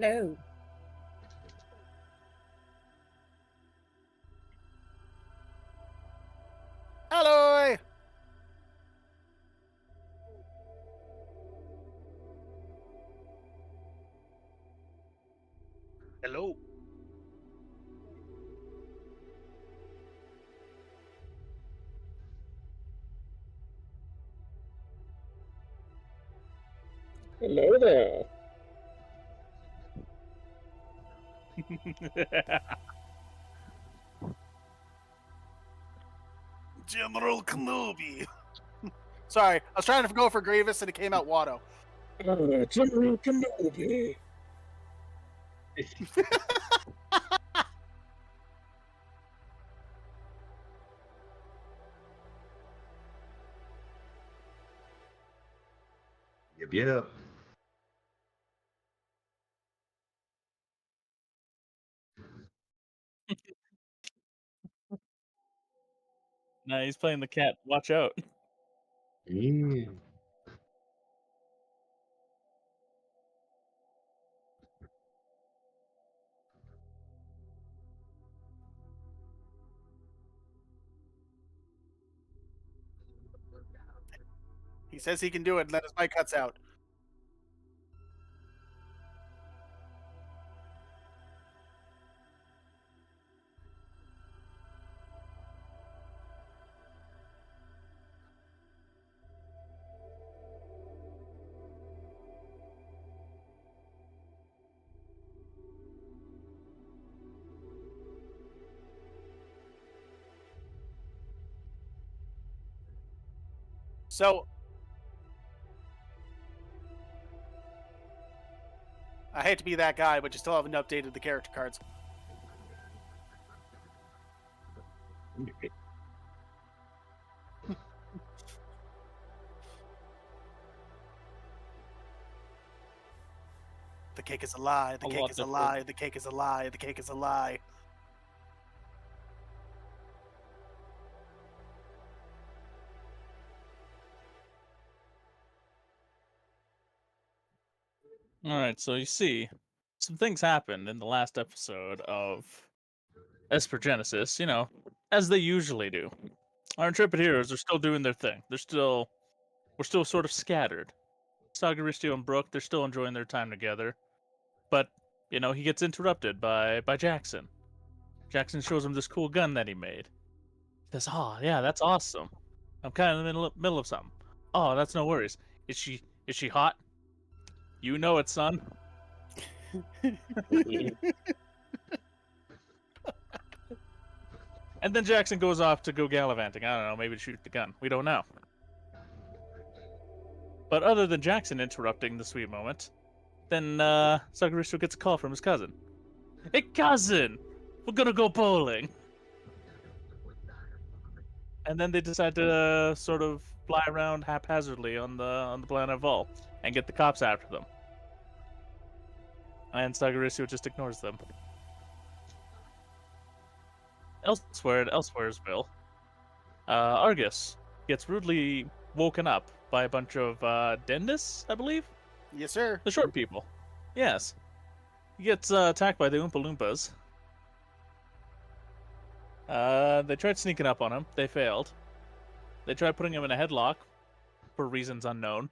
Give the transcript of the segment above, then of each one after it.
Hello. Hello. Hello. Hello there. General Kenobi. Sorry, I was trying to go for Grievous and it came out Watto. General Kenobi. Yep. No, he's playing the cat. Watch out. Yeah. He says he can do it, and then his mic cuts out. So, I hate to be that guy, but you still haven't updated the character cards. The cake is a lie. The cake is a lie. The cake is a lie. The cake is a lie. Alright, so you see, some things happened in the last episode of Esper Genesis, you know, as they usually do. Our intrepid heroes are still doing their thing. We're still sort of scattered. Sagaristio and Brooke, they're still enjoying their time together. But, you know, he gets interrupted by Jackson. Jackson shows him this cool gun that he made. He says, "Oh, yeah, that's awesome. I'm kind of in the middle of something. Oh, that's no worries. Is she hot? You know it, son." And then Jackson goes off to go gallivanting. I don't know, maybe to shoot the gun. We don't know. But other than Jackson interrupting the sweet moment, then Sagaristio gets a call from his cousin. "Hey, cousin! We're gonna go bowling!" And then they decide to sort of fly around haphazardly on the planet Vol and get the cops after them. And Sagaristio just ignores them. Elsewhere at Elsewheresville, Argus gets rudely woken up by a bunch of Dendis, I believe? Yes, sir. The short people. Yes. He gets attacked by the Oompa Loompas. They tried sneaking up on him. They failed. They tried putting him in a headlock for reasons unknown.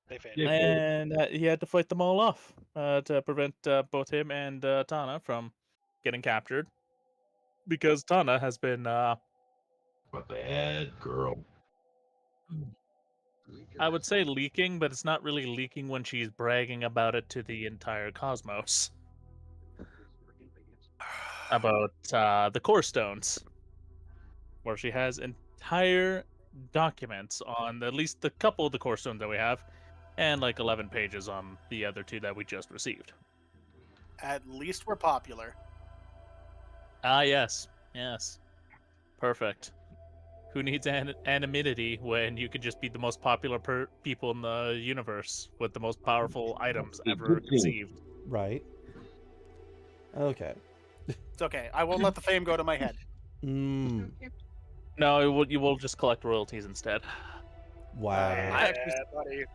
They failed. And he had to fight them all off to prevent both him and Tana from getting captured. Because Tana has been... A bad girl. I would say leaking, but it's not really leaking when she's bragging about it to the entire cosmos. About the core stones. Where she has entire documents on at least the couple of the core stones that we have, and like 11 pages on the other two that we just received. At least we're popular. Ah, yes. Yes. Perfect. Who needs anonymity when you could just be the most popular people in the universe with the most powerful items ever conceived? Right. Okay. It's okay. I won't let the fame go to my head. Mm. No, you will just collect royalties instead. Wow. Actually, buddy.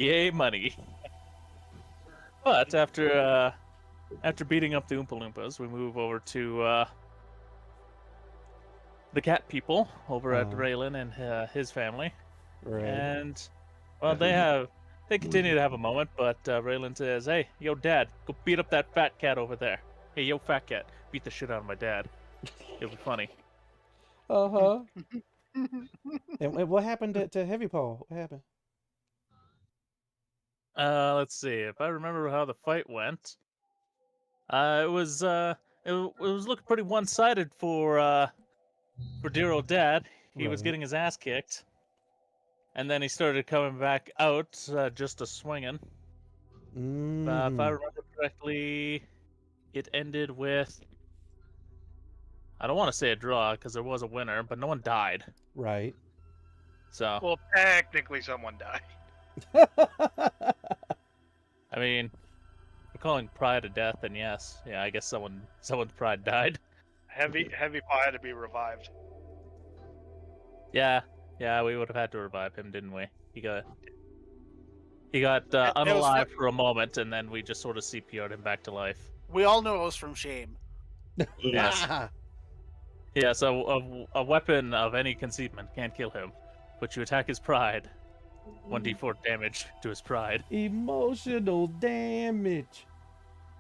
Yay, money. But after beating up the Oompa Loompas, we move over to the cat people over at Raylan and his family. Right. And well, they continue to have a moment, but Raylan says, "Hey, yo, Dad, go beat up that fat cat over there. Hey, yo, fat cat, beat the shit out of my dad. It'll be funny." Uh-huh. And what happened to Heavy Paw? What happened? Let's see if I remember how the fight went. It was looking pretty one-sided for dear old Dad. He was Right. getting his ass kicked, and then he started coming back out just a swinging. If I Mm, remember correctly, it ended with, I don't want to say a draw because there was a winner, but no one died. right. So Well, technically, someone died. I mean, if we're calling pride a death, then yes, yeah, I guess someone's pride died. Heavy Paw had to be revived. Yeah, we would have had to revive him, didn't we? He got It was unalive for a moment, and then we just sort of CPR'd him back to life. We all know it was from shame. Yes. Yeah, so a weapon of any conceitment can't kill him, but you attack his pride. 1d4 damage to his pride. Emotional damage.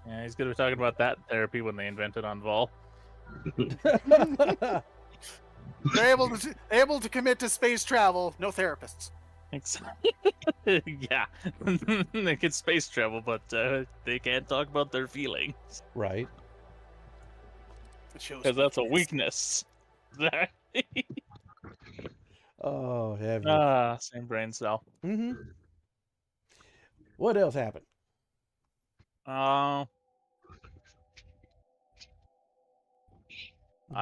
Yeah, he's gonna be talking about that in therapy when they invent it on Vol. They're able to commit to space travel. No therapists. Yeah, they can space travel, but they can't talk about their feelings Right. It shows because that's a weakness. weakness. Oh, Heavy. Same brain cell. Mm-hmm. What else happened? I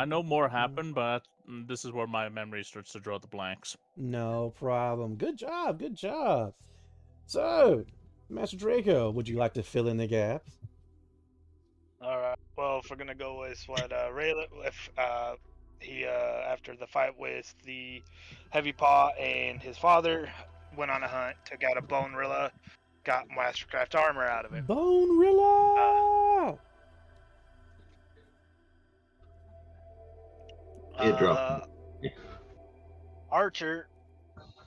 know more happened, but this is where my memory starts to draw the blanks. No problem. Good job. Good job. So, Master Draco, would you like to fill in the gaps? All right. Well, if we're gonna go with what Raylan, if he after the fight with the Heavy Paw and his father went on a hunt, took out a bone rilla, got Mastercraft armor out of it. Bonerilla! It dropped. Archer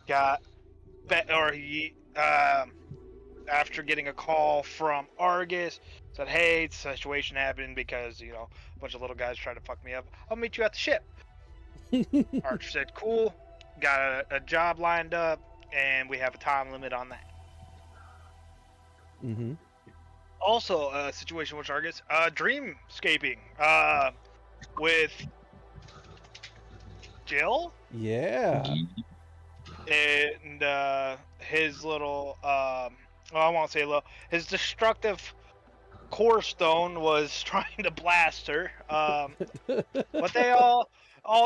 got after getting a call from Argus, said, "Hey, the situation happened because a bunch of little guys tried to fuck me up. I'll meet you at the ship." Archer said, "Cool." Got a job lined up, and we have a time limit on that. Mm-hmm. Also, a situation with Argus, dreamscaping, with Jill. Yeah. And his little I won't say little, his destructive core stone was trying to blast her, but they all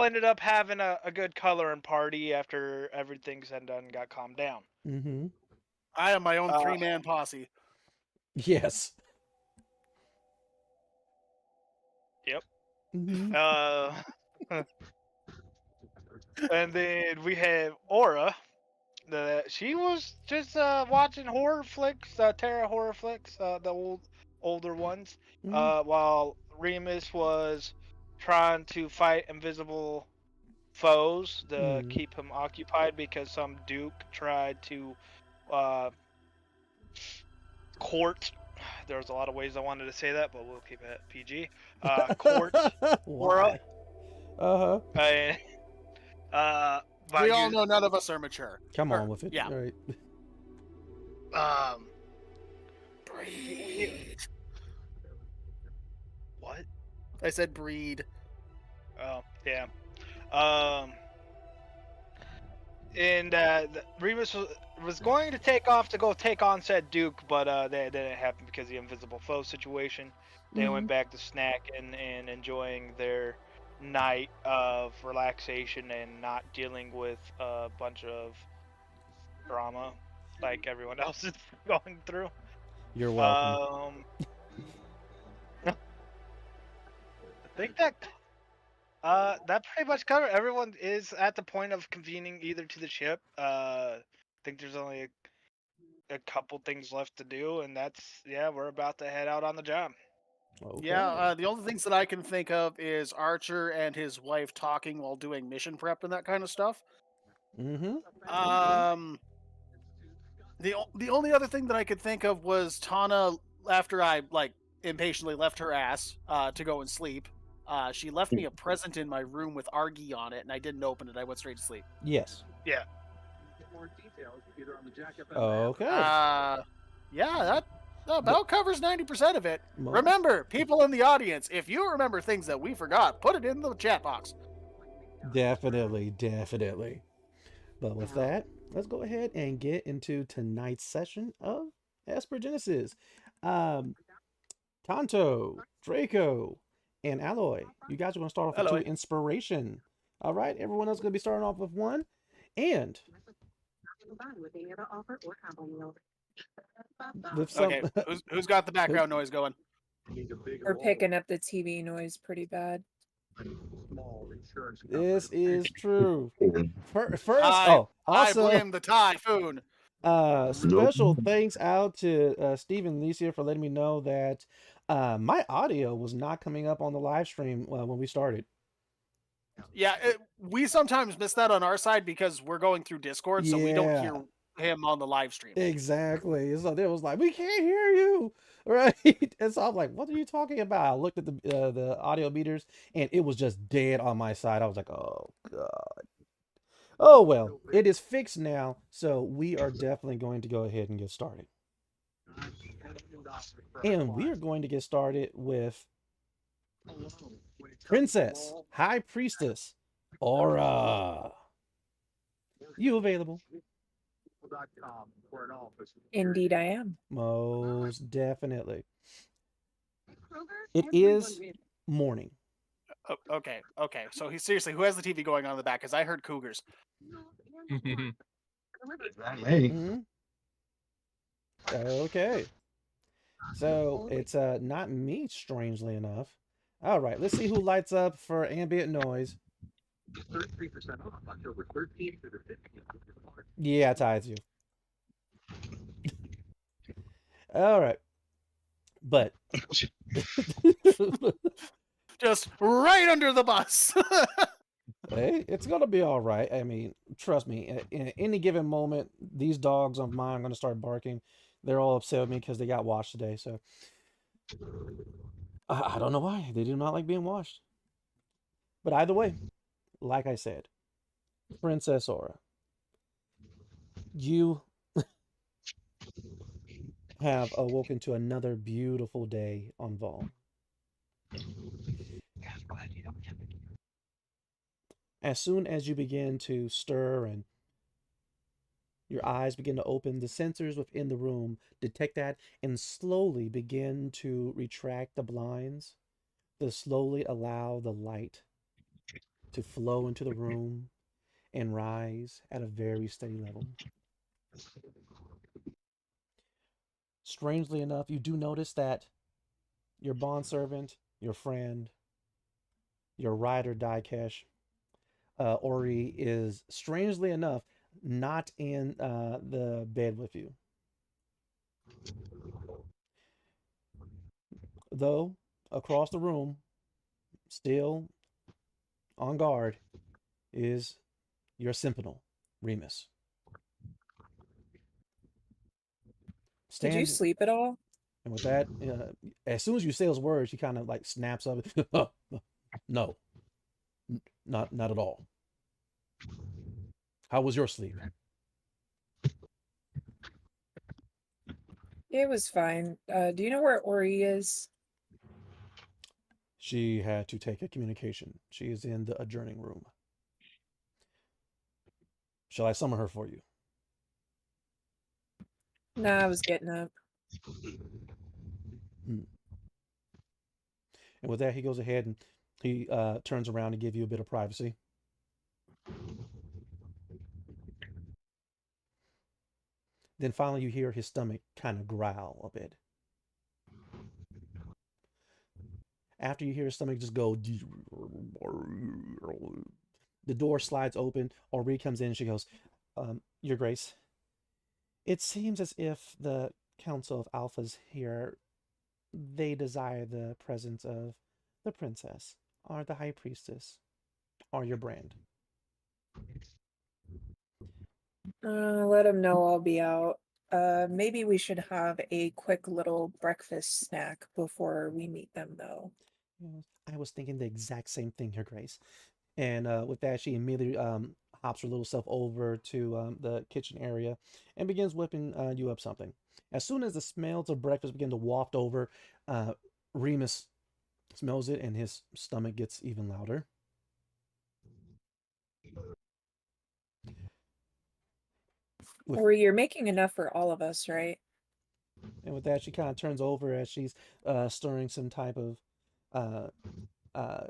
ended up having a good color and party after everything said and done and got calmed down. Mm-hmm. I am my own three-man posse. Yes. Yep. Mm-hmm. And then we have Aura. She was just watching horror flicks, terror horror flicks, the older ones, while Remus was trying to fight invisible foes to keep him occupied because some duke tried to court. There's a lot of ways I wanted to say that, but we'll keep it PG. Court Aura. Uh-huh. We all know none of us are mature. Come on with it. Yeah. All right. Breed. What? I said breed. Oh, yeah. And Remus was going to take off to go take on said Duke, but that didn't happen because of the invisible foe situation. They went back to snacking and enjoying their night of relaxation and not dealing with a bunch of drama like everyone else is going through. You're welcome. I think that pretty much covered. Everyone is at the point of convening either to the ship. I think there's only a couple things left to do, and we're about to head out on the job. Okay. Yeah, the only things that I can think of is Archer and his wife talking while doing mission prep and that kind of stuff. Mm-hmm. The only other thing that I could think of was Tana, after I impatiently left her ass to go and sleep. She left me a present in my room with Argy on it, and I didn't open it. I went straight to sleep. Yes. Yeah. Okay. Yeah, that about covers 90% of it. Mo- Remember, people in the audience, if you remember things that we forgot, put it in the chat box. Definitely. But with that, let's go ahead and get into tonight's session of Esper Genesis. Tonto, Draco, and Alloy, you guys are going to start off with Alloy. 2 inspiration. All right, everyone else is going to be starting off with 1. And with some, Okay, who's got the background noise going? We're picking up the TV noise pretty bad. this is true. First, I also, blame the typhoon. special thanks out to Steve and Alicia for letting me know that my audio was not coming up on the live stream when we started. Yeah, we sometimes miss that on our side because we're going through Discord, so we don't Yeah. hear him on the live stream. Exactly. So they was like, we can't hear you, right? And so I'm like, what are you talking about? I looked at the audio meters, and it was just dead on my side. I was like, oh god. Oh well, it is fixed now, so we are definitely going to go ahead and get started. And we are going to get started with Princess, High Priestess, Aura. You available? Indeed, I am. Most definitely. It is morning. Okay. So seriously, who has the TV going on in the back? Because I heard cougars. Hey, Mhm. Okay. So it's not me, strangely enough. All right, let's see who lights up for ambient noise. 33% off October 13th through the 15th. Yeah, I tied you. All right. But Just right under the bus. hey, it's gonna be all right. I mean, trust me. In any given moment, these dogs of mine are gonna start barking. They're all upset with me because they got washed today. So I don't know why they do not like being washed. But either way, like I said, Princess Aura, you have awoken to another beautiful day on Vol. As soon as you begin to stir and your eyes begin to open, the sensors within the room detect that and slowly begin to retract the blinds to slowly allow the light to flow into the room and rise at a very steady level. Strangely enough, you do notice that your bondservant, your friend, your ride or die cash, Ori, is strangely enough not in the bed with you. Though, across the room, still on guard, is your Sentinel, Remus. Did you sleep at all? And with that, as soon as you say those words, he kind of like snaps up. No, not at all. How was your sleep? It was fine. Do you know where Ori is? She had to take a communication. She is in the adjourning room. Shall I summon her for you? Nah, I was getting up. And with that, he goes ahead and he turns around to give you a bit of privacy. Then finally you hear his stomach kind of growl a bit. After you hear his stomach just go, the door slides open. Ori comes in and she goes, Your Grace, It seems as if the Council of Alphas here, they desire the presence of the princess, or the high priestess, or your brand. Let them know I'll be out. Maybe we should have a quick little breakfast snack before we meet them, though. Yes, I was thinking the exact same thing here, Grace. And with that, she immediately hops her little self over to the kitchen area and begins whipping you up something. As soon as the smells of breakfast begin to waft over, Remus smells it and his stomach gets even louder. With, Or you're making enough for all of us, right? and with that, she kind of turns over as she's stirring some type of, uh, uh,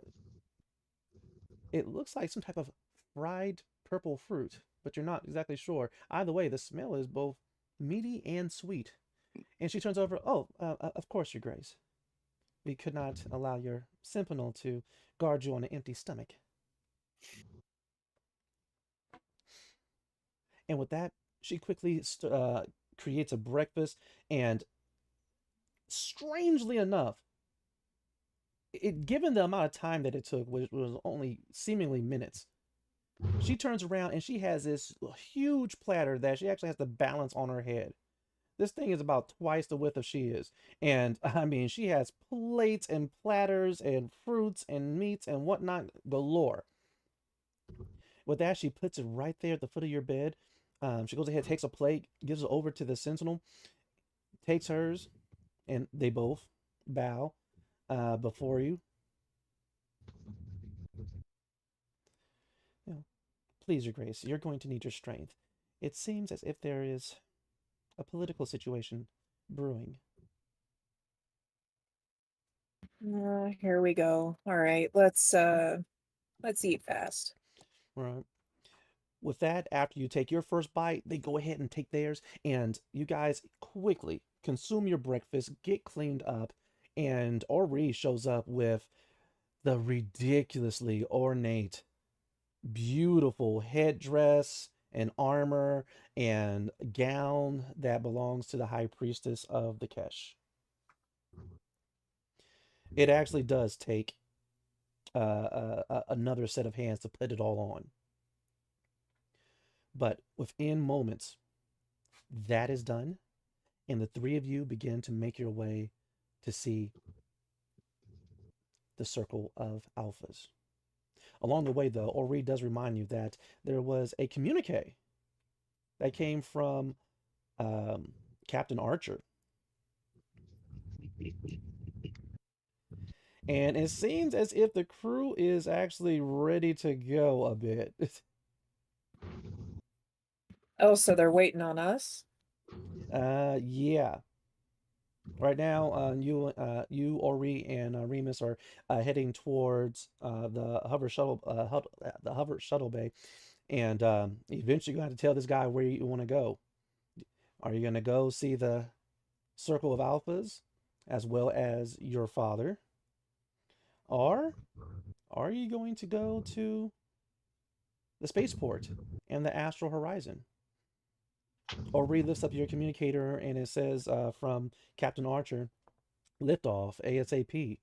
it looks like some type of fried purple fruit, but you're not exactly sure. Either way, the smell is both meaty and sweet. And she turns over, oh, of course, Your Grace. We could not allow your Sentinel to guard you on an empty stomach. And with that, she quickly creates a breakfast, and strangely enough, given the amount of time that it took, which was only seemingly minutes, she turns around and she has this huge platter that she actually has to balance on her head. This thing is about twice the width of she is. And I mean, she has plates and platters and fruits and meats and whatnot galore. With that, she puts it right there at the foot of your bed. She goes ahead, takes a plate, gives it over to the Sentinel, takes hers, and they both bow before you. Please, Your Grace, you're going to need your strength. It seems as if there is a political situation brewing. Here we go. All right, let's eat fast. Right. With that, after you take your first bite, they go ahead and take theirs, and you guys quickly consume your breakfast, get cleaned up, and Ori shows up with the ridiculously ornate, beautiful headdress and armor and gown that belongs to the high priestess of the Kesh. It actually does take another set of hands to put it all on. But within moments, that is done, and the three of you begin to make your way to see the Circle of Alphas. Along the way, though, Ori does remind you that there was a communique that came from Captain Archer. And it seems as if the crew is actually ready to go a bit. Oh, so they're waiting on us? Yeah. Right now, you, Ori, and Remus are heading towards the hover shuttle bay, and eventually you're going to have to tell this guy where you want to go. Are you going to go see the Circle of Alphas, as well as your father, or are you going to go to the spaceport and the astral horizon? Ori lifts up your communicator and it says from Captain Archer, liftoff ASAP.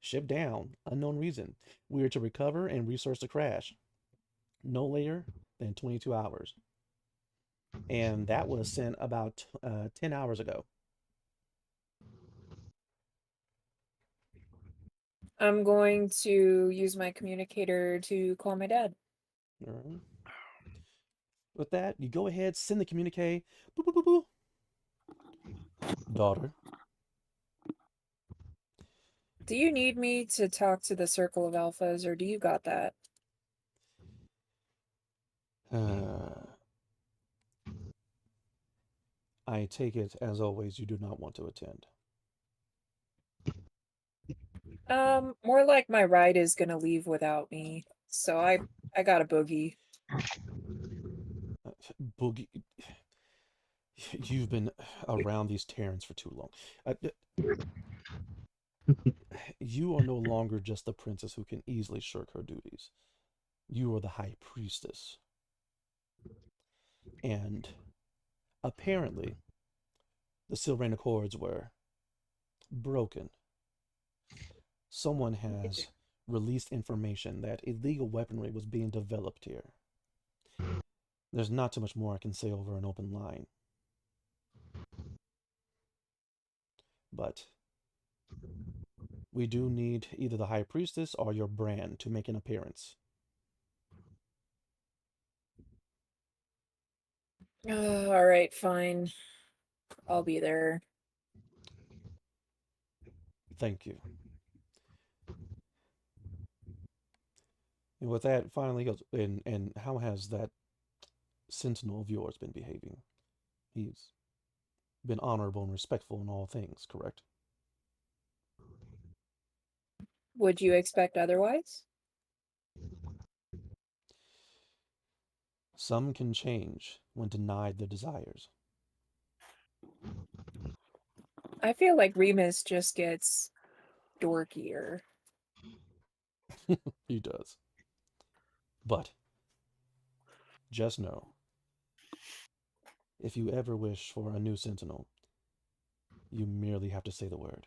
Ship down, unknown reason. We are to recover and research the crash. No later than 22 hours. And that was sent about 10 hours ago. I'm going to use my communicator to call my dad. All right. With that, you go ahead, send the communique. Boo, boo, boo, boo. Daughter. Do you need me to talk to the Circle of Alphas, or do you got that? I take it, as always, you do not want to attend. More like my ride is gonna leave without me. So I got a boogie. Boogie, you've been around these Terrans for too long. You are no longer just the princess who can easily shirk her duties. You are the high priestess. And Apparently, the Sylvain Accords were broken. Someone has released information that illegal weaponry was being developed here. There's not too much more I can say over an open line. But we do need either the High Priestess or your brand to make an appearance. All right, fine. I'll be there. Thank you. And with that, finally goes, and how has that sentinel of yours been behaving? He's been honorable and respectful in all things, correct? Would you expect otherwise? Some can change when denied their desires. I feel like Remus just gets dorkier. He does. But just know, if you ever wish for a new sentinel, you merely have to say the word.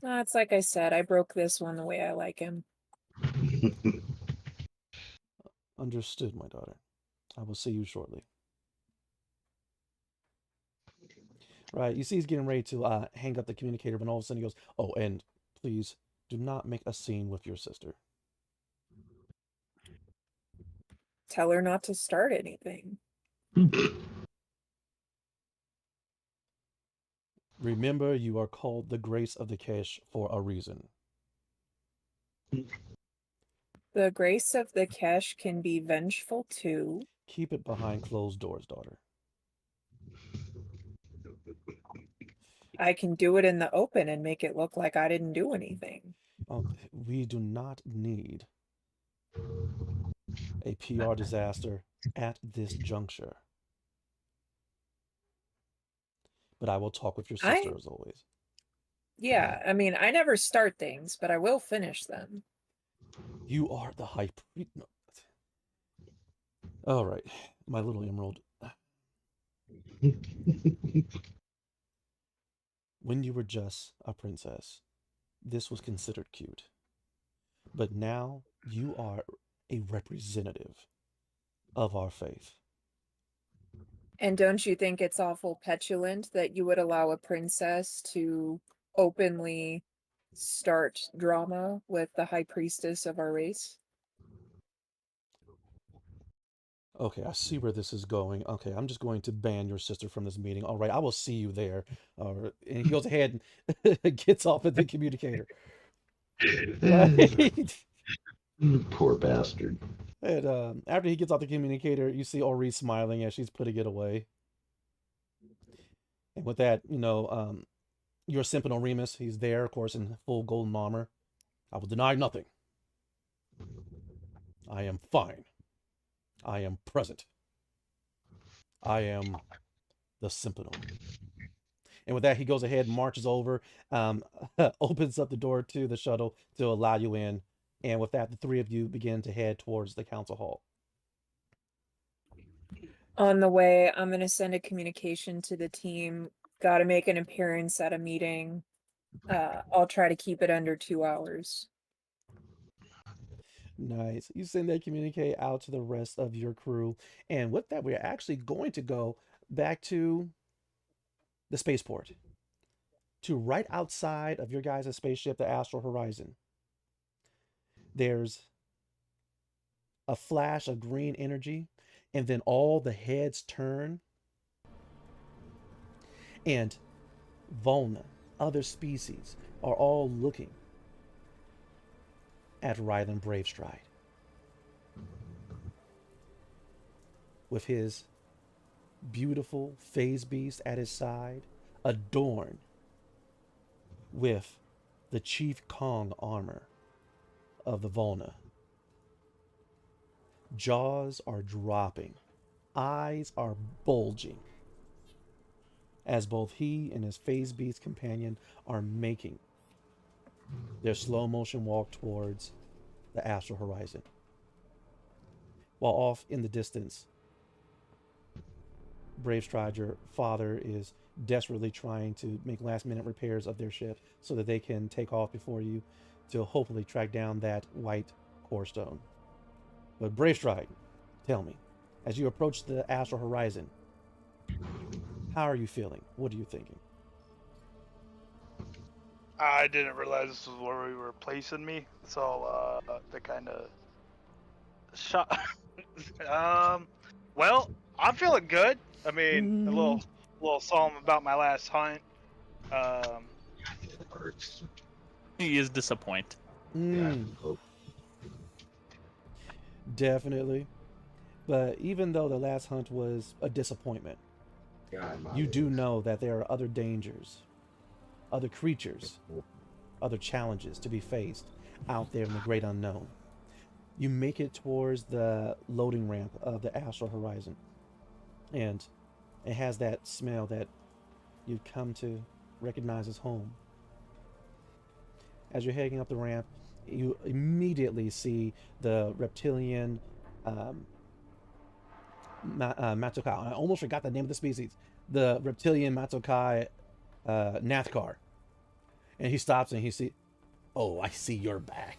It's like I said, I broke this one the way I like him. Understood, my daughter. I will see you shortly. Right, you see he's getting ready to hang up the communicator, but all of a sudden he goes, "Oh, and please do not make a scene with your sister." Tell her not to start anything. Remember, you are called the Grace of the Kesh for a reason. The grace of the Kesh can be vengeful too. Keep it behind closed doors, daughter. I can do it in the open and make it look like I didn't do anything. We do not need a PR disaster at this juncture. But I will talk with your sister as always. Yeah, I mean, I never start things, but I will finish them. You are the high priest. No. All right, my little emerald. When you were just a princess, this was considered cute. But now you are a representative of our faith. And don't you think it's awful petulant that you would allow a princess to openly start drama with the high priestess of our race? Okay, I see where this is going. Okay, I'm just going to ban your sister from this meeting. All right, I will see you there. And he goes ahead and gets off of the communicator. Right? Poor bastard. And after he gets off the communicator, you see Ori smiling as she's putting it away. And with that, your Sentinel Remus, he's there, of course, in full golden armor. I will deny nothing. I am fine. I am present. I am the Sentinel. And with that, he goes ahead and marches over, opens up the door to the shuttle to allow you in. And with that, the three of you begin to head towards the council hall. On the way, I'm going to send a communication to the team. Got to make an appearance at a meeting. I'll try to keep it under 2 hours. Nice. You send that communique out to the rest of your crew. And with that, we're actually going to go back to the spaceport. To right outside of your guys' spaceship, the Astral Horizon. There's a flash of green energy, and then all the heads turn. And Volna, other species, are all looking at Rylan Bravestride. With his beautiful phase beast at his side, adorned with the Chief Kong armor of the Volna. Jaws are dropping. Eyes are bulging. As both he and his phase beast companion are making their slow motion walk towards the Astral Horizon. while off in the distance, Brave Stride, your father, is desperately trying to make last-minute repairs of their ship so that they can take off before you to hopefully track down that white core stone. But Brave Stride, tell me, as you approach the astral horizon, how are you feeling? What are you thinking? I didn't realize this was where we were placing me, so they kind of shot. Well, I'm feeling good. I mean, a little something about my last hunt. He is disappointed. Definitely. But even though the last hunt was a disappointment, you do know that there are other dangers, other creatures, other challenges to be faced out there in the great unknown. You make it towards the loading ramp of the astral horizon, and it has that smell that you've come to recognize as home. As you're heading up the ramp, you immediately see the reptilian Matokai. I almost forgot the name of the species. The reptilian Matokai Nathkar. And he stops and he sees, oh, I see you're back.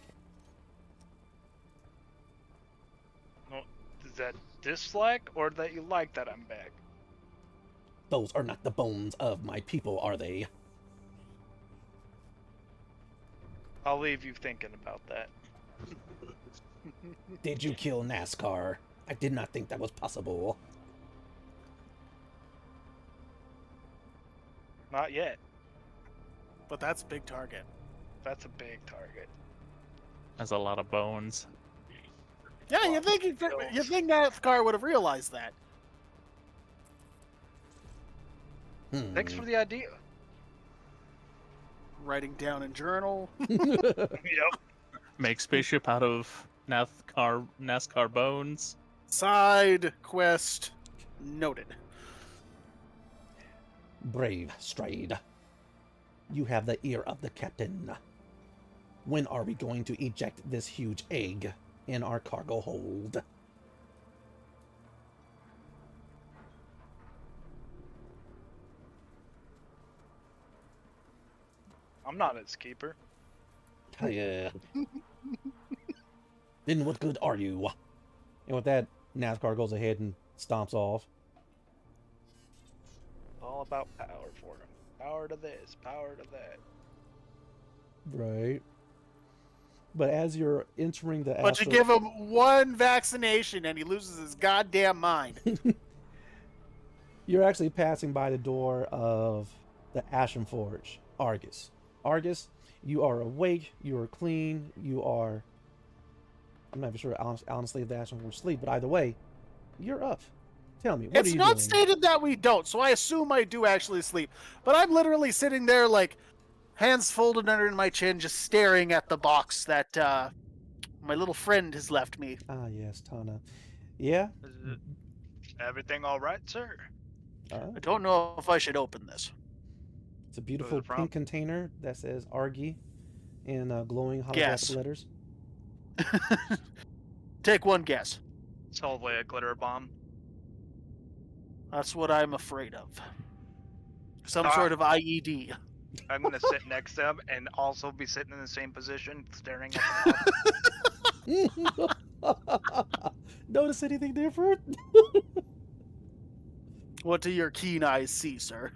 Is that dislike or that you like that I'm back? Those are not the bones of my people, are they? I'll leave you thinking about that. Did you kill NASCAR? I did not think that was possible. Not yet. But that's a big target. That's a big target. That's a lot of bones. Yeah, you think that car would have realized that? Thanks for the idea. Writing down in journal. Yep. Make spaceship out of NASCAR bones. Side quest noted. Brave Stride. You have the ear of the captain. When are we going to eject this huge egg in our cargo hold? I'm not its keeper. Yeah. Then what good are you? And with that, NASCAR goes ahead and stomps off. All about power for him. Power to this, power to that. Right. But as you're entering the But you give him one vaccination and he loses his goddamn mind. You're actually passing by the door of the Ashen Forge, Argus. Argus, you are awake, you are clean, you are... I'm not even sure, honestly, if the Ashen Forge sleep, but either way, you're up. Tell me, what are It's you not doing? stated that we don't, so I assume I do actually sleep. But I'm literally sitting there, like, hands folded under my chin, just staring at the box that my little friend has left me. Ah, yes, Tana. Yeah? Is everything all right, sir? I don't know if I should open this. It's a beautiful it from? pink container that says Argy in glowing holographic Guess. letters. Take one guess. It's probably a glitter bomb. That's what I'm afraid of. Some Ah. sort of IED. I'm gonna sit next to him and also be sitting in the same position, staring at the bomb. Notice anything different? What do your keen eyes see, sir?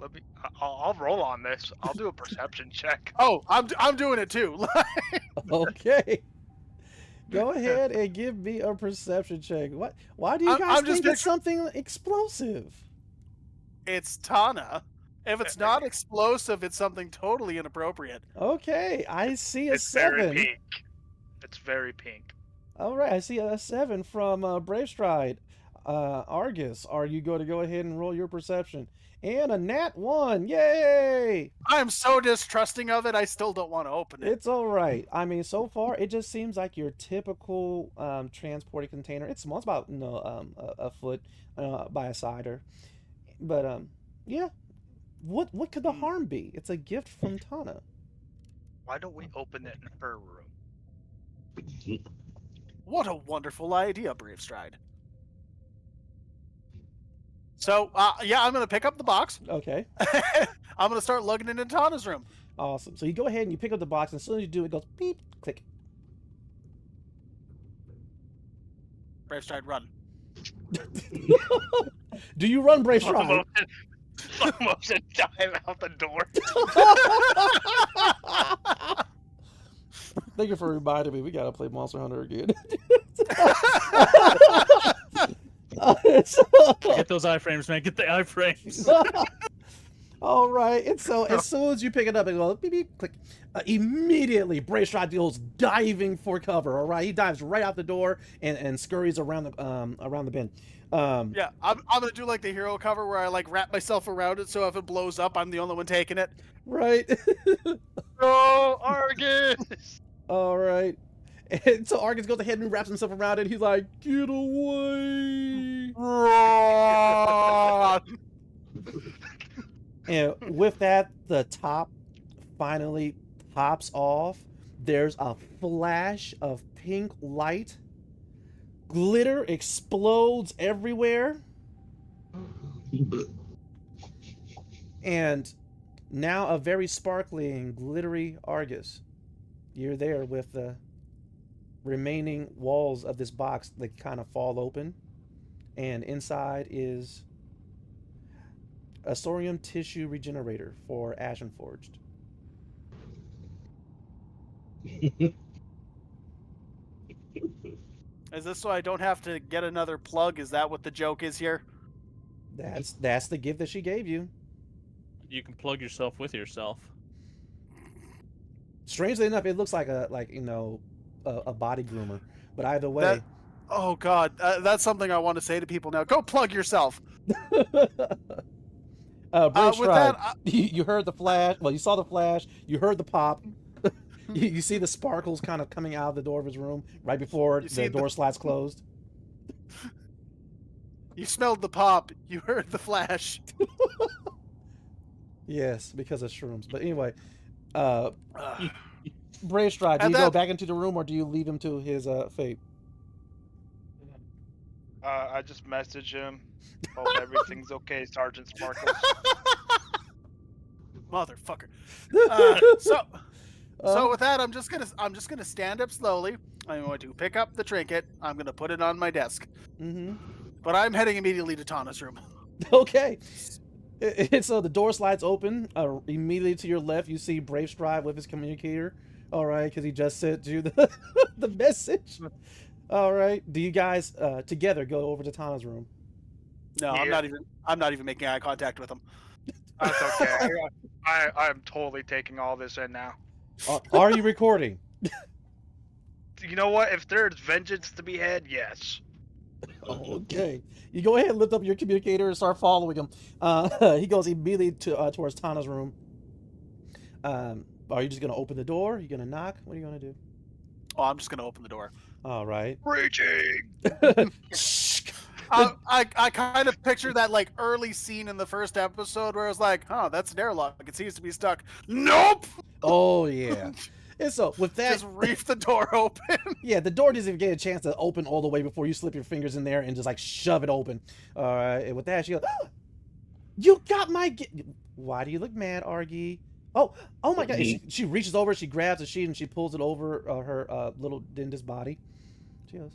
Let me. I'll roll on this. I'll do a perception check. Oh, I'm doing it too. Okay. Go ahead and give me a perception check. What? Why do you guys I'm just think it's something explosive? It's Tana. If it's not explosive, it's something totally inappropriate. Okay, I see a It's very 7. pink. It's very pink. All right, I see a 7 from Brave Stride. Argus, are you going to go ahead and roll your perception? And a nat 1. Yay! I'm so distrusting of it, I still don't want to open it. It's all right. I mean, so far, it just seems like your typical transporting container. It's small. It's about a foot by a cider. But yeah. What could the harm be? It's a gift from Tana. Why don't we open it in her room? What a wonderful idea, Brave Stride. So, yeah, I'm going to pick up the box. Okay. I'm going to start lugging it into Tana's room. Awesome. So you go ahead and you pick up the box, and as soon as you do, it goes beep, click. Brave Stride, run. Do you run, Brave Stride? Slow motion dive out the door. Thank you for reminding me. We gotta play Monster Hunter again. Get those iframes, man. Get the iframes. All right, and so as soon as you pick it up, it goes beep beep click. Immediately, Brave Stride goes diving for cover. All right, he dives right out the door and scurries around the bin. Yeah, I'm gonna do like the hero cover where I like wrap myself around it so if it blows up, I'm the only one taking it. Right. Oh, Argus! All right. And so Argus goes ahead and wraps himself around it. He's like, "Get away!" And with that, the top finally pops off. There's a flash of pink light. Glitter explodes everywhere. And now a very sparkling, glittery Argus. You're there with the remaining walls of this box that kind of fall open. And inside is a Sorium tissue regenerator for Ashen Forged. Is this so I don't have to get another plug? Is that what the joke is here? That's the gift that she gave you. You can plug yourself with yourself. Strangely enough, it looks like a body groomer. But either way, Oh God, that's something I want to say to people now. Go plug yourself. Brave with Stride, that, you heard the flash. Well, you saw the flash. You heard the pop. You see the sparkles kind of coming out of the door of his room right before the door slides closed. You smelled the pop. You heard the flash. Yes, because of shrooms. But anyway, Brave Stride, do And you go that- back into the room or do you leave him to his fate? I just message him. Hope everything's okay, Sergeant Sparkles. Motherfucker. So with that, I'm just gonna stand up slowly. I'm going to pick up the trinket. I'm gonna put it on my desk. Mm-hmm. But I'm heading immediately to Tana's room. Okay. And so the door slides open. Immediately to your left, you see Brave Stride with his communicator. All right, because he just sent you the message. All right. Do you guys together go over to Tana's room? No, Yeah. I'm not even making eye contact with him. That's okay. I'm totally taking all this in now. Are you recording? You know what? If there's vengeance to be had, yes. Okay. You go ahead and lift up your communicator and start following him. He goes immediately towards Tana's room. Are you just going to open the door? Are you going to knock? What are you going to do? Oh, I'm just gonna open the door. All right. Reaching! I kind of picture that like early scene in the first episode where I was like, "Oh, that's an airlock. It seems to be stuck." Nope. Oh, yeah. And so with that, Just reef the door open. yeah, the door doesn't even get a chance to open all the way before you slip your fingers in there and just like shove it open. All right. And with that, she goes, "Ah, you got my Why do you look mad, Argy? Oh my God. And she reaches over, she grabs a sheet and she pulls it over her little dentist body. She goes,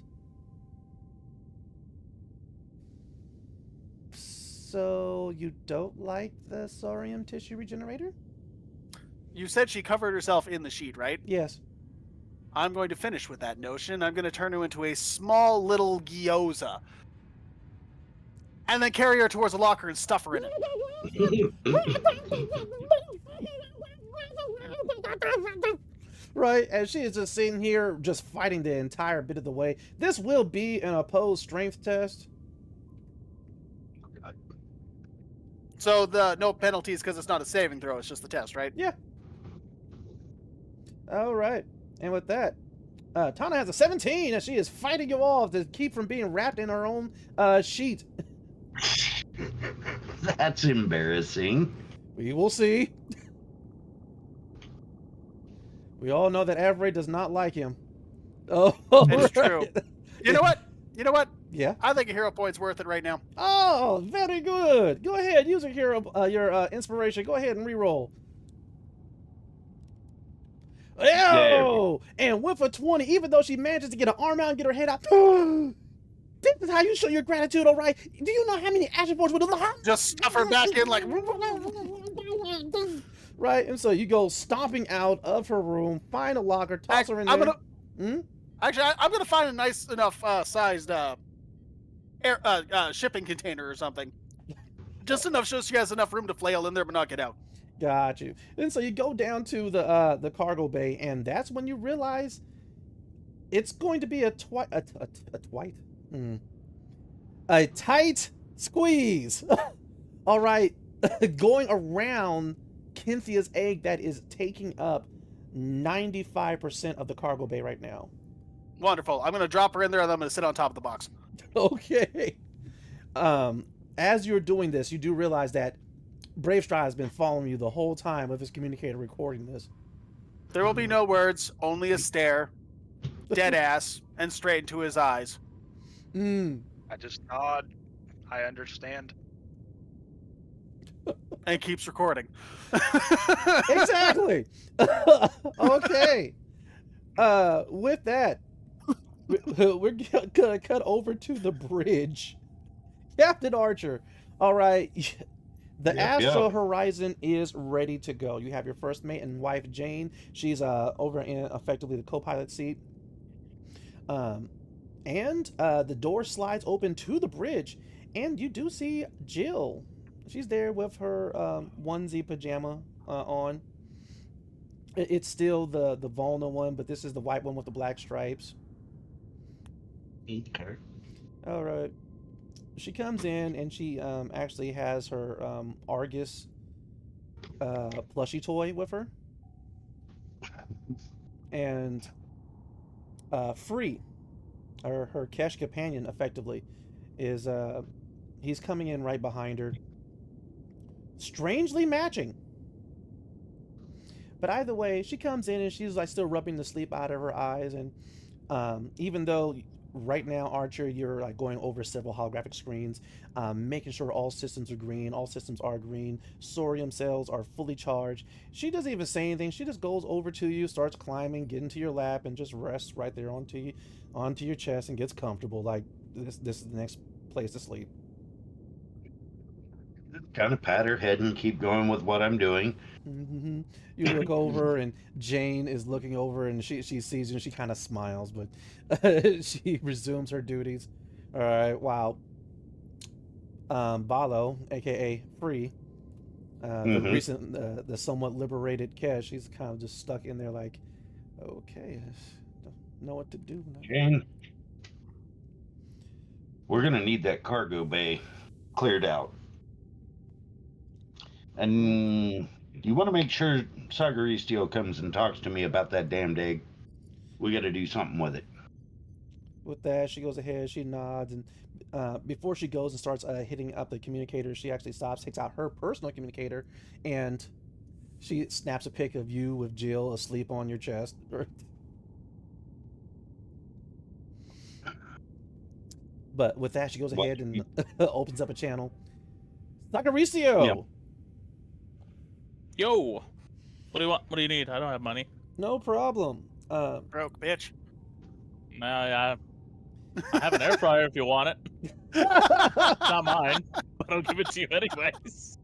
so you don't like the Sorium tissue regenerator? You said she covered herself in the sheet, right? Yes. I'm going to finish with that notion. I'm going to turn her into a small little gyoza. And then carry her towards a locker and stuff her in it. Right, and she is just sitting here just fighting the entire bit of the way. This will be an opposed strength test. So the no penalties because it's not a saving throw, it's just the test, right? Yeah. All right. And with that, Tana has a 17 and she is fighting you off to keep from being wrapped in her own sheet. That's embarrassing. We will see. We all know that Avery does not like him. Oh, It's true. You know what? Yeah. I think a hero point's worth it right now. Oh, very good. Go ahead, use your inspiration. Go ahead and re-roll. Oh, and with a 20, even though she manages to get her arm out and get her head out. This is how you show your gratitude, all right? Do you know how many action points would have Just stuff her back in like. Right, and so you go stomping out of her room, find a locker, toss her in there. Actually, I'm gonna find a nice enough sized shipping container or something. Just enough so she has enough room to flail in there but not get out. Got you. And so you go down to the cargo bay, and that's when you realize it's going to be a tight squeeze. All right, going around Cynthia's egg that is taking up 95% of the cargo bay right now. Wonderful. I'm gonna drop her in there and I'm gonna sit on top of the box. Okay. As you're doing this, you do realize that Bravestri has been following you the whole time with his communicator recording this. There will be no words, only a stare, dead ass, and straight into his eyes. I just nod. I understand. And keeps recording. Exactly. Okay. With that, we're gonna cut over to the bridge. Captain Archer. All right. The Astral Horizon is ready to go. You have your first mate and wife, Jane. She's over in effectively the co-pilot seat. And the door slides open to the bridge, and you do see Jill. She's there with her onesie pajama on. It's still the Volna one, but this is the white one with the black stripes. Okay. All right. She comes in and she actually has her Argus plushie toy with her. And Free, or her Kesh companion, effectively, is he's coming in right behind her. Strangely matching. But either way, she comes in and she's like still rubbing the sleep out of her eyes. And even though right now, Archer, you're like going over several holographic screens, making sure all systems are green. All systems are green. Sorium cells are fully charged. She doesn't even say anything. She just goes over to you, starts climbing, get into your lap, and just rests right there onto your chest and gets comfortable. Like this is the next place to sleep. Kind of pat her head and keep going with what I'm doing. Mm-hmm. You look over and Jane is looking over and she sees you and she kind of smiles, but she resumes her duties. All right, wow. Balo, aka Free, the somewhat liberated Kesh, she's kind of just stuck in there like, okay, don't know what to do now. Jane, we're gonna need that cargo bay cleared out. And you want to make sure Sagaristio comes and talks to me about that damned egg. We got to do something with it. With that, she goes ahead, she nods, and before she goes and starts hitting up the communicator, she actually stops, takes out her personal communicator, and she snaps a pic of you with Jill asleep on your chest. But with that, she goes ahead and opens up a channel. Sagaristio! Yep. Yo, what do you want? What do you need? I don't have money. No problem. Broke, bitch. No, I have an air fryer if you want it. It's not mine, but I'll give it to you anyways.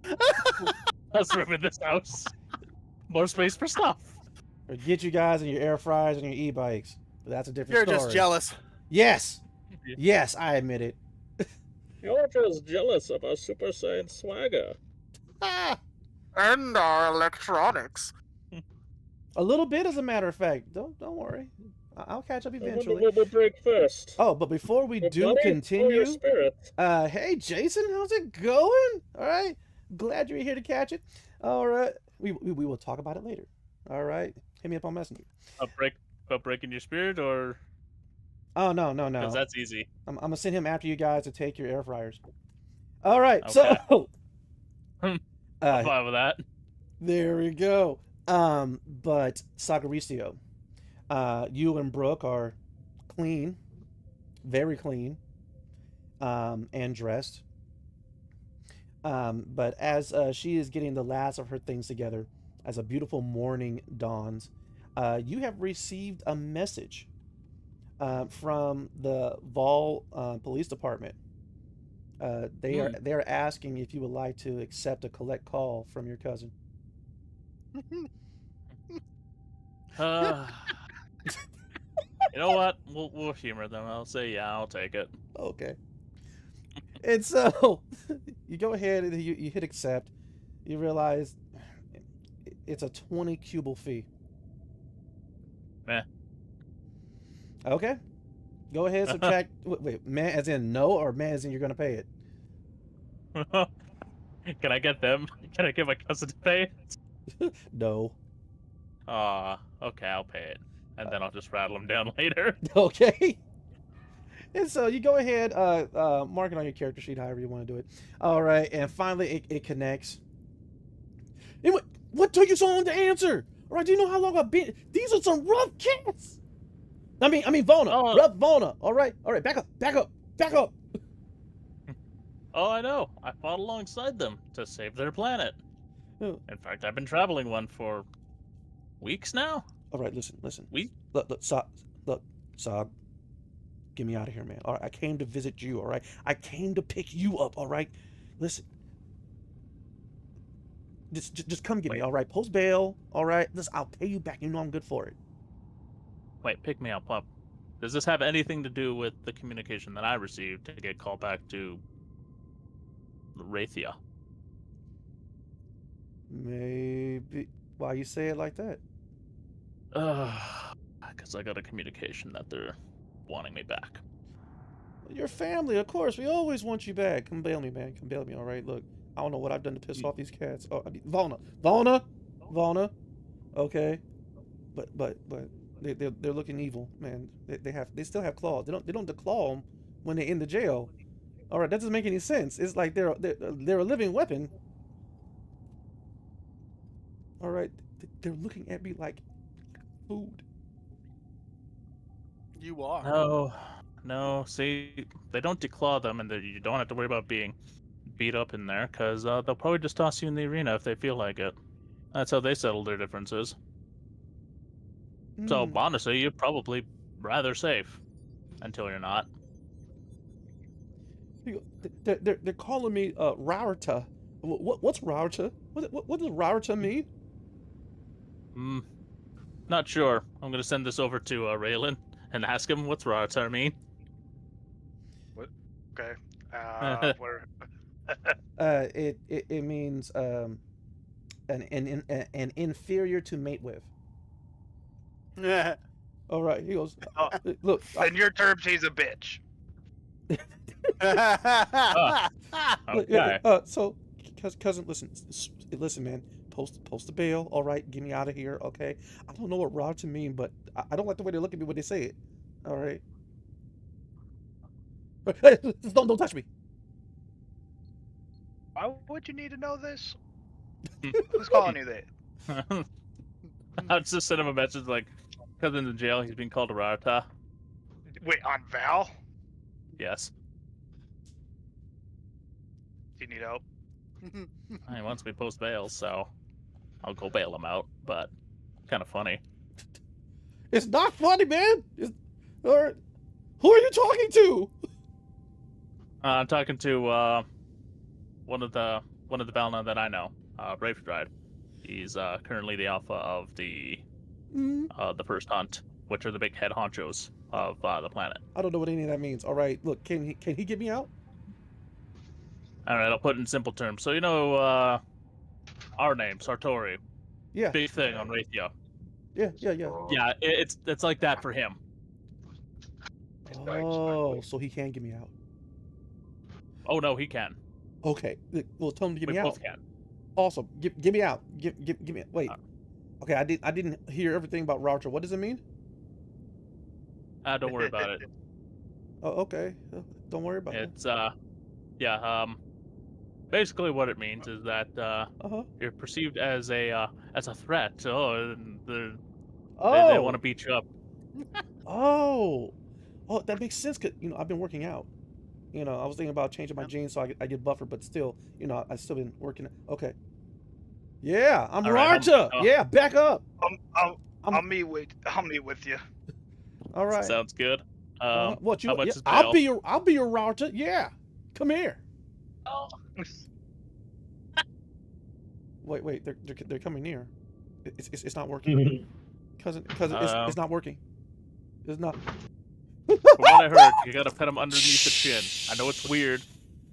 Let's room in this house. More space for stuff. Or get you guys and your air fryers and your e-bikes. But that's a different You're story. just jealous. Yes! Yes, I admit it. You're just jealous of our Super Saiyan swagger. And our electronics. A little bit, as a matter of fact. Don't worry. I'll catch up eventually. What will break first? Oh, but before we do continue, hey Jason, how's it going? All right, glad you're here to catch it. All right, we will talk about it later. All right, hit me up on Messenger. About breaking your spirit, or? Oh no. Because that's easy. I'm gonna send him after you guys to take your air fryers. All right, Okay. so I'm fine with that. there we go. But Sagaristio, you and Brooke are clean, very clean, and dressed. But as she is getting the last of her things together, as a beautiful morning dawns, you have received a message from the Vol Police Department. They are asking if you would like to accept a collect call from your cousin. You know what? We'll humor them. I'll say, yeah, I'll take it. Okay. And so you go ahead and you hit accept. You realize it's a 20 cubal fee. Meh. Okay. Go ahead, subtract. Wait, man as in no, or man as in you're going to pay it? Can I get them? Can I get my cousin to pay it? No. Okay, I'll pay it. And then I'll just rattle them down later. Okay. And so you go ahead, mark it on your character sheet, however you want to do it. All right, and finally it connects. And what took you so long to answer? All right, do you know how long I've been? These are some rough cats. I mean, Vona, rough Vona. All right, back up. Oh, I know. I fought alongside them to save their planet. Oh. In fact, I've been traveling one for weeks now. All right, listen. Look, Sog, get me out of here, man. All right, I came to visit you. All right, I came to pick you up. All right, listen. Just come get me. All right, post bail. All right, listen, I'll pay you back. You know I'm good for it. Wait, pick me up, pup. Does this have anything to do with the communication that I received to get called back to Rathia? Maybe. Why you say it like that? Because I got a communication that they're wanting me back. Your family, of course. We always want you back. Come bail me, man. Come bail me, all right? Look, I don't know what I've done to piss off these cats. Oh, I mean, Vona. Okay, but they're looking evil, man. They still have claws. They don't declaw them when they're in the jail. All right, that doesn't make any sense. It's like they're a living weapon. All right, they're looking at me like food. You are. No. See, they don't declaw them, and you don't have to worry about being beat up in there, because they'll probably just toss you in the arena if they feel like it. That's how they settle their differences. So honestly, you're probably rather safe until you're not. They're calling me Rarita. What's Rarita? What does Rarita mean? Not sure. I'm gonna send this over to Raylan and ask him what's Rarita mean. What? Okay. Where? It means an inferior to mate with. All right, he goes. Look, in your terms, he's a bitch. Okay. So, cousin, listen, man. Post the bail. All right, get me out of here. Okay. I don't know what Roger mean, but I don't like the way they look at me when they say it. All right. Hey, don't touch me. Why would you need to know this? Who's calling you that? I'll just send him a message like, cousin's in jail. He's being called a Rarita. Wait, on Val? Yes. Do you need help? He wants me post bail, so I'll go bail him out. But kind of funny. It's not funny, man. Or who are you talking to? I'm talking to one of the Valna that I know, Brave Stride. He's currently the alpha of the first hunt, which are the big head honchos of the planet. I don't know what any of that means. All right, look, can he get me out? All right, I'll put it in simple terms. So you know our name, Sartori. Yeah. Big thing on Rathia. Yeah. Yeah, it's like that for him. Oh, so he can get me out. Oh no, he can. Okay, well, tell him to get We me out. both can. Awesome. Get me out. Give me. Wait. Okay, I didn't hear everything about Roger. What does it mean? Don't worry about it. Oh, okay. Don't worry about it. It's basically what it means is that you're perceived as a threat. Oh, and they want to beat you up. Oh, Oh, that makes sense. Cause I've been working out. I was thinking about changing my Yep. jeans so I get buffer, but still, I still been working. Okay. Yeah, I'm All right, Rarta. Yeah, back up. I'll I'm meet with you. all right. sounds good. What How you? Yeah, much is bail? I'll be your Rarta. Yeah, come here. Oh, Wait, they're coming near. It's not working. Cousin, it's not working. It's not. from what I heard, you gotta pet him underneath the chin. I know it's weird,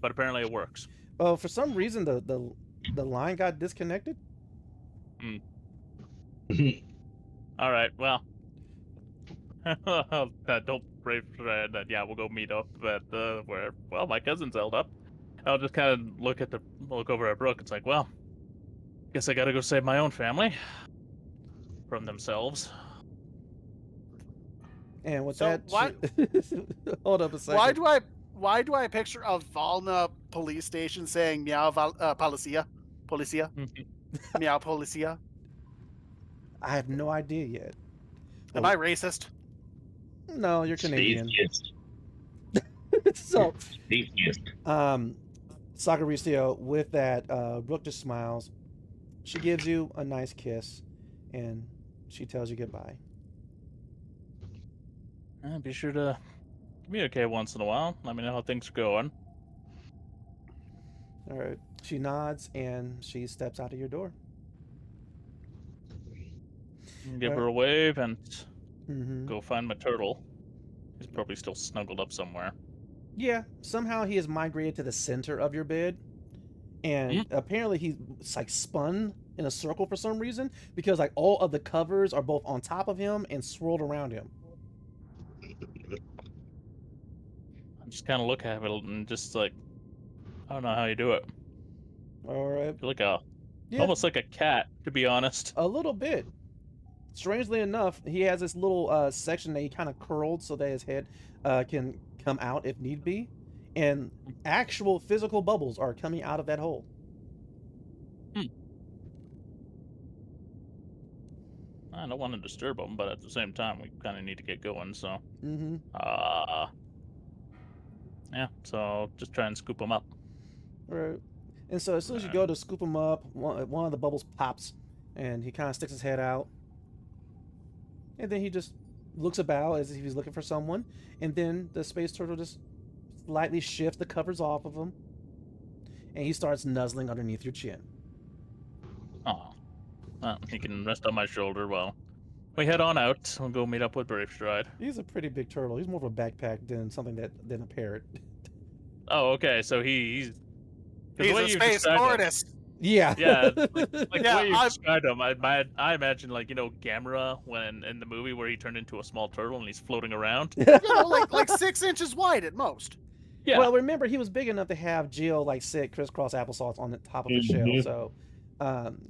but apparently it works. For some reason the line got disconnected. All right, well, don't brave friend. Yeah, we'll go meet up at where. Well, my cousin's held up. I'll just kind of look over at Brooke. It's like, well, guess I gotta go save my own family from themselves. And with So that, why- hold up a second. Why do I picture a Valna police station saying "Meow Policia," Meow Policia"? I have no idea yet. Am I racist? No, you're Canadian. Atheist. So, Atheist. Sagaristio, with that, Brooke just smiles. She gives you a nice kiss, and she tells you goodbye. Be sure to communicate once in a while. Let me know how things are going. All right. She nods and she steps out of your door. Give her a wave and Mm-hmm. go find my turtle. He's probably still snuggled up somewhere. Yeah, somehow he has migrated to the center of your bed, and apparently he's like spun in a circle for some reason because like all of the covers are both on top of him and swirled around him. I just kind of look at it and just like, I don't know how you do it. All right. You're like Yeah, almost like a cat, to be honest. a little bit. Strangely enough, he has this little section that he kind of curled so that his head can come out if need be, and actual physical bubbles are coming out of that hole. I don't want to disturb him, but at the same time, we kind of need to get going. So, Mm-hmm. yeah. So just try and scoop him up. Right. And so as soon as you go to scoop him up, one of the bubbles pops, and he kind of sticks his head out. And then he just looks about as if he's looking for someone. And then the space turtle just slightly shifts the covers off of him. And he starts nuzzling underneath your chin. Oh, he can rest on my shoulder while we head on out. We'll go meet up with Brave Stride. He's a pretty big turtle. He's more of a backpack than than a parrot. Oh, okay. So he's the He's way a you space described him- tortoise. Yeah. Yeah, like the Yeah, way you I'm- described him, I imagine like Gamera when in the movie where he turned into a small turtle and he's floating around. Like 6 inches wide at most. Yeah. Well, remember, he was big enough to have Jill like sit crisscross applesauce on the top of his shell. So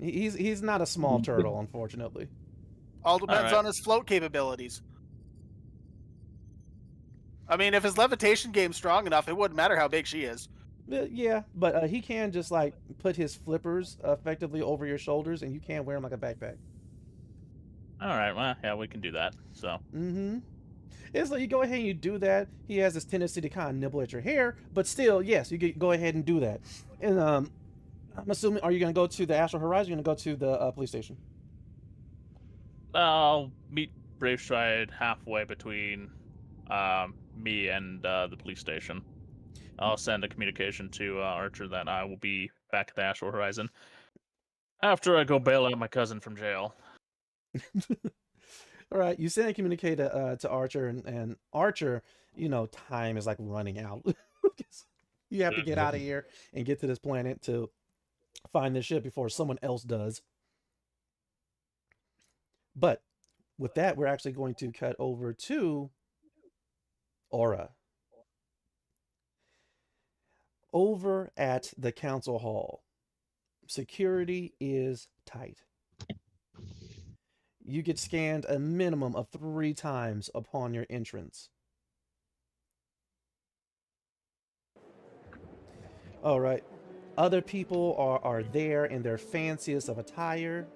he's not a small turtle, unfortunately. All depends right. on his float capabilities. I mean, if his levitation game's strong enough, it wouldn't matter how big she is. Yeah, but he can just like put his flippers effectively over your shoulders, and you can wear them like a backpack. All right. Well, yeah, we can do that. So. Mm-hmm. It's like you go ahead and you do that. He has this tendency to kind of nibble at your hair, but still, yes, you can go ahead and do that. And I'm assuming, are you going to go to the Astral Horizon? Or are you going to go to the police station? I'll meet Brave Stride halfway between me and the police station. I'll send a communication to Archer that I will be back at the Astral Horizon after I go bail out my cousin from jail. All right, you send a communique to Archer, and Archer, time is like running out. You have to get out of here and get to this planet to find this ship before someone else does. But with that, we're actually going to cut over to Aura. Over at the council hall, security is tight. You get scanned a minimum of 3 times upon your entrance. All right. Other people are there in their fanciest of attire.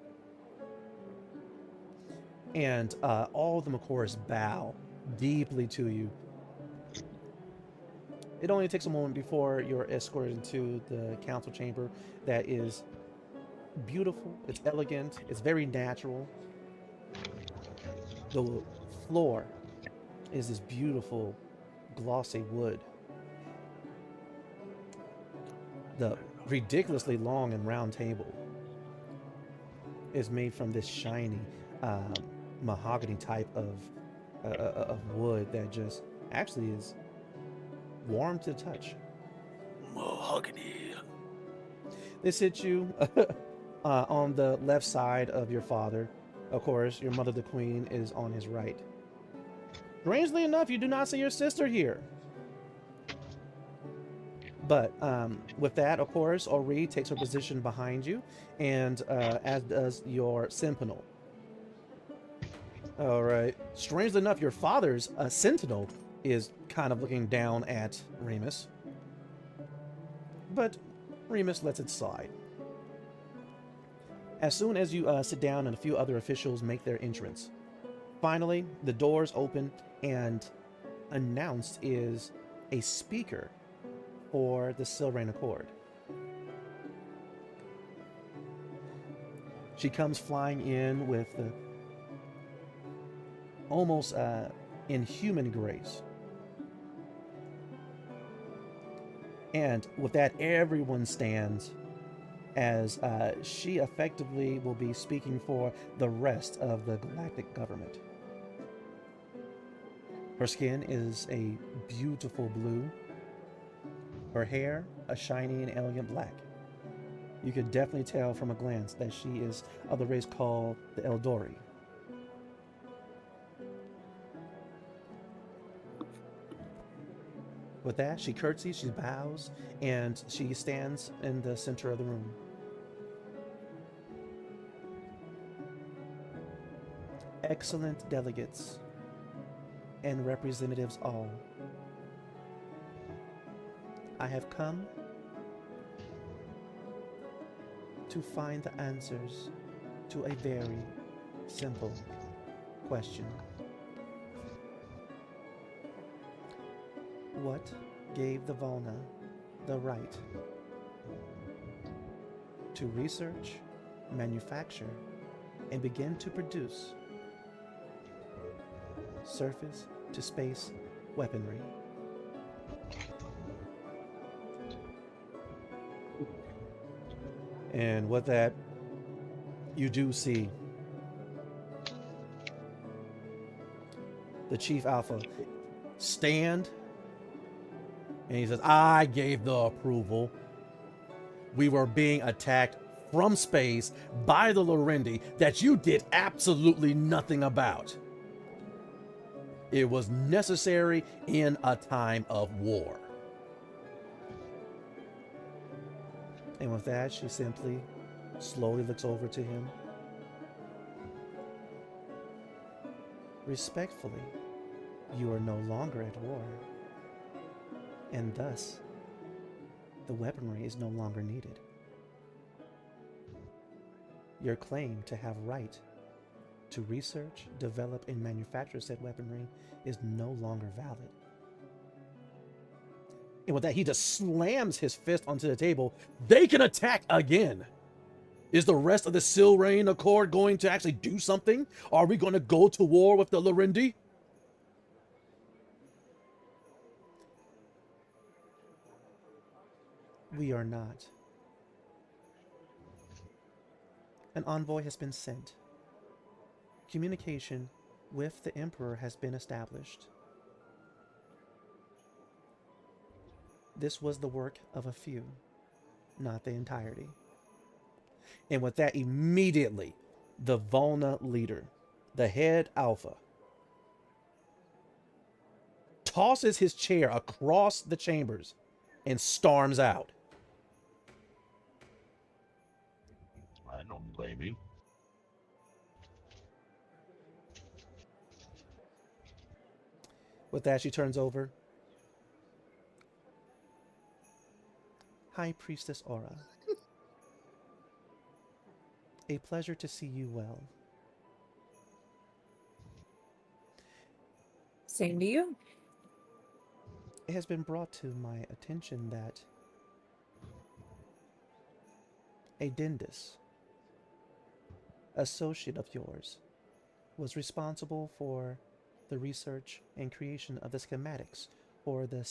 And all of them, of course, bow deeply to you It only takes a moment before you're escorted into the council chamber that is beautiful, it's elegant, it's very natural. The floor is this beautiful, glossy wood. The ridiculously long and round table is made from this shiny mahogany type of wood that just actually is warm to the touch. Mahogany. This hits you on the left side of your father. Of course, your mother, the queen, is on his right. Strangely enough, you do not see your sister here. But with that, of course, Ori takes her position behind you, and as does your sentinel. All right. Strangely enough, your father's sentinel is kind of looking down at Remus. But Remus lets it slide. As soon as you sit down and a few other officials make their entrance, finally, the doors open and announced is a speaker for the Silrain Accord. She comes flying in with the almost inhuman grace. And with that, everyone stands as she effectively will be speaking for the rest of the galactic government. Her skin is a beautiful blue. Her hair, a shiny and elegant black. You could definitely tell from a glance that she is of the race called the Eldori. With that, she curtsies, she bows, and she stands in the center of the room. Excellent delegates and representatives all, I have come to find the answers to a very simple question. What gave the Volna the right to research, manufacture, and begin to produce surface-to-space weaponry? And with that, you do see the Chief Alpha stand, and he says, I gave the approval. We were being attacked from space by the Lorendi that you did absolutely nothing about. It was necessary in a time of war. And with that, she simply, slowly looks over to him. Respectfully, you are no longer at war. And thus, the weaponry is no longer needed. Your claim to have right to research, develop, and manufacture said weaponry is no longer valid. And with that, he just slams his fist onto the table. They can attack again. Is the rest of the Silrain Accord going to actually do something? Are we going to go to war with the Lorendi? We are not. An envoy has been sent. Communication with the Emperor has been established. This was the work of a few, not the entirety. And with that, immediately, the Volna leader, the head alpha, tosses his chair across the chambers and storms out. I don't blame you. With that, she turns over. High Priestess Aura. A pleasure to see you well. Same to you. It has been brought to my attention that a dentist, associate of yours, was responsible for the research and creation of the schematics for the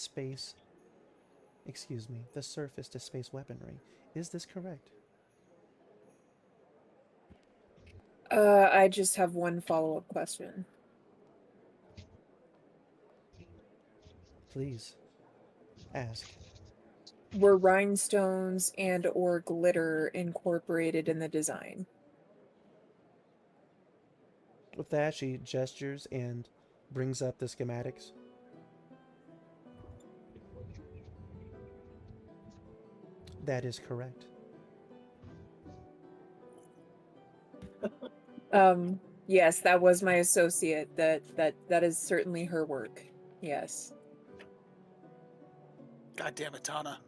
the surface to space weaponry. Is this correct? I just have one follow-up question. Please, ask. Were rhinestones and or glitter incorporated in the design? With that, she gestures and brings up the schematics. That is correct. Yes, that was my associate. That is certainly her work. Yes. God damn it, Tana.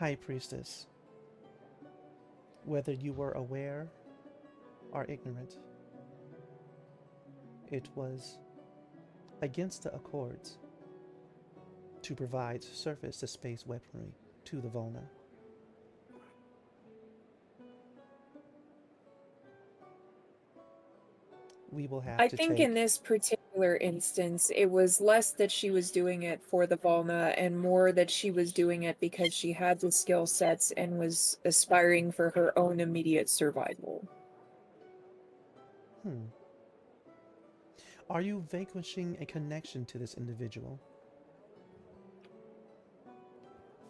High Priestess, whether you were aware or ignorant, it was against the Accords to provide surface to space weaponry to the Volna. We will have I to think take... in this particular instance, it was less that she was doing it for the Volna and more that she was doing it because she had the skill sets and was aspiring for her own immediate survival. Are you vanquishing a connection to this individual?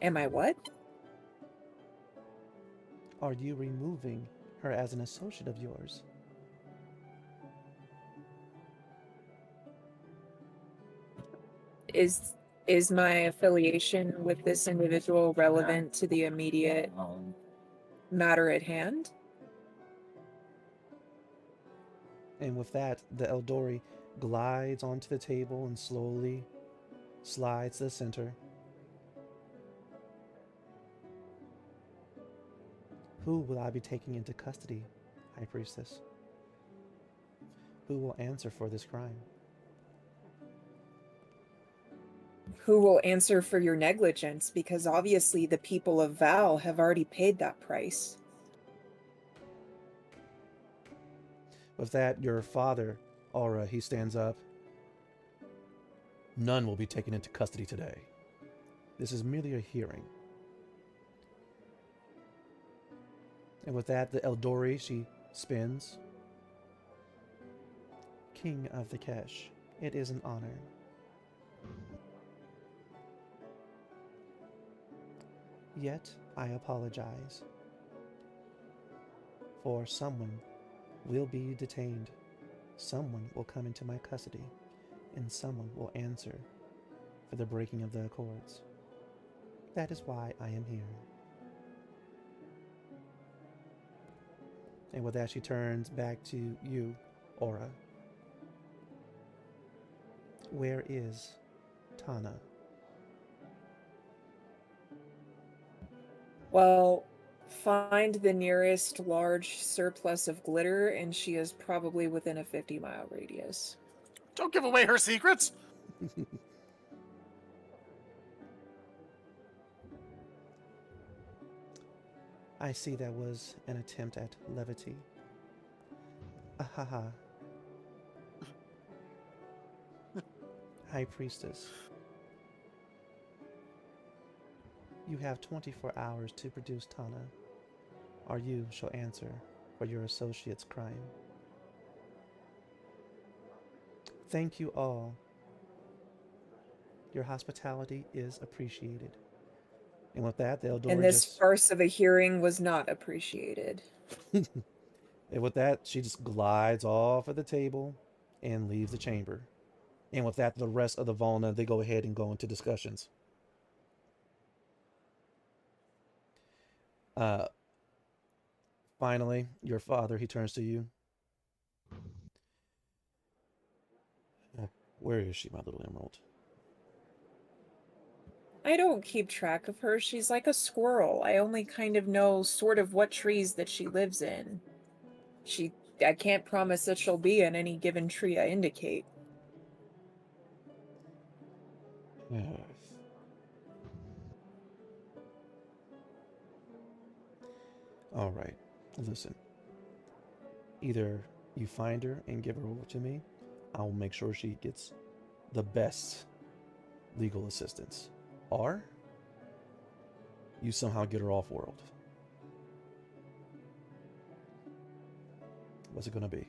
Am I what? Are you removing her as an associate of yours? Is my affiliation with this individual relevant to the immediate matter at hand? And with that, the Eldori glides onto the table and slowly slides to the center. Who will I be taking into custody, High Priestess? Who will answer for this crime? Who will answer for your negligence? Because obviously the people of Val have already paid that price. With that, your father, Aura, he stands up. None will be taken into custody today. This is merely a hearing. And with that, the Eldori, she spins. King of the Kesh, it is an honor. Yet, I apologize. For someone will be detained, someone will come into my custody, and someone will answer for the breaking of the Accords. That is why I am here. And with that, she turns back to you, Aura. Where is Tana? Well, find the nearest large surplus of glitter, and she is probably within a 50-mile radius. Don't give away her secrets. I see that was an attempt at levity. Ahaha. High Priestess. You have 24 hours to produce Tana, or you shall answer for your associate's crime. Thank you all. Your hospitality is appreciated. And with that, the Eldori And this farce of a hearing was not appreciated. And with that, she just glides off of the table and leaves the chamber. And with that, the rest of the Volna, they go ahead and go into discussions. Finally, your father, he turns to you. Where is she, my little emerald? I don't keep track of her. She's like a squirrel. I only kind of know sort of what trees that she lives in. She I can't promise that she'll be in any given tree I indicate. Yes. All right. Listen. Either you find her and give her over to me, I'll make sure she gets the best legal assistance, or you somehow get her off world. What's it gonna be?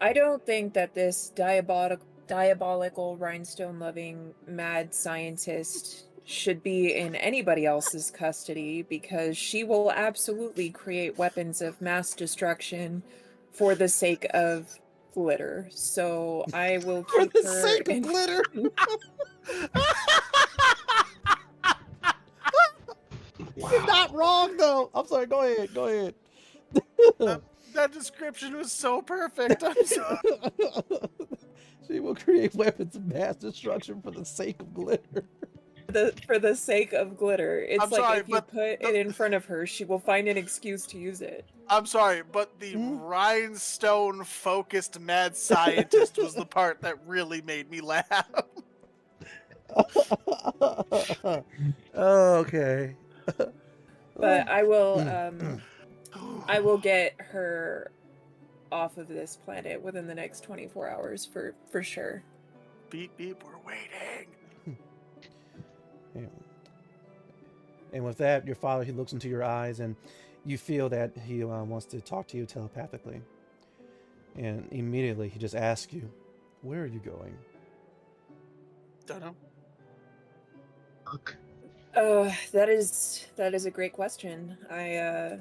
I don't think that this diabolical rhinestone-loving mad scientist should be in anybody else's custody, because she will absolutely create weapons of mass destruction for the sake of glitter. So I will For keep the her sake of in. glitter. You're not wrong though. I'm sorry. Go ahead. Go ahead. That description was so perfect. I'm sorry. She will create weapons of mass destruction for the sake of glitter. For the sake of glitter. It's I'm like sorry, if you but put it in front of her, she will find an excuse to use it. I'm sorry, but the rhinestone-focused mad scientist was the part that really made me laugh. Okay. But I will get her off of this planet within the next 24 hours for sure. Beep beep, we're waiting. Yeah. And with that, your father, he looks into your eyes, and you feel that he wants to talk to you telepathically. And immediately, he just asks you, "Where are you going?" Don't know. Fuck. That is a great question. I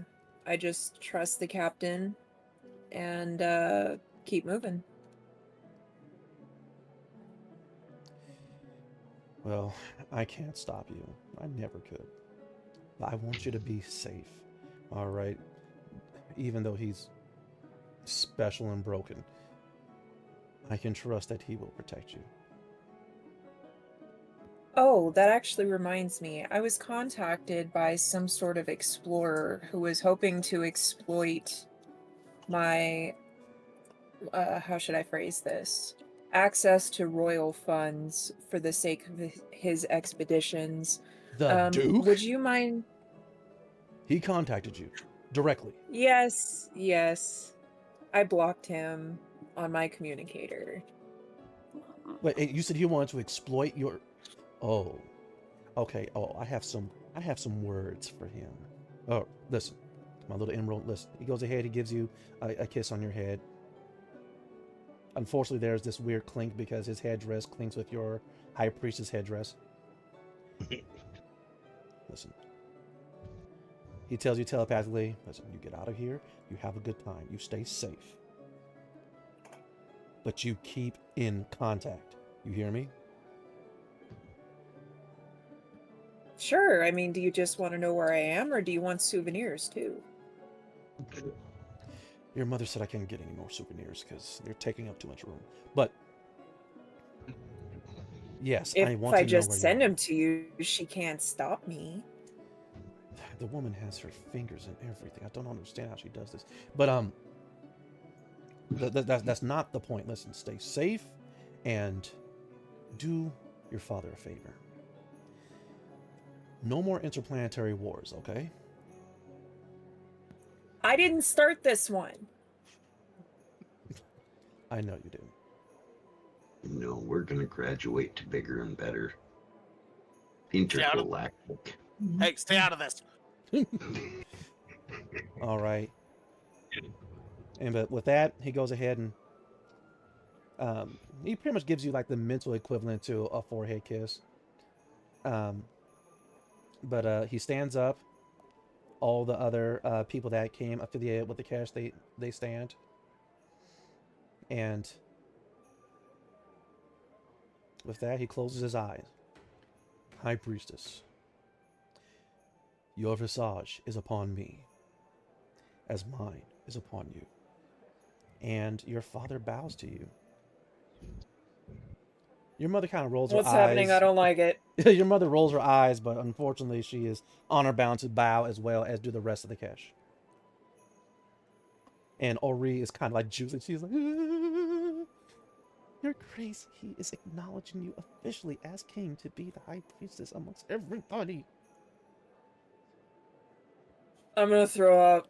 just trust the captain and keep moving. Well, I can't stop you. I never could. But I want you to be safe. All right? Even though he's special and broken, I can trust that he will protect you. Oh, that actually reminds me. I was contacted by some sort of explorer who was hoping to exploit my, how should I phrase this? Access to royal funds for the sake of his expeditions. The Duke? Would you mind? He contacted you directly. Yes. I blocked him on my communicator. Wait, you said he wanted to exploit your... Oh. Okay. Oh, I have some words for him. Oh, listen. My little emerald, listen. He goes ahead, he gives you a kiss on your head. Unfortunately, there's this weird clink because his headdress clinks with your high priestess headdress. Listen. He tells you telepathically, listen, you get out of here, you have a good time, you stay safe. But you keep in contact. You hear me? Sure. I mean, do you just want to know where I am, or do you want souvenirs too? Your mother said I can't get any more souvenirs because they're taking up too much room. But yes, If I want I to just know where send you are. them to you, she can't stop me. The woman has her fingers in everything. I don't understand how she does this. But that's not the point. Listen, stay safe and do your father a favor. No more interplanetary wars, okay? I didn't start this one. I know you did. No, we're gonna graduate to bigger and better. Intergalactic. Hey, stay out of this. All right. And but with that, he goes ahead and he pretty much gives you like the mental equivalent to a forehead kiss. But he stands up. All the other people that came affiliated with the cache, they stand. And with that, he closes his eyes. High Priestess, your visage is upon me, as mine is upon you. And your father bows to you. Your mother kind of rolls her eyes. What's happening? I don't like it. Your mother rolls her eyes, but unfortunately she is honor bound to bow as well as do the rest of the cache. And Ori is kind of like juicing. She's like, "Ah, Your Grace, he is acknowledging you officially as king to be the high priestess amongst everybody." I'm gonna throw up.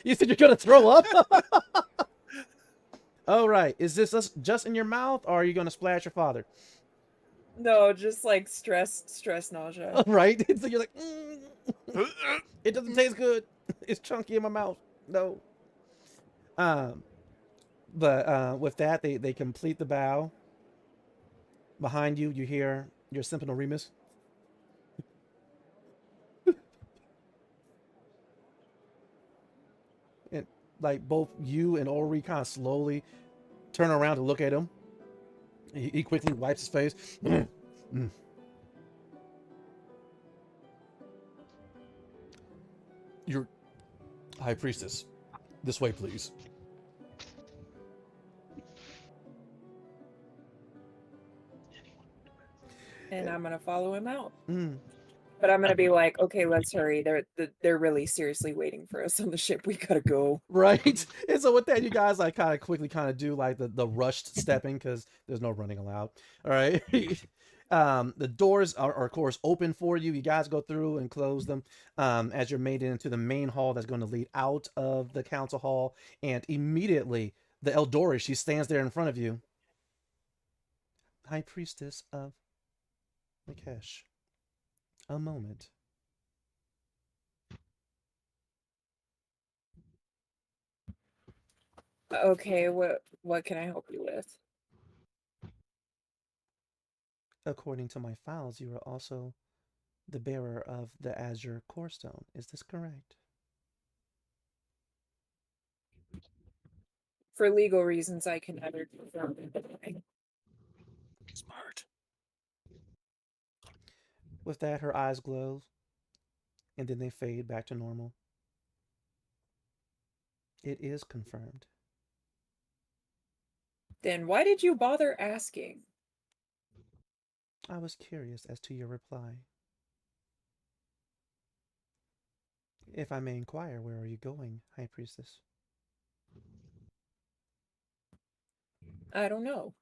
You said you're gonna throw up? Oh, right. Is this just in your mouth, or are you gonna splash your father? No, just like stress nausea. Right? So you're like, it doesn't taste good. It's chunky in my mouth. No. But with that, they complete the bow. Behind you, you hear your Sentinel Remus. And like both you and Ori kind of slowly turn around to look at him. He quickly wipes his face. Your High Priestess, this way, please. And I'm gonna follow him out. Mm. But I'm gonna be like, okay, let's hurry. They're really seriously waiting for us on the ship. We gotta go. Right. And so with that, you guys like kind of quickly kind of do like the rushed stepping because there's no running allowed. All right. The doors are of course open for you. You guys go through and close them as you're made into the main hall that's going to lead out of the council hall. And immediately the Eldora, she stands there in front of you. High Priestess of Nikesh. A moment. Okay, what can I help you with? According to my files, you are also the bearer of the Azure Core Stone. Is this correct? For legal reasons, I can never confirm anything. Smart. With that, her eyes glow, and then they fade back to normal. It is confirmed. Then why did you bother asking? I was curious as to your reply. If I may inquire, where are you going, High Priestess? I don't know.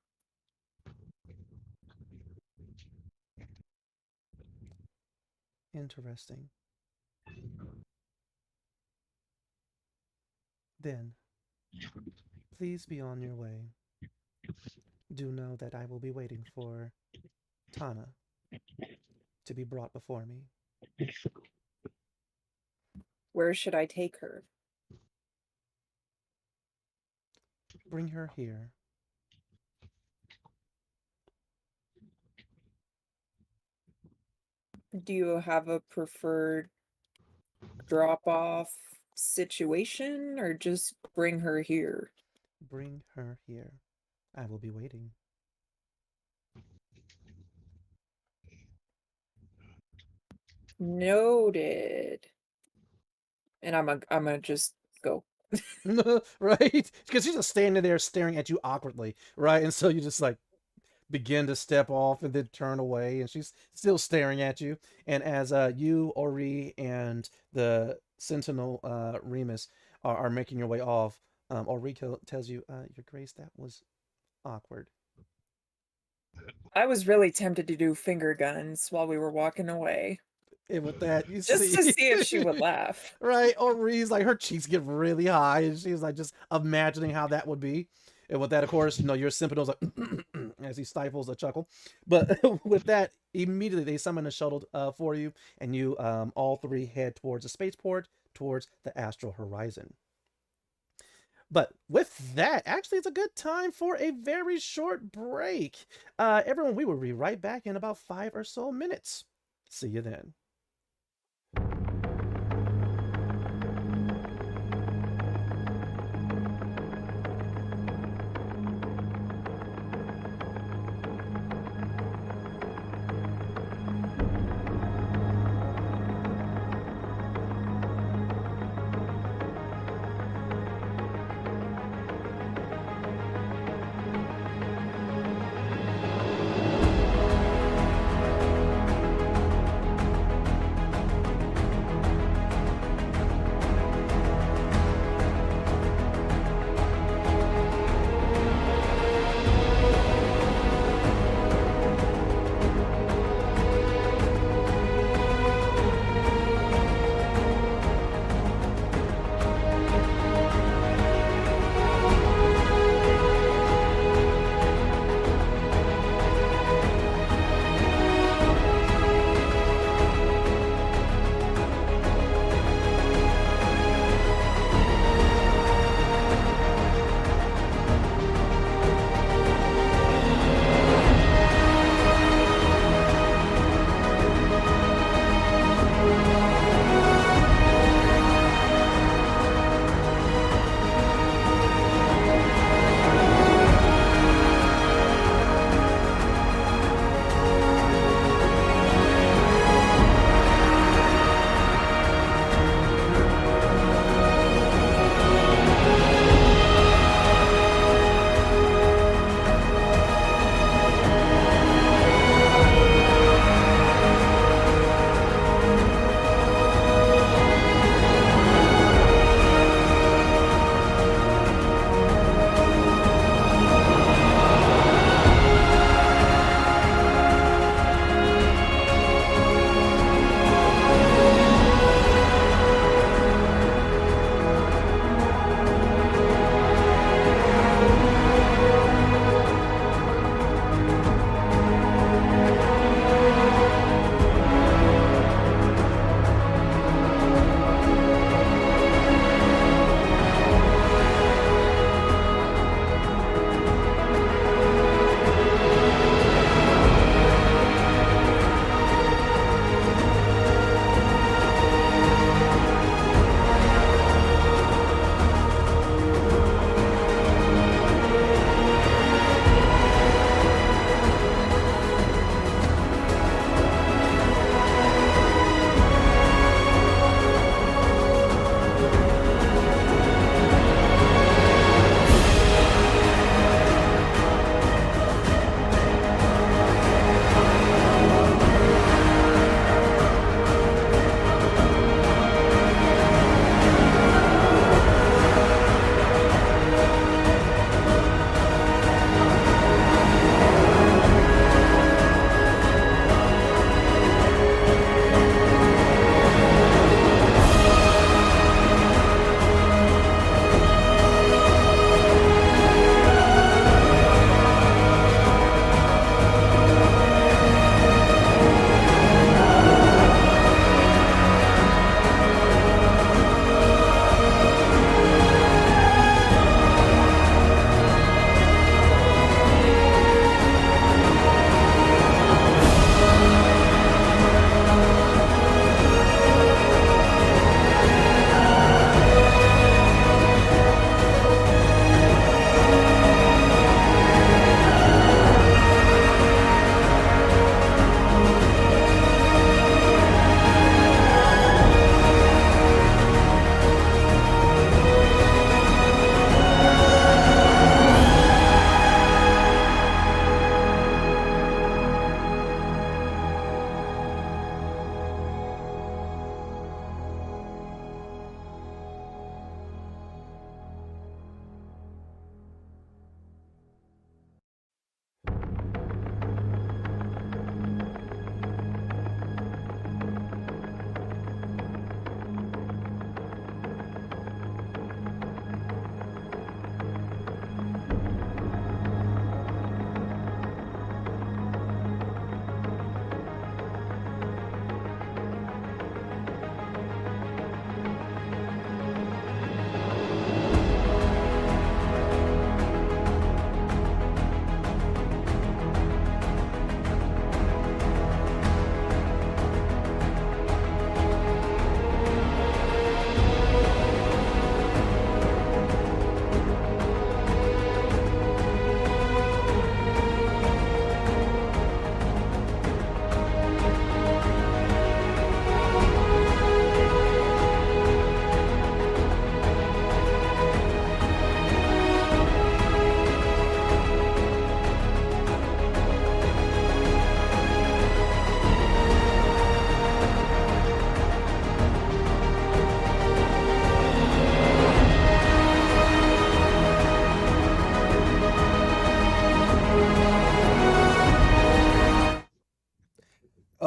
Interesting. Then, please be on your way. Do know that I will be waiting for Tana to be brought before me. Where should I take her? Bring her here. Do you have a preferred drop-off situation, or just bring her here? Bring her here. I will be waiting. Noted. And I'm gonna just go. Right? Because she's just standing there staring at you awkwardly, right? And so you just like begin to step off and then turn away, and she's still staring at you. And as you, Ori, and the Sentinel Remus are making your way off, Ori tells you, Your Grace, that was awkward. I was really tempted to do finger guns while we were walking away. And with that, you Just see... to see if she would laugh. Right? Ori's like, her cheeks get really high, and she's like just imagining how that would be. And with that, of course, you know, your Sentinel's like, as he stifles a chuckle. But with that, immediately they summon a shuttle for you, and you all three head towards the spaceport, towards the astral horizon. But with that, actually, it's a good time for a very short break. Everyone, we will be right back in about 5 or so minutes. See you then.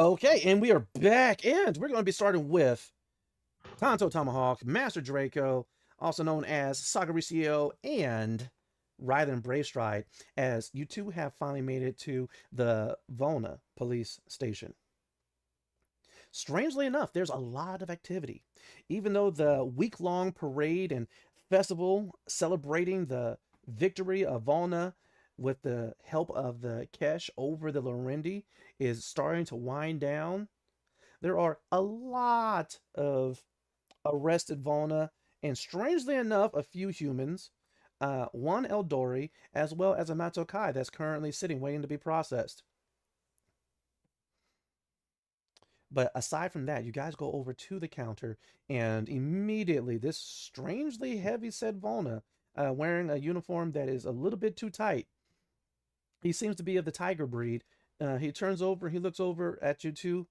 Okay, and we are back, and we're going to be starting with Tonto Tomahawk, Master Draco, also known as Sagaricio, and Rylan Bravestride, as you two have finally made it to the Volna police station. Strangely enough, there's a lot of activity. Even though the week-long parade and festival celebrating the victory of Volna with the help of the Kesh over the Lorendi is starting to wind down, there are a lot of arrested Volna, and strangely enough, a few humans, one Eldori, as well as a Matokai that's currently sitting waiting to be processed. But aside from that, you guys go over to the counter, and immediately this strangely heavy-set Volna, wearing a uniform that is a little bit too tight, he seems to be of the tiger breed. He turns over, he looks over at you two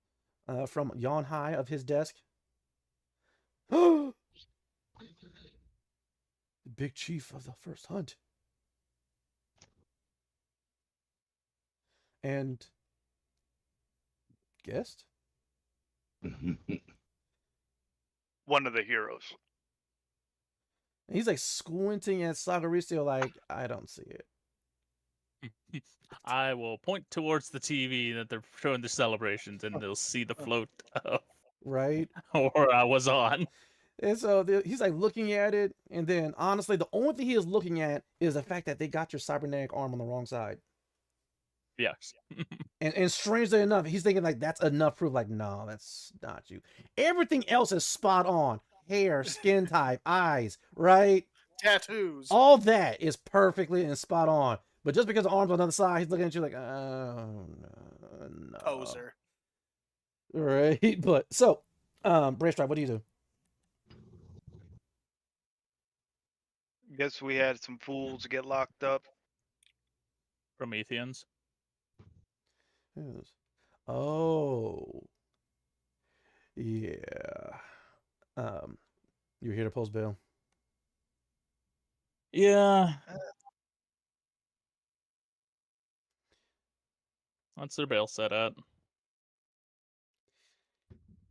from yon high of his desk. The big chief of the first hunt. And guest? One of the heroes. And he's like squinting at Sagaricio like, I don't see it. I will point towards the TV that they're showing the celebrations, and they'll see the float of Right? where I was on. And so he's like looking at it, and then honestly, the only thing he is looking at is the fact that they got your cybernetic arm on the wrong side. Yes. And strangely enough, he's thinking like that's enough proof. Like, no, that's not you. Everything else is spot on. Hair, skin type, eyes, right? Tattoos. All that is perfectly and spot on. But just because the arm's on the other side, he's looking at you like, oh no. Poser. Right? But so, Bravestride, what do you do? Guess we had some fools get locked up. Prometheans. Yes. Oh. Yeah. You're here to post bail. Yeah. What's their bail set at?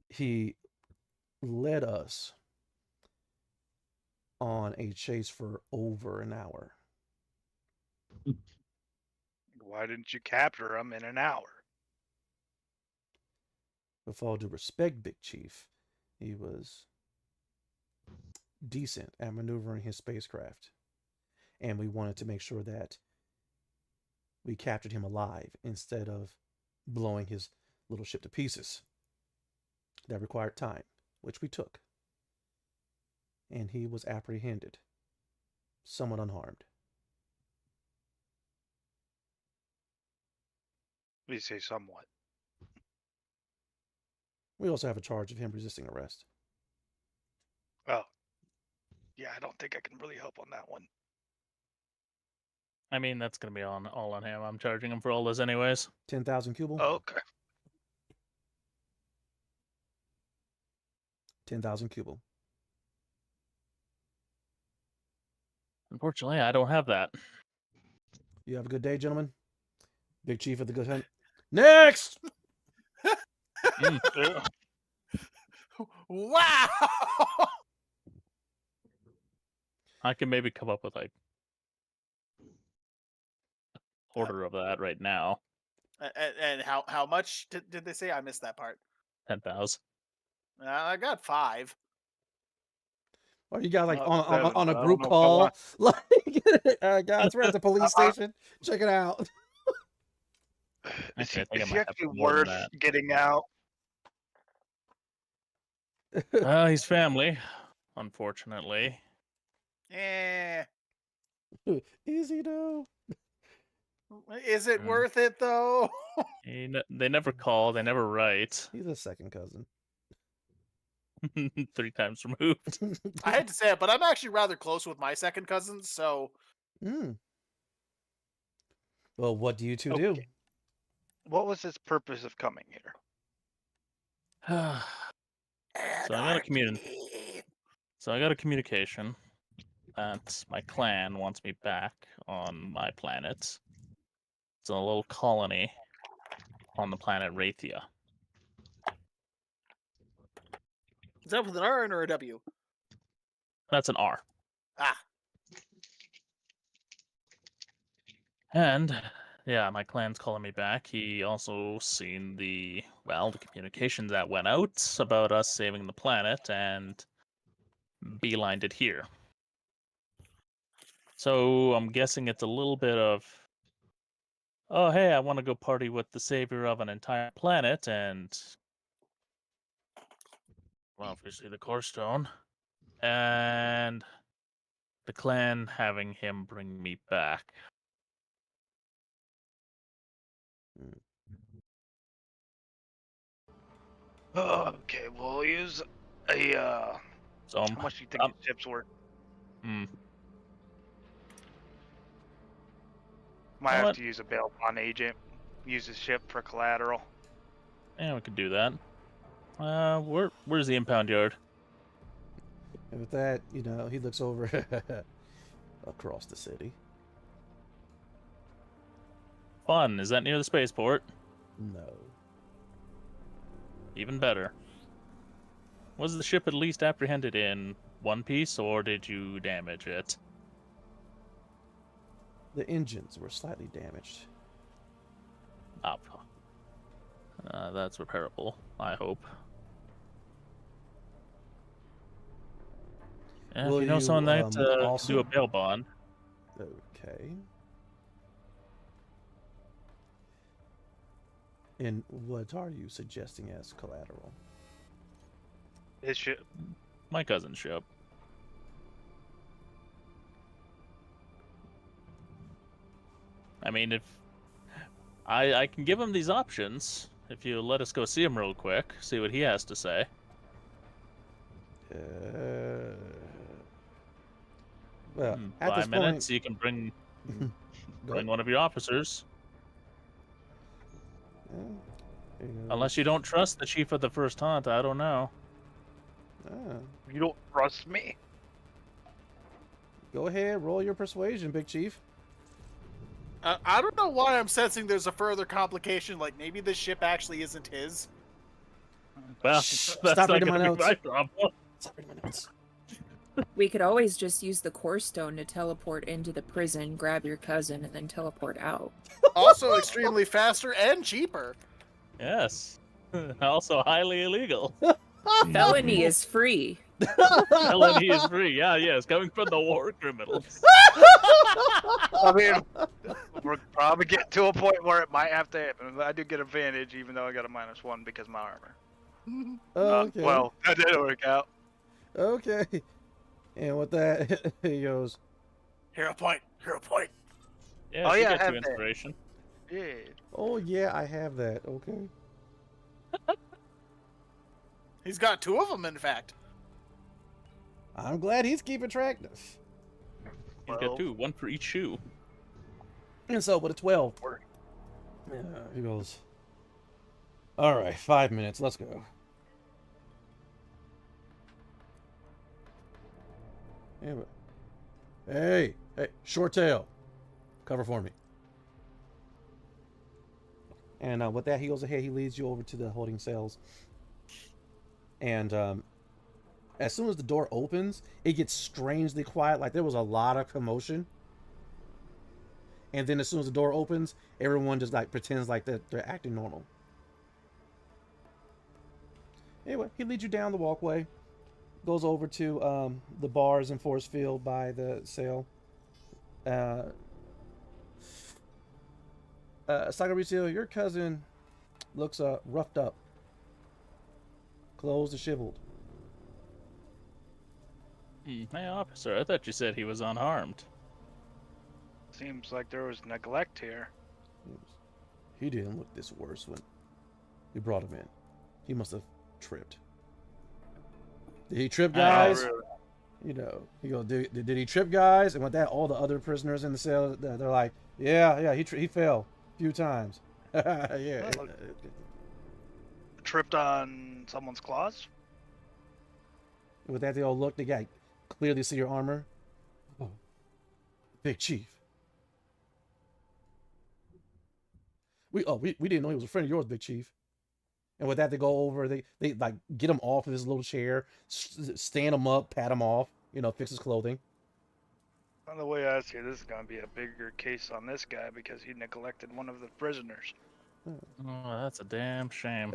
He led us on a chase for over an hour. Why didn't you capture him in an hour? With all due respect, Big Chief, he was decent at maneuvering his spacecraft. And we wanted to make sure that we captured him alive instead of blowing his little ship to pieces. That required time, which we took. And he was apprehended, somewhat unharmed. We say somewhat. We also have a charge of him resisting arrest. Oh. Yeah, I don't think I can really help on that one. I mean, that's gonna be all on him. I'm charging him for all this anyways. 10,000 cubal? Okay. 10,000 cubal. Unfortunately, I don't have that. You have a good day, gentlemen. Big Chief of the Good Hunt. Next! Yeah. Wow. I can maybe come up with like a quarter of that right now. And how much did they say? I missed that part. 10,000. I got 5. Are you guys like Oh, on a I group don't know if I call? want- Like, guys, we're at the police station. Check it out. Is Actually, I think I he might have actually more than worth that. getting out? He's family, unfortunately. Eh. Is he though? Is it Mm. worth it though? They never call. They never write. He's a second cousin. 3 times removed. I hate to say it, but I'm actually rather close with my second cousins, so Mm. Well, what do you two do? Okay. What was his purpose of coming here? So I got a communication that my clan wants me back on my planet. It's a little colony on the planet Rathia. Is that with an R or a W? That's an R. Ah. And yeah, my clan's calling me back. He also seen the communications that went out about us saving the planet and beelined it here. So I'm guessing it's a little bit of, oh hey, I want to go party with the savior of an entire planet, and well, obviously the core stone, and the clan having him bring me back. Okay, we'll use a. So How much do you think the ship's worth? Might have to use a bail bond agent. Use the ship for collateral. Yeah, we could do that. Where's the impound yard? And with that, he looks over across the city. Fun. Is that near the spaceport? No. Even better. Was the ship at least apprehended in one piece, or did you damage it? The engines were slightly damaged. That's repairable, I hope. Yeah, if you know someone that also do a bail bond. Okay. And what are you suggesting as collateral? His ship. My cousin's ship. I mean, if I can give him these options, if you let us go see him real quick, see what he has to say. Well, at 5 this minutes, point, you can bring go ahead. one of your officers. Yeah. Unless you don't trust the chief of the first haunt, I don't know. You don't trust me? Go ahead, roll your persuasion, Big Chief. I don't know why I'm sensing there's a further complication, like maybe this ship actually isn't his. Well, Shh, that's stop not reading my gonna be notes. my problem. Stop reading my notes. We could always just use the core stone to teleport into the prison, grab your cousin, and then teleport out. Also extremely faster and cheaper. Yes. Also highly illegal. Felony is free. Felony is free. Yeah, it's coming from the war criminals. I mean, we're probably getting to a point where it might have to happen. I do get advantage, even though I got a -1 because of my armor. Okay. Well, that didn't work out. Okay. And with that, he goes, Hero point. Yeah, Oh, she yeah, I gets have you that. inspiration. Yeah. oh yeah, I have that. Okay. He's got 2 of them, in fact. I'm glad he's keeping track. He's got 2, 1 for each shoe. And so with a 12, he goes, all right, 5 minutes, let's go. Yeah, but, hey, short tail, cover for me. And with that, he goes ahead, he leads you over to the holding cells. And as soon as the door opens, it gets strangely quiet, like there was a lot of commotion. And then as soon as the door opens, everyone just like pretends like they're acting normal. Anyway, he leads you down the walkway, goes over to the bars in Forest Field by the sale. Sagaricio, your cousin looks roughed up. Clothes disheveled. Hey, officer, I thought you said he was unharmed. Seems like there was neglect here. He didn't look this worse when we brought him in. He must have tripped. Did he trip, guys? You know, he goes, did he trip, guys? And with that, all the other prisoners in the cell, they're like, yeah, he fell a few times. Yeah. Tripped on someone's claws? With that, they all look. They got clearly see your armor. Oh, Big Chief. We didn't know he was a friend of yours, Big Chief. And with that, they go over. They like get him off of his little chair, stand him up, pat him off. Fix his clothing. On the way I see it, this is gonna be a bigger case on this guy because he neglected one of the prisoners. Oh, that's a damn shame.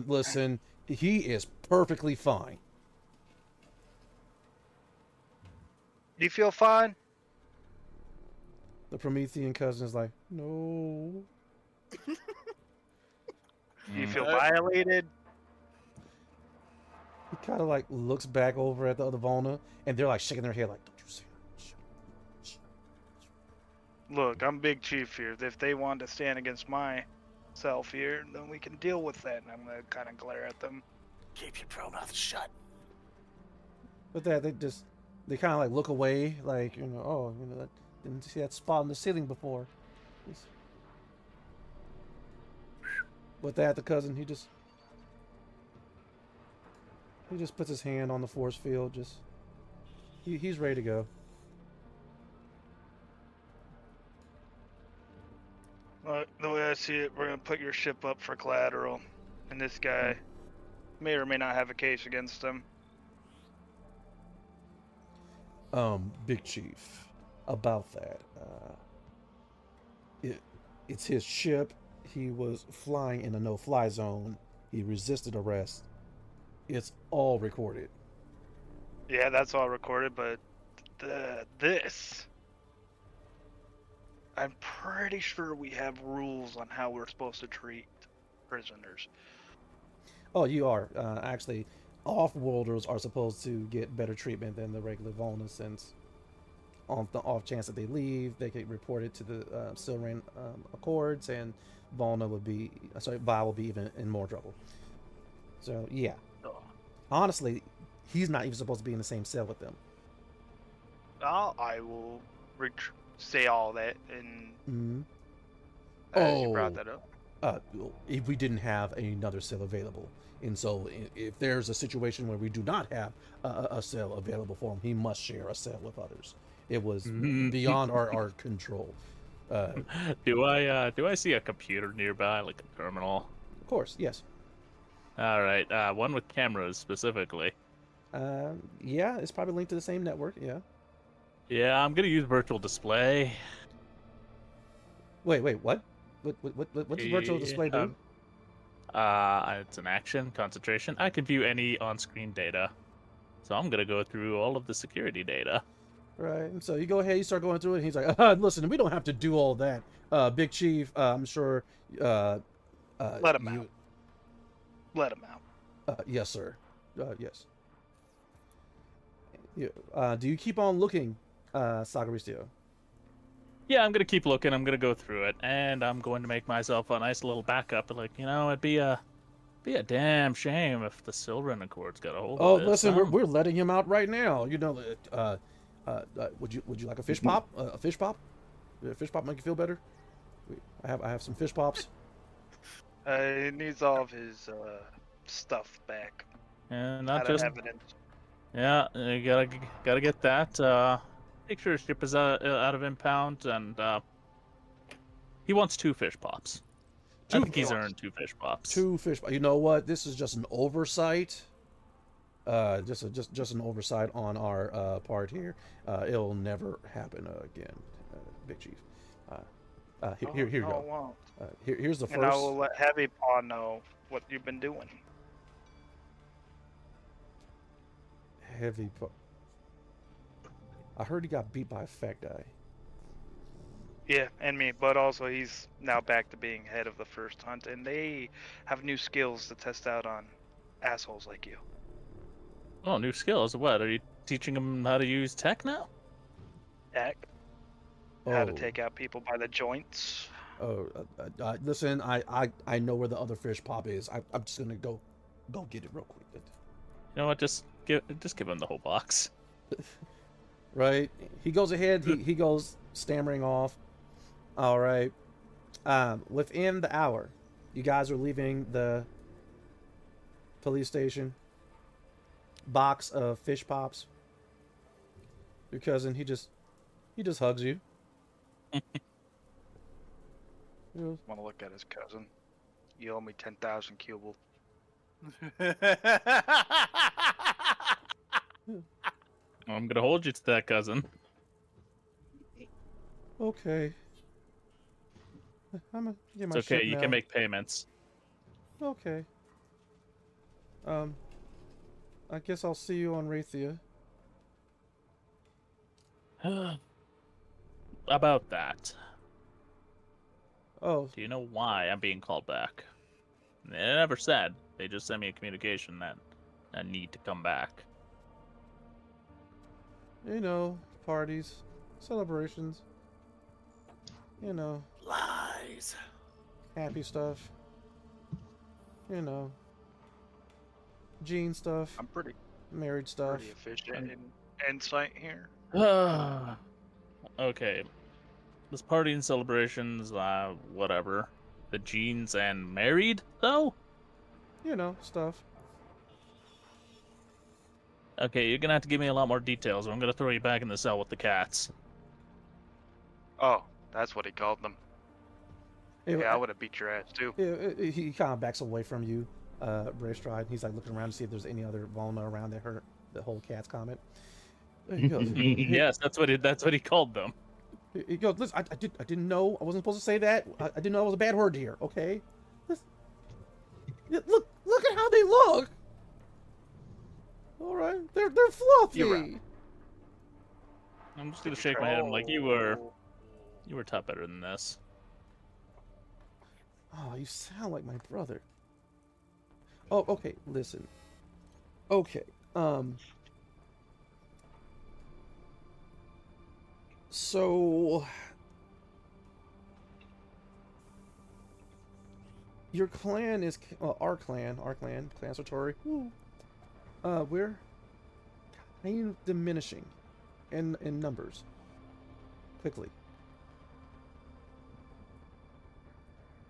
Listen, he is perfectly fine. You feel fine? The Promethean cousin is like, no. You feel violated? He kind of like looks back over at the other Volna, and they're like shaking their head like, don't you say that. Look, I'm Big Chief here. If they want to stand against myself here, then we can deal with that. And I'm gonna kind of glare at them. Keep your pro mouth shut. But that they kind of like look away, like that, didn't see that spot on the ceiling before. With that, the cousin he just puts his hand on the force field. He's ready to go. The way I see it, we're gonna put your ship up for collateral, and this guy may or may not have a case against him. Big Chief, about that. It's his ship. He was flying in a no-fly zone. He resisted arrest. It's all recorded. Yeah, that's all recorded, but this... I'm pretty sure we have rules on how we're supposed to treat prisoners. Oh, you are. Actually, off-worlders are supposed to get better treatment than the regular Volna, since on the off chance that they leave, they can report it to the Silran Accords, and Volna will be even in more trouble. So, yeah. Honestly, he's not even supposed to be in the same cell with them. I will say all that, and you brought that up. If we didn't have another cell available. And so if there's a situation where we do not have a cell available for him, he must share a cell with others. It was beyond our control. Do I see a computer nearby, like a terminal? Of course, yes. All right, one with cameras specifically. Yeah, it's probably linked to the same network. Yeah. Yeah, I'm gonna use virtual display. Wait, what? What's virtual display do? It's an action, concentration. I can view any on-screen data. So I'm gonna go through all of the security data. Right, and so you go ahead, you start going through it, and he's like, listen, we don't have to do all that. Big Chief, I'm sure... Let him out. Let him out. Yes, sir. Yes. Do you keep on looking, Sagaristio? Yeah, I'm gonna keep looking. I'm gonna go through it, and I'm going to make myself a nice little backup. Like, it'd be a damn shame if the Silran Accords got a hold of this. Oh, listen, we're letting him out right now. Would you like a fish pop? A fish pop? Did a fish pop make you feel better? I have some fish pops. He needs all of his stuff back. And not Out just of evidence. Yeah, you gotta get that. Make sure his ship is out of impound, and he wants 2 fish pops. I think he's earned 2 fish pops. 2 fish pops. You know what? This is just an oversight. Just an oversight on our part here. It'll never happen again, Big Chief. Here you go. It won't. Here's the first. And I will let Heavy Paw know what you've been doing. Heavy Paw. I heard he got beat by a fat guy. Yeah, and me, but also he's now back to being head of the first hunt, and they have new skills to test out on assholes like you. Oh, new skills? What? Are you teaching him how to use tech now? Tech. How to take out people by the joints. Listen, I know where the other fish pop is. I'm just gonna go get it real quick. You know what? Just give him the whole box. Right. He goes ahead. He goes stammering off. All right. Within the hour, you guys are leaving the police station. Box of fish pops. Your cousin, he just hugs you. Want to look at his cousin? You owe me 10,000 cubal. I'm gonna hold you to that, cousin. Okay. I'm gonna get my It's okay. ship You now. can make payments. Okay. I guess I'll see you on Rathia. About that, Oh, do you know why I'm being called back? They never said. They just sent me a communication that I need to come back. you know, parties, celebrations. You know, Lies. happy stuff. You know, Gene stuff, I'm pretty married stuff. efficient in insight here. Okay. This party and celebrations, whatever. The jeans and married, though? You know, stuff. Okay, you're gonna have to give me a lot more details, or I'm gonna throw you back in the cell with the cats. Oh, that's what he called them. It- Yeah, I would have beat your ass too. He kind of backs away from you, Stride. He's like looking around to see if there's any other Volna around that heard the whole cat's comment. He goes, Yes, that's what he called them. he goes, listen, I didn't know. I wasn't supposed to say that. I didn't know it was a bad word here. Okay. Listen, look at how they look. All right, they're fluffy. You're right. I'm just gonna shake my head. I'm like, you were top better than this. Oh, you sound like my brother. Oh, okay. Listen. Okay. So your clan is our clan, Clan Satori. We're kind of diminishing in numbers quickly.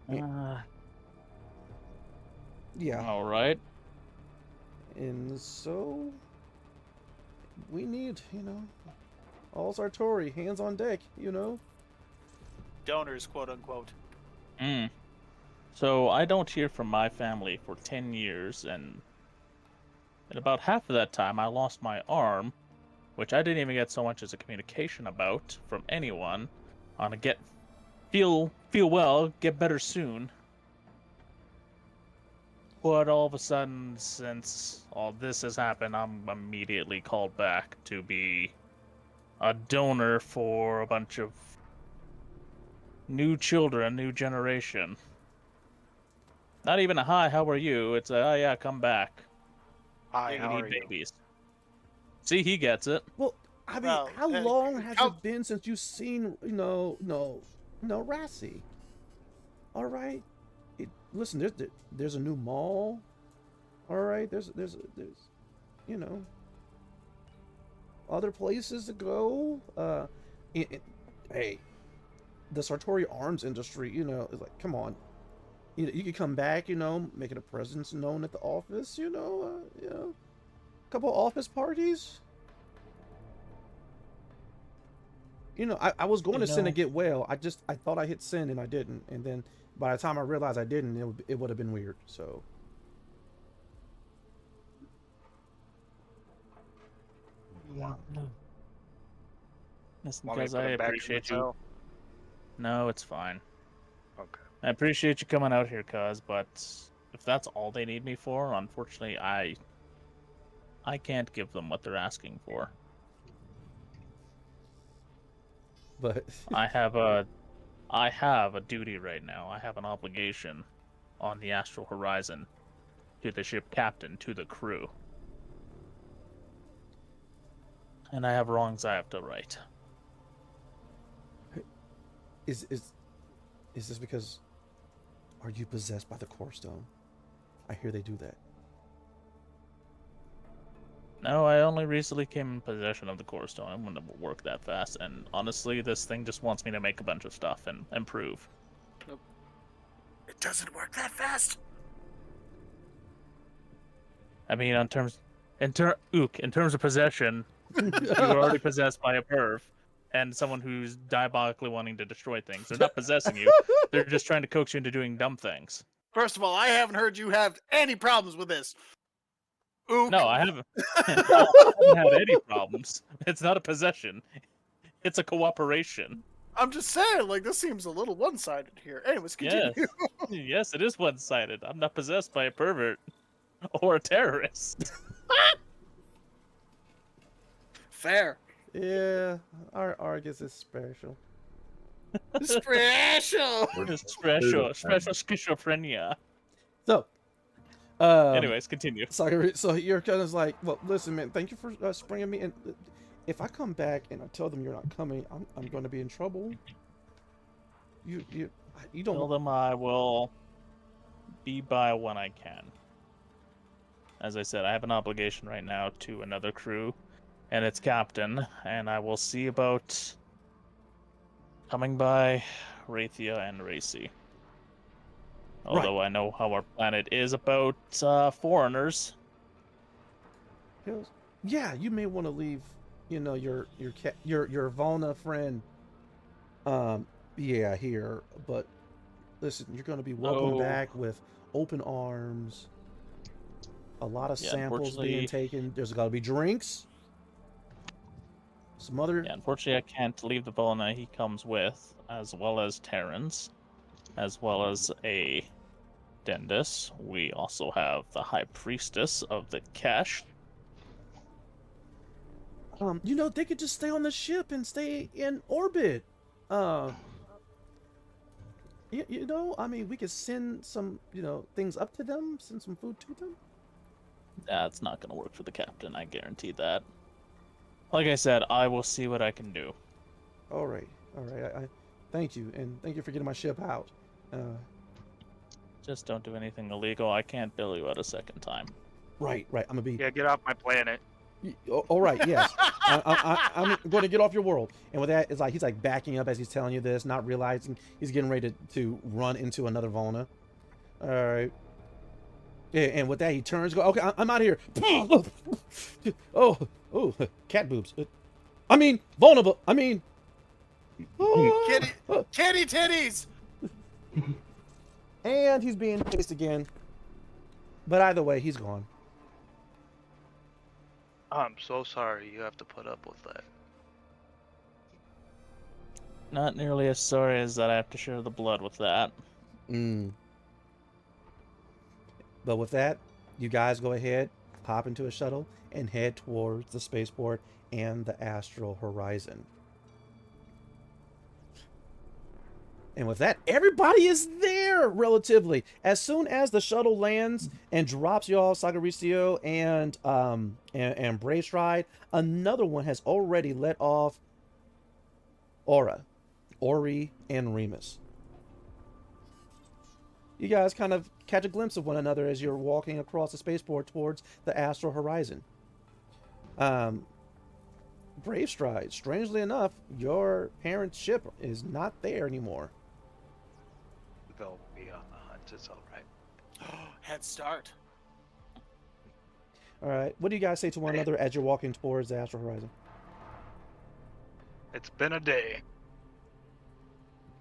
Yeah. All right. And so we need, all Sartori, hands on deck, Donors, quote unquote. So I don't hear from my family for 10 years, and in about half of that time I lost my arm, which I didn't even get so much as a communication about from anyone on a feel well, get better soon. But all of a sudden, since all this has happened, I'm immediately called back to be a donor for a bunch of new children, new generation. Not even a hi, how are you? It's a, oh yeah, come back. Hi, You how need are you? babies. See, he gets it. Well, I mean, Well, how long has how- it been since you've seen, Rassi? All right. Listen, there's a new mall. All right, there's other places to go. Hey, the Sartori arms industry, is like, come on. You could come back, making a presence known at the office, a couple office parties. I was going to send and get well. I thought I hit send and I didn't, and then by the time I realized I didn't, it would have been weird. So. Listen, Want me to because put I him back in the appreciate you. cell? No, it's fine. Okay. I appreciate you coming out here, cuz, but if that's all they need me for, unfortunately, I can't give them what they're asking for. But I have a duty right now. I have an obligation on the astral horizon to the ship captain, to the crew. And I have wrongs I have to right. is this because are you possessed by the core stone? I hear they do that. No, I only recently came in possession of the core stone. I wouldn't have worked that fast, and honestly, this thing just wants me to make a bunch of stuff and improve. It doesn't work that fast. I mean, in terms of possession, you were already possessed by a perv and someone who's diabolically wanting to destroy things. They're not possessing you; they're just trying to coax you into doing dumb things. First of all, I haven't heard you have any problems with this. Ook. No, I haven't. No, I haven't had any problems. It's not a possession. It's a cooperation. I'm just saying, like, this seems a little one-sided here. Anyways, continue. Yes. Yes, it is one-sided. I'm not possessed by a pervert or a terrorist. Fair. Yeah, our Argus is special. Special. Special schizophrenia. So, Anyways, continue. so you're kind of like, well, listen, man, thank you for springing me in. If I come back and I tell them you're not coming, I'm going to be in trouble. You don't. Tell them I will be by when I can. As I said, I have an obligation right now to another crew and its captain, and I will see about coming by Rathia and Racy. Although I know how our planet is about foreigners. Yeah, you may want to leave. You know, your Volna friend. Yeah, here. But listen, you're going to be welcomed back with open arms. A lot of samples being taken. There's got to be drinks. Some other. Yeah, unfortunately, I can't leave the Volna he comes with, as well as Terrans, as well as a Dendis. We also have the High Priestess of the Kesh. You know, they could just stay on the ship and stay in orbit. You know, I mean, we could send some, things up to them, send some food to them. That's not going to work for the captain, I guarantee that. Like I said, I will see what I can do. All right. I thank you, and thank you for getting my ship out. Just don't do anything illegal. I can't bill you out a second time. Right. I'm gonna be. Yeah, get off my planet. All right. Yes. I'm going to get off your world. And with that, he's like backing up as he's telling you this, not realizing he's getting ready to run into another Volna. All right. Yeah, and with that, he turns. Okay, I'm out of here. Oh, cat boobs. I mean, vulnerable. I mean, kitty titties. And he's being chased again. But either way, he's gone. I'm so sorry you have to put up with that. Not nearly as sorry as that I have to share the blood with that. But with that, you guys go ahead, hop into a shuttle, and head towards the spaceport and the astral horizon. And with that, everybody is there relatively. As soon as the shuttle lands and drops y'all, Sagaricio and Brave Stride, another one has already let off Ori, and Remus. You guys kind of catch a glimpse of one another as you're walking across the spaceport towards the astral horizon. Brave Stride, strangely enough, your parents' ship is not there anymore. They'll be on the hunt. It's all right. Head start. All right. What do you guys say to one another as you're walking towards the astral horizon? It's been a day.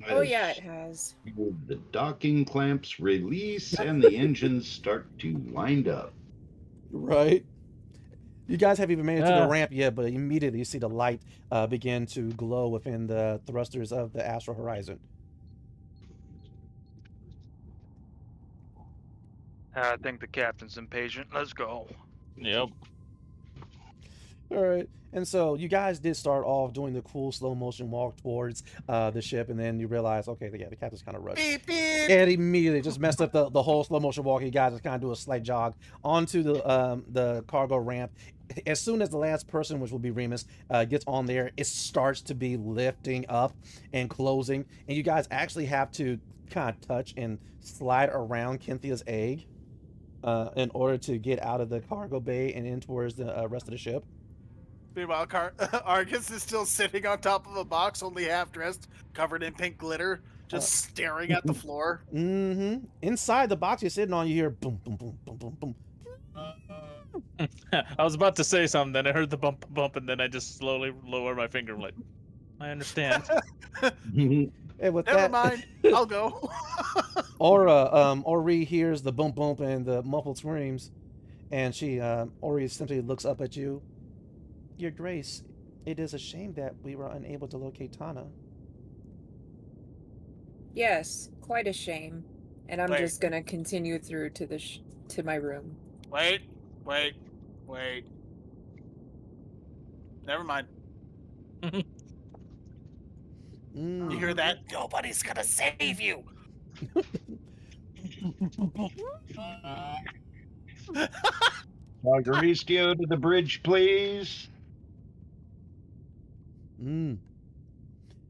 Oh yeah, it has. The docking clamps release and the engines start to wind up. Right. You guys haven't even made it to the ramp yet, but immediately you see the light begin to glow within the thrusters of the astral horizon. I think the captain's impatient. Let's go. Yep. All right. And so you guys did start off doing the cool slow motion walk towards the ship, and then you realize, okay, the captain's kind of rushed. Beep, beep. And immediately just messed up the whole slow motion walk. You guys just kind of do a slight jog onto the cargo ramp. As soon as the last person, which will be Remus, gets on there, it starts to be lifting up and closing, and you guys actually have to kind of touch and slide around Cynthia's egg in order to get out of the cargo bay and in towards the rest of the ship. Meanwhile, Argus is still sitting on top of a box, only half dressed, covered in pink glitter, just staring at the floor. Mm-hmm. Inside the box you're sitting on, you hear boom, boom, boom, boom, boom, boom. I was about to say something, then I heard the bump, and then I just slowly lower my finger, like, I understand. And with Never that, mind. I'll go. Ori hears the boom boom and the muffled screams, and Ori simply looks up at you. Your Grace, it is a shame that we were unable to locate Tana. Yes, quite a shame. And I'm Wait. just gonna continue through to to my room. Wait. Never mind. Mm. You hear that? Nobody's gonna save you. Margaristio to the bridge, please. Mm.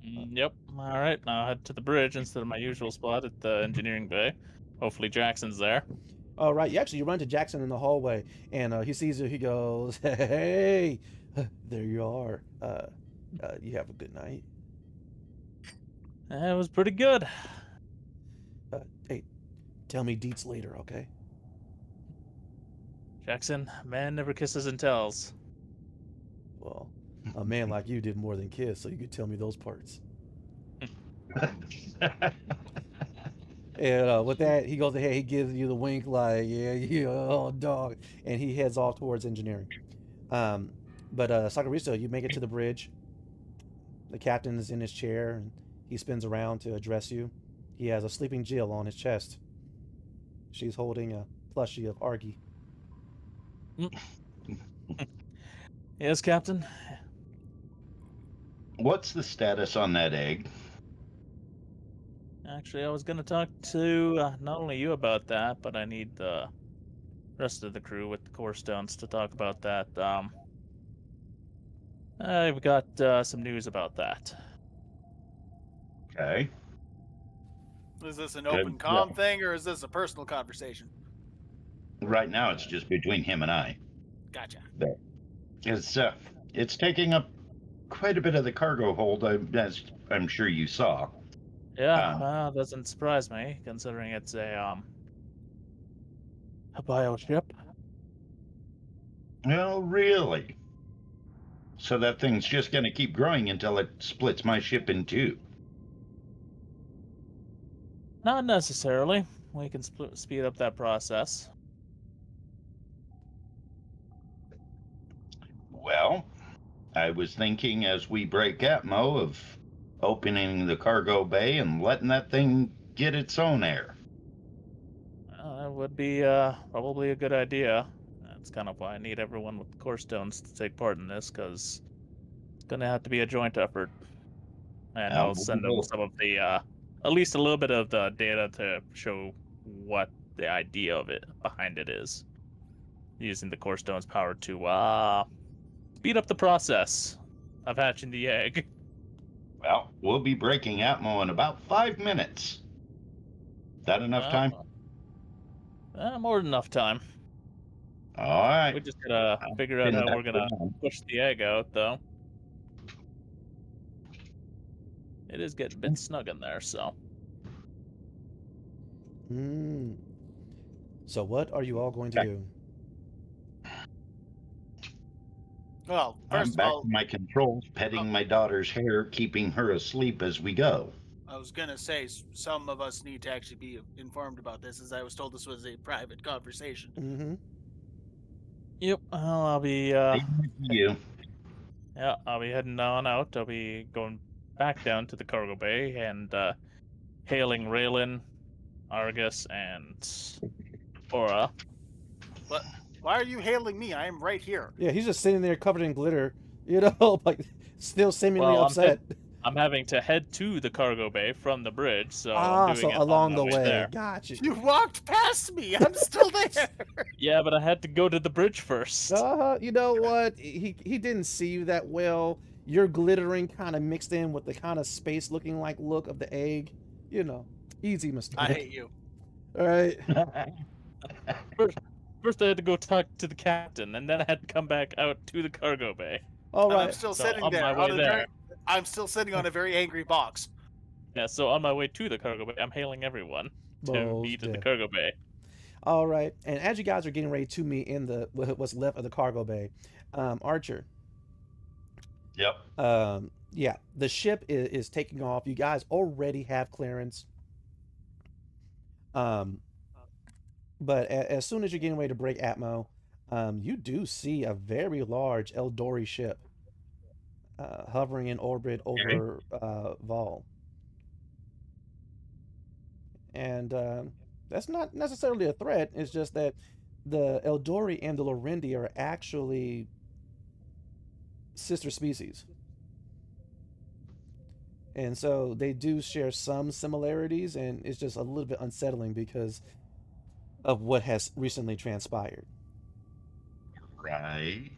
Yep. All right. Now I'll head to the bridge instead of my usual spot at the engineering bay. Hopefully Jackson's there. All right, you run to Jackson in the hallway, and he sees you. He goes, "Hey, there you are. You have a good night." It was pretty good. Hey, tell me deets later, okay? Jackson, man never kisses and tells. Well, a man like you did more than kiss, so you could tell me those parts. And with that, he goes ahead. He gives you the wink, like, "Yeah, oh dog," and he heads off towards engineering. But Sakaristo, you make it to the bridge. The captain is in his chair, and he spins around to address you. He has a sleeping Jill on his chest. She's holding a plushie of Argy. Yes, Captain. What's the status on that egg? Actually, I was going to talk to not only you about that, but I need the rest of the crew with the core stones to talk about that. I've got some news about that. Okay. Is this an Good. open comm thing, or is this a personal conversation? Right now, it's just between him and I. Gotcha. It's taking up quite a bit of the cargo hold, as I'm sure you saw. Yeah, doesn't surprise me, considering it's a bioship. Well, really? So that thing's just going to keep growing until it splits my ship in two. Not necessarily. We can speed up that process. Well, I was thinking as we break Atmo of opening the cargo bay and letting that thing get its own air. That would be probably a good idea. That's kind of why I need everyone with the core stones to take part in this, because it's going to have to be a joint effort. And I'll send them some of the, at least a little bit of the data to show what the idea of it behind it is. Using the core stone's power to speed up the process of hatching the egg. Well, we'll be breaking Atmo in about 5 minutes. That enough time? More than enough time. All right. We just gotta figure out how we're gonna push the egg out, though. It is getting a bit snug in there, so. So what are you all going to do? Well, I'm first of back all, to my controls, petting my daughter's hair, keeping her asleep as we go. I was gonna say some of us need to actually be informed about this, as I was told this was a private conversation. Mm-hmm. Yep. Well, I'll be You. yeah, I'll be heading on out. I'll be going back down to the cargo bay and hailing Raylan, Argus, and Aura. But why are you hailing me? I am right here. Yeah, he's just sitting there covered in glitter, you know, like still seemingly upset. I'm having to head to the cargo bay from the bridge, so I'm doing so it along on the my way. there. Gotcha. You walked past me. I'm still there. Yeah, but I had to go to the bridge first. You know what? He didn't see you that well. Your glittering kind of mixed in with the kind of space looking like look of the egg. You know, easy mistake. I hate you. All right. First, I had to go talk to the captain, and then I had to come back out to the cargo bay. All And right. I'm still So sitting on there. my way there. I'm still sitting on a very angry box. Yeah, so on my way to the cargo bay, I'm hailing everyone to meet in the cargo bay. All right. And as you guys are getting ready to meet in what's left of the cargo bay, Archer. Yep. Yeah, the ship is taking off. You guys already have clearance. Um, but as soon as you're getting ready to break Atmo, you do see a very large Eldori ship hovering in orbit Okay. over Vol. And that's not necessarily a threat. It's just that the Eldori and the Lorendi are actually sister species. And so they do share some similarities, and it's just a little bit unsettling because of what has recently transpired. Right.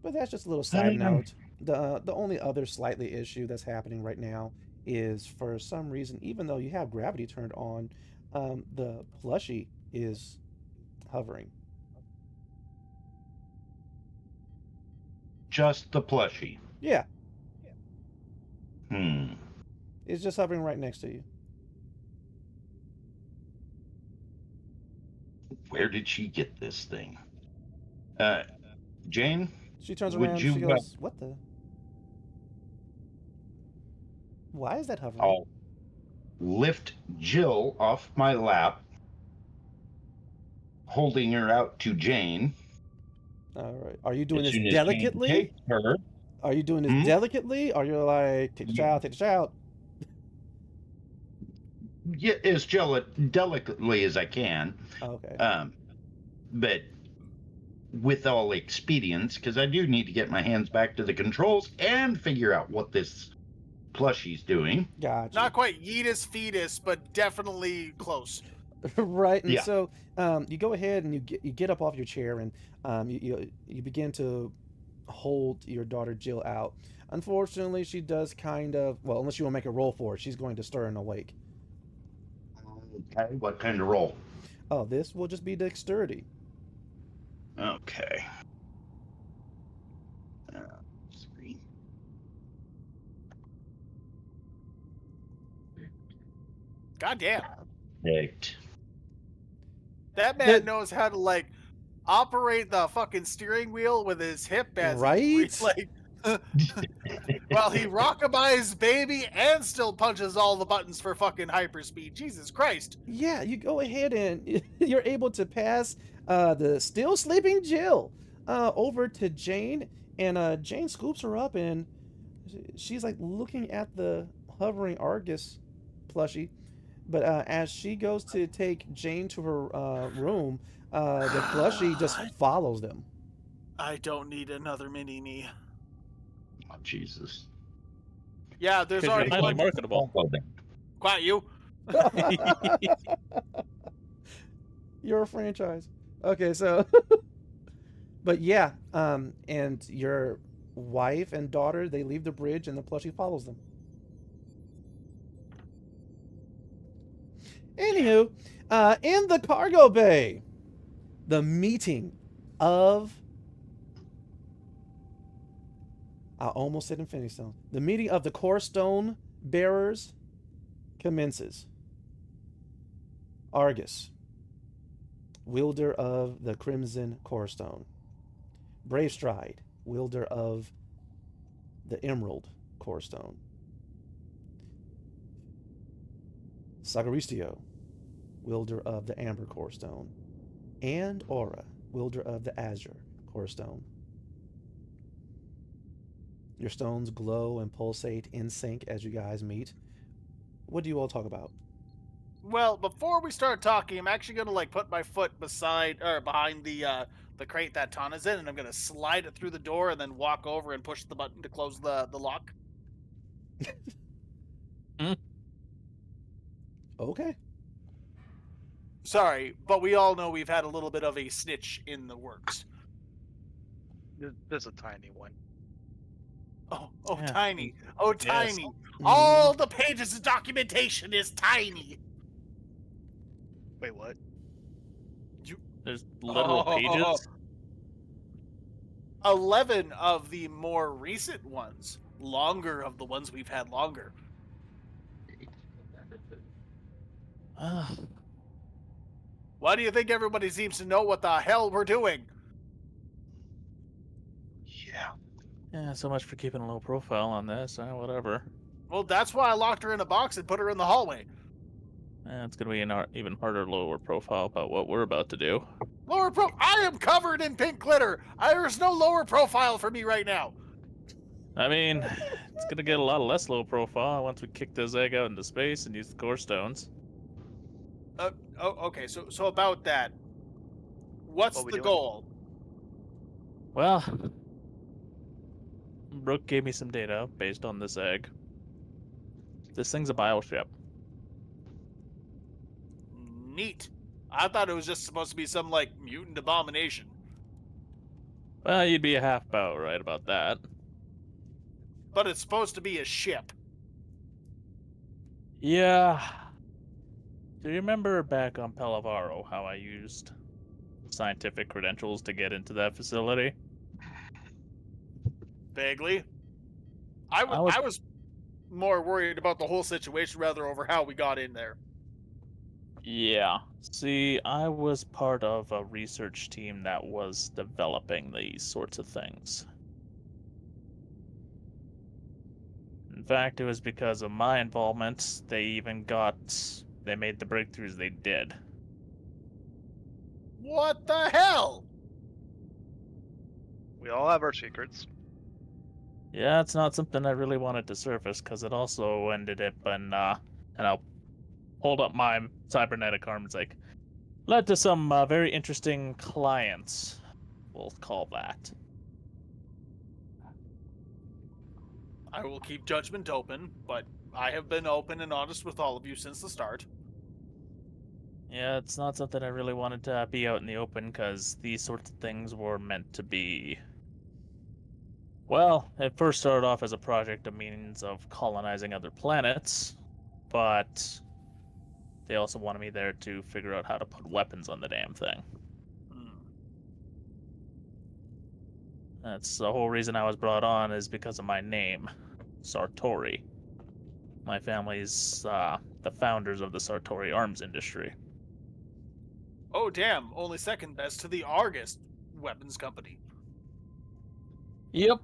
But that's just a little side note. The only other slightly issue that's happening right now is for some reason, even though you have gravity turned on, the plushie is hovering. Just the plushie. Yeah, Hmm. it's just hovering right next to you. Where did she get this thing? Jane, She turns would around. you? She goes, "What the? Why is that hovering?" I'll lift Jill off my lap, holding her out to Jane. All right. Are you doing As this soon as Jane delicately? takes her, Are you doing this Hmm? delicately? Or you're like, take the child, take the child? yeah, as delicately as I can. Okay. But with all expedience, because I do need to get my hands back to the controls and figure out what this plushie's doing. Gotcha. Not quite Yeetus fetus, but definitely close. Right. And Yeah. so you go ahead and you get up off your chair and you begin to hold your daughter Jill out. Unfortunately, she does kind of, well, unless you want to make a roll for it, she's going to stir and awake. Okay. What kind of roll? Oh, this will just be dexterity. Okay. 3. God damn. Right. That man knows how to like operate the fucking steering wheel with his hip as Right? like well, he rockabye's baby and still punches all the buttons for fucking hyperspeed. Jesus Christ. Yeah, you go ahead and you're able to pass the still sleeping Jill over to Jane, and Jane scoops her up, and she's like looking at the hovering Argus plushie. But as she goes to take Jane to her room, the plushie just follows them. I don't need another mini me. Oh, Jesus. Yeah, there's Because already you're highly one. marketable. Quiet you. You're a franchise. Okay, so but yeah, and your wife and daughter, they leave the bridge and the plushie follows them. Anywho, in the cargo bay, the meeting of I almost said Infinity Stone. The meeting of the Core Stone bearers commences. Argus, wielder of the Crimson Core Stone. Bravestride, wielder of the Emerald Core Stone. Sagaristio, wielder of the Amber Core Stone. And Aura, wielder of the Azure Core Stone. Your stones glow and pulsate in sync as you guys meet. What do you all talk about? Well, before we start talking, I'm actually gonna like put my foot behind the crate that Tana's in, and I'm gonna slide it through the door and then walk over and push the button to close the lock. Okay. Sorry, but we all know we've had a little bit of a snitch in the works. There's a tiny one. Oh, Yeah. tiny. Oh, Yes. tiny. All the pages of documentation is tiny. Wait, what? There's literal pages. 11 of the more recent ones. Longer of the ones we've had longer. Why do you think everybody seems to know what the hell we're doing? Yeah. Yeah, so much for keeping a low profile on this. Whatever. Well, that's why I locked her in a box and put her in the hallway. It's gonna be an even harder lower profile about what we're about to do. I am covered in pink glitter. There's no lower profile for me right now. I mean, it's gonna get a lot less low profile once we kick this egg out into space and use the core stones. Okay. So about that, what's What we the doing? goal? Well, Brooke gave me some data based on this egg. This thing's a bioship. Neat. I thought it was just supposed to be some like mutant abomination. Well, you'd be a half bow right about that. But it's supposed to be a ship. Yeah. Do you remember back on Pelavaro how I used scientific credentials to get into that facility? Vaguely. I was more worried about the whole situation rather over how we got in there. Yeah. See, I was part of a research team that was developing these sorts of things. In fact, it was because of my involvement they made the breakthroughs they did. What the hell? We all have our secrets. Yeah, it's not something I really wanted to surface because it also ended up in, and I'll hold up my cybernetic arm. It's like, led to some very interesting clients, we'll call that. I will keep judgment open, but I have been open and honest with all of you since the start. Yeah, it's not something I really wanted to be out in the open because these sorts of things were meant to be. Well, it first started off as a project, a means of colonizing other planets, but they also wanted me there to figure out how to put weapons on the damn thing. That's the whole reason I was brought on is because of my name, Sartori. My family's the founders of the Sartori arms industry. Oh damn, only second best to the Argus weapons company. Yep.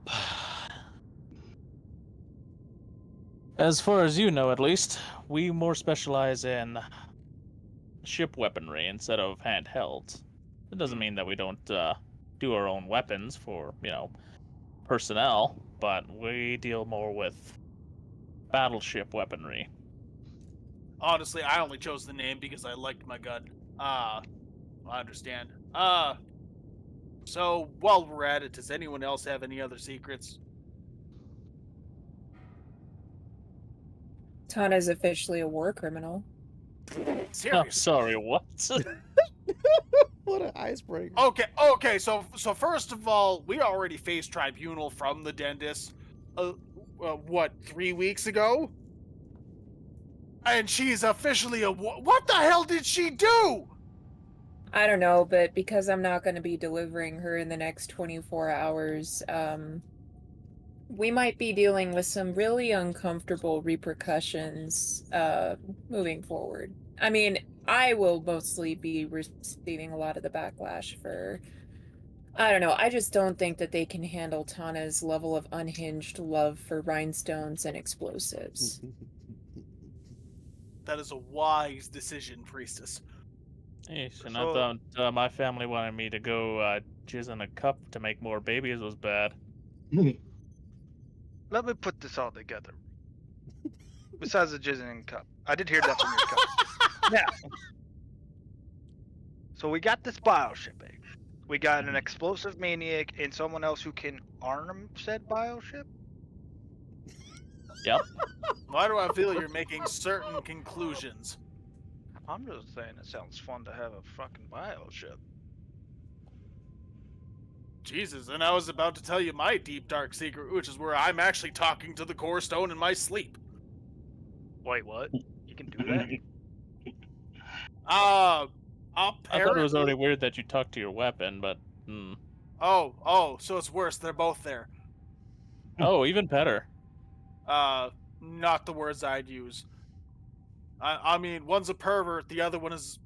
As far as you know, at least, we more specialize in ship weaponry instead of handhelds. It doesn't mean that we don't do our own weapons for, personnel, but we deal more with battleship weaponry. Honestly, I only chose the name because I liked my gun. I understand. So while we're at it, does anyone else have any other secrets? Tana's officially a war criminal. Oh, Seriously? sorry, what? What an icebreaker. Okay. So first of all, we already faced tribunal from the dentist. 3 weeks ago? And she's officially a. What the hell did she do? I don't know, but because I'm not going to be delivering her in the next 24 hours, we might be dealing with some really uncomfortable repercussions moving forward. I mean, I will mostly be receiving a lot of the backlash for... I don't know, I just don't think that they can handle Tana's level of unhinged love for rhinestones and explosives. That is a wise decision, priestess. Yeesh, and So- I thought my family wanted me to go jizz in a cup to make more babies was bad. Let me put this all together. Besides the jizzing cup, I did hear that from your cup. Now, so we got this bioship egg. We got an explosive maniac and someone else who can arm said bioship. Yep. Why do I feel you're making certain conclusions? I'm just saying it sounds fun to have a fucking bioship. Jesus, and I was about to tell you my deep dark secret, which is where I'm actually talking to the core stone in my sleep. Wait, what? You can do that? I thought it was already weird that you talked to your weapon, but Oh, so it's worse. They're both there. Oh, even better. Not the words I'd use. I mean, one's a pervert, the other one is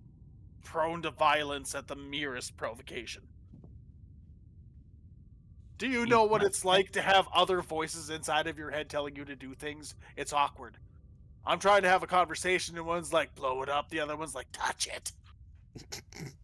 prone to violence at the merest provocation. Do you know what it's like to have other voices inside of your head telling you to do things? It's awkward. I'm trying to have a conversation, and one's like, blow it up. The other one's like, touch it.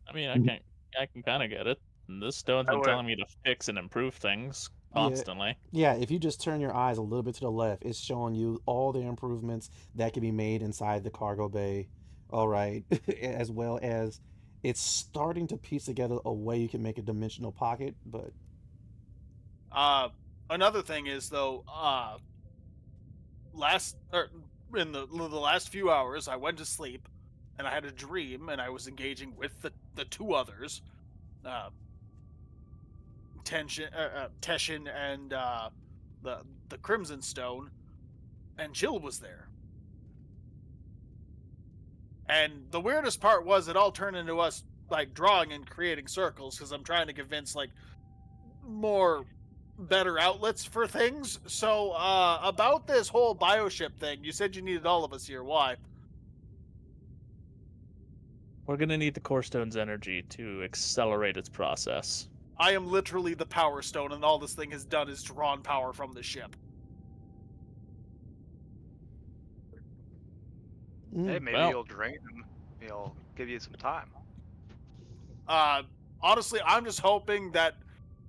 I mean, I can kind of get it. And this stone's I been would- telling me to fix and improve things constantly. Yeah, if you just turn your eyes a little bit to the left, it's showing you all the improvements that can be made inside the cargo bay. All right, as well as it's starting to piece together a way you can make a dimensional pocket, but Another thing is though, in the last few hours, I went to sleep, and I had a dream, and I was engaging with the two others, Teshin and the Crimson Stone, and Jill was there. And the weirdest part was it all turned into us like drawing and creating circles because I'm trying to convince like more better outlets for things. So about this whole bioship thing, you said you needed all of us here. Why? We're gonna need the core stone's energy to accelerate its process. I am literally the power stone, and all this thing has done is drawn power from the ship. Hey, maybe Well- you'll drain him. He'll give you some time. Honestly, I'm just hoping that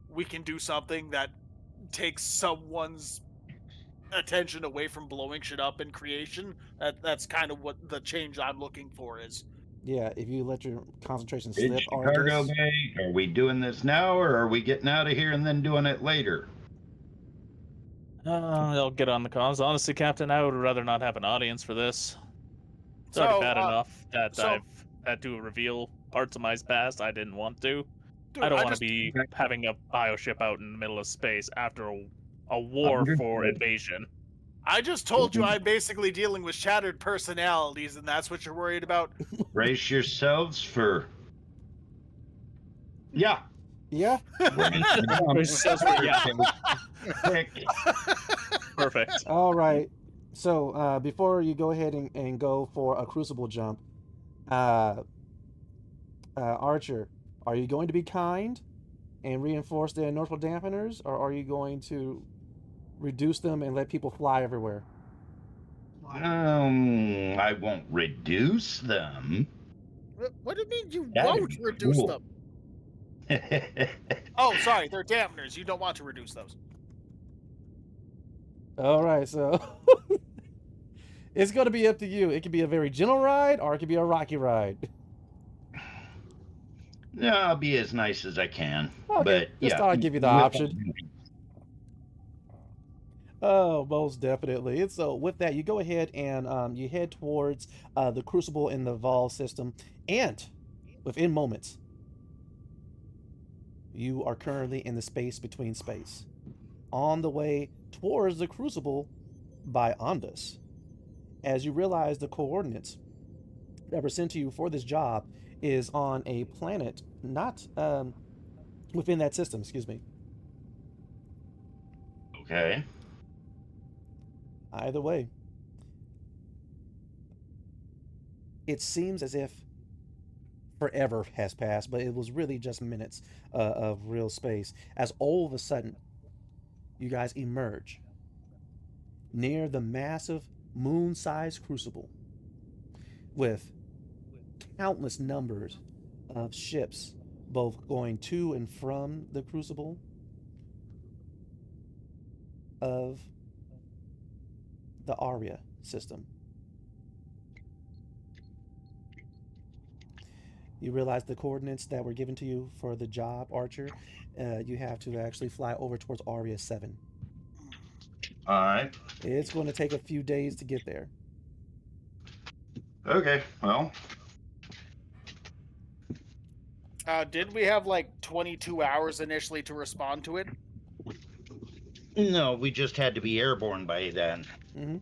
we can do something that takes someone's attention away from blowing shit up in creation. That's kind of what the change I'm looking for is. yeah, if you let your concentration slip, It's cargo Argus, bay. Are we doing this now, or are we getting out of here and then doing it later? I'll get on the comms. Honestly, Captain, I would rather not have an audience for this. It's already So, bad enough that so- I've had to reveal parts of my past I didn't want to. Dude, I don't want just- to be having a bioship out in the middle of space after a war for Understood. invasion. I just told you I'm basically dealing with shattered personalities, and that's what you're worried about. Brace yourselves for. Yeah. yeah, Yeah, Quick. perfect. all right. So before you go ahead and go for a crucible jump, Archer, are you going to be kind and reinforce the inertial dampeners, or are you going to reduce them and let people fly everywhere? I won't reduce them. What do you mean you That'd won't be reduce cool. them? Oh, sorry, they're dampeners. You don't want to reduce those. All right, so it's going to be up to you. It could be a very gentle ride, or it could be a rocky ride. No, I'll be as nice as I can. Okay, But just yeah, thought I'd give you the with- option. Oh, most definitely. And so with that, you go ahead and you head towards the crucible in the Vol system, and within moments, you are currently in the space between space, on the way towards the crucible by Ondas. As you realize the coordinates that were sent to you for this job is on a planet not within that system, excuse me. Okay. Either way, it seems as if forever has passed, but it was really just minutes of real space. As all of a sudden, you guys emerge near the massive moon-sized crucible with countless numbers of ships, both going to and from the crucible of the Aria system. You realize the coordinates that were given to you for the job, Archer. You have to actually fly over towards Aria 7. All right. It's going to take a few days to get there. Okay. Well, Did we have like 22 hours initially to respond to it? no, we just had to be airborne by then. Hmm.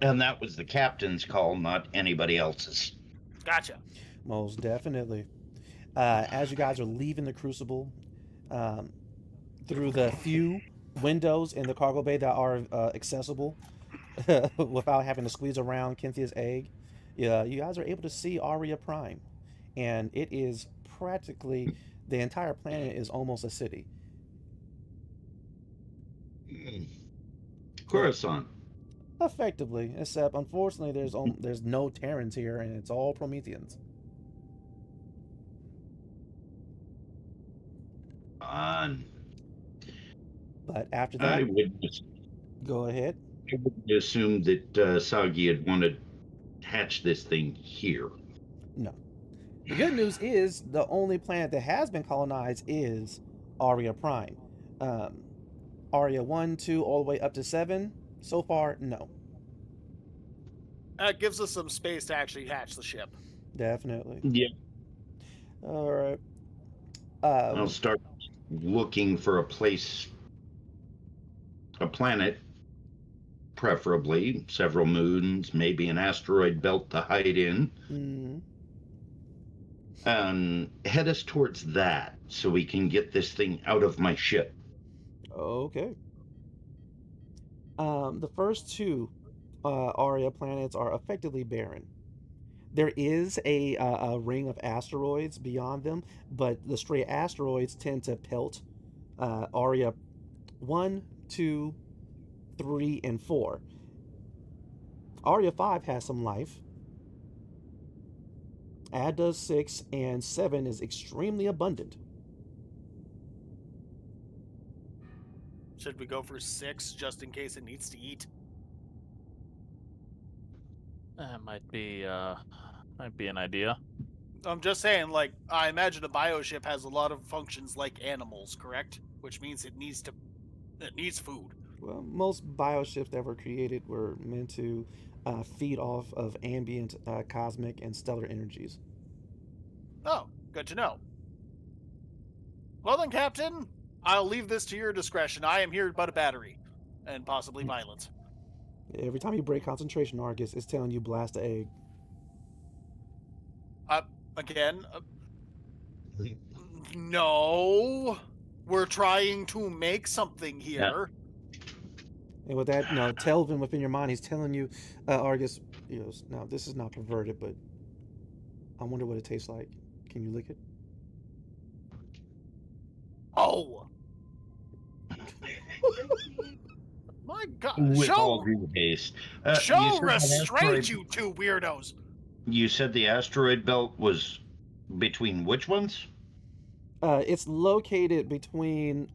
And that was the captain's call, not anybody else's. Gotcha. Most definitely. As you guys are leaving the crucible, through the few windows in the cargo bay that are accessible without having to squeeze around Cynthia's egg, you guys are able to see Aria Prime. And it is practically, the entire planet is almost a city. Coruscant. Effectively, except unfortunately, there's no Terrans here, and it's all Prometheans. On. But after I that, would go ahead. assume that Sagi had wanted to hatch this thing here. No. The good news is the only planet that has been colonized is Aria Prime. Aria 1, 2, all the way up to 7. So far, no. That gives us some space to actually hatch the ship. Definitely. Yeah. All right. I'll start looking for a planet, preferably several moons, maybe an asteroid belt to hide in, and head us towards that so we can get this thing out of my ship. Okay. The first two Aria planets are effectively barren. There is a ring of asteroids beyond them, but the stray asteroids tend to pelt Aria 1, 2, 3, and 4. Aria 5 has some life. As does 6, and 7 is extremely abundant. Should we go for 6 just in case it needs to eat? That might be an idea. I'm just saying, like, I imagine a bioship has a lot of functions like animals, correct? Which means it needs food. Well, most bioships that were created were meant to feed off of ambient, cosmic, and stellar energies. Oh, good to know. Well then, Captain, I'll leave this to your discretion. I am here but a battery, and possibly violence. Every time you break concentration, Argus, it's telling you blast the egg. Again? No. We're trying to make something here. And with that, Telvin within your mind, he's telling you, Argus, now this is not perverted, but I wonder what it tastes like. Can you lick it? Oh. My God. With all due haste. Show restraint, you two weirdos. You said the asteroid belt was between which ones? It's located between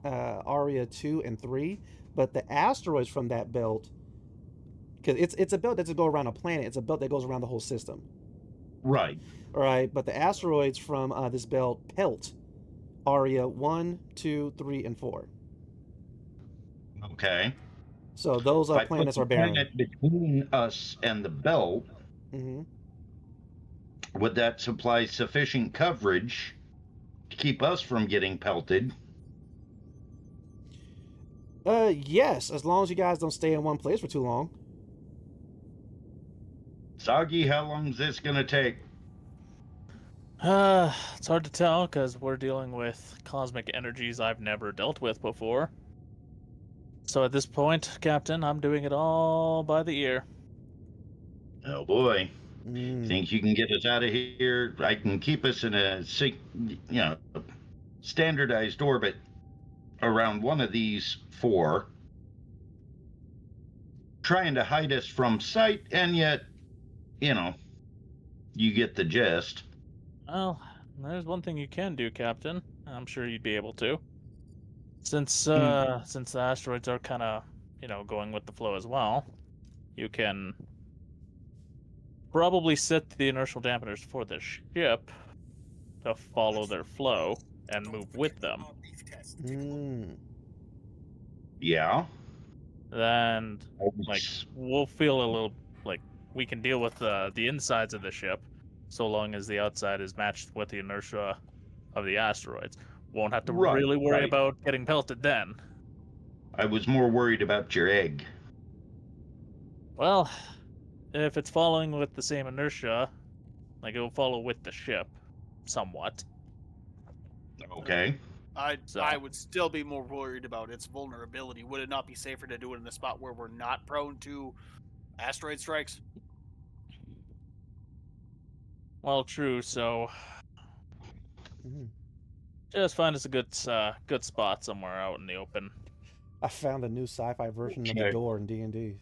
Aria 2 and 3, but the asteroids from that belt, because it's a belt that doesn't go around a planet, it's a belt that goes around the whole system. Right. All right, but the asteroids from this belt pelt Aria 1, 2, 3, and 4. Okay. So those planets are barren. Planet between us and the belt, would that supply sufficient coverage to keep us from getting pelted? Yes, as long as you guys don't stay in one place for too long. Sagi, how long is this going to take? It's hard to tell because we're dealing with cosmic energies I've never dealt with before. So at this point, Captain, I'm doing it all by the ear. Oh boy. Think you can get us out of here? I can keep us in a standardized orbit around one of these 4, trying to hide us from sight, and yet, you get the gist. Well, there's one thing you can do, Captain. I'm sure you'd be able to. Since the asteroids are kind of, going with the flow as well, you can probably set the inertial dampeners for the ship to follow their flow and move with them. Yeah. Then, we'll feel a little like we can deal with the insides of the ship, so long as the outside is matched with the inertia of the asteroids. Won't have to really worry about getting pelted then. I was more worried about your egg. Well, if it's following with the same inertia, it will follow with the ship, somewhat. Okay. I would still be more worried about its vulnerability. Would it not be safer to do it in a spot where we're not prone to asteroid strikes? Well, true, so just find us a good spot somewhere out in the open. I found the new sci-fi version of the Okay. door in D&D.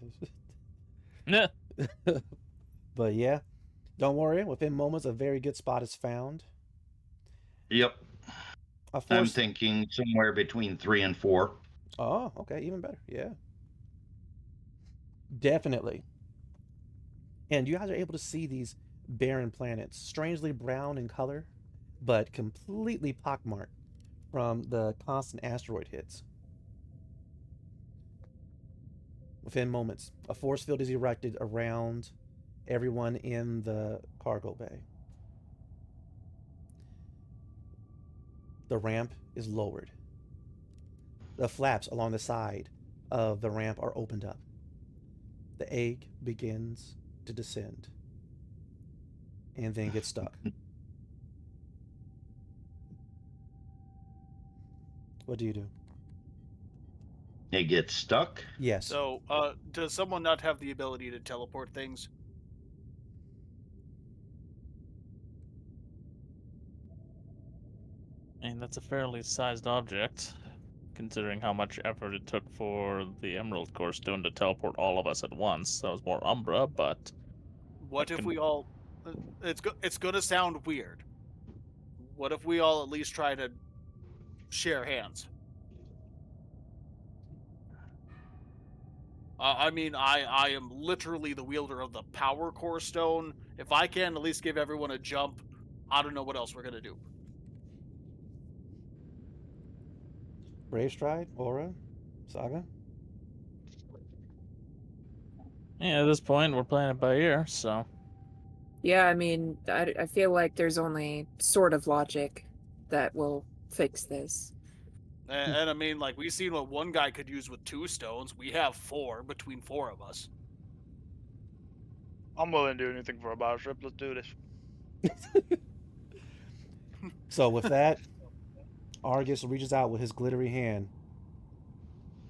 Yeah. But yeah, don't worry. Within moments, a very good spot is found. Yep. A I'm force. thinking somewhere between 3 and 4. Oh, okay, even better. Yeah, definitely. And you guys are able to see these barren planets, strangely brown in color, but completely pockmarked from the constant asteroid hits. Within moments, a force field is erected around everyone in the cargo bay. The ramp is lowered. The flaps along the side of the ramp are opened up. The egg begins to descend and then gets stuck. What do you do? It gets stuck. Yes. So, does someone not have the ability to teleport things? And that's a fairly sized object, considering how much effort it took for the Emerald Core Stone to teleport all of us at once. That was more Umbra, but What I if can- we all? It's gonna sound weird. What if we all at least try to share hands? I mean, I am literally the wielder of the power core stone. If I can at least give everyone a jump, I don't know what else we're gonna do. Brave Stride, Aura, Saga. yeah, at this point we're playing it by ear, so Yeah, I mean, I feel like there's only sort of logic that will fix this. And I mean, like, we've seen what one guy could use with 2 stones. We have 4 between 4 of us. I'm willing to do anything for a battleship. Let's do this. So with that, Argus reaches out with his glittery hand.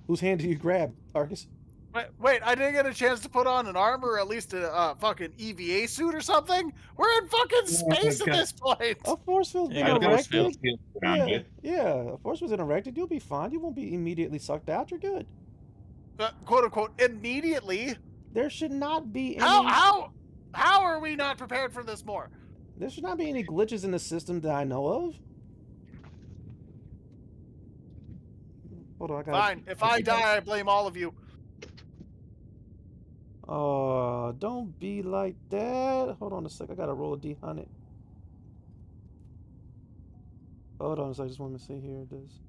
Whose hand do you grab, Argus? Wait, I didn't get a chance to put on an armor, or at least a fucking EVA suit or something? We're in fucking space at this point! A force field's been Yeah, I've got a erected. field around Yeah, it. yeah. A force field's been erected. You'll be fine. You won't be immediately sucked out. You're good. Quote unquote, immediately. There should not be any. How are we not prepared for this more? There should not be any glitches in the system that I know of. Hold on, I got. Fine. If I die, I blame all of you. Oh, don't be like that. Hold on a sec. I gotta roll a D100. Hold on a sec. I just want to see here. Does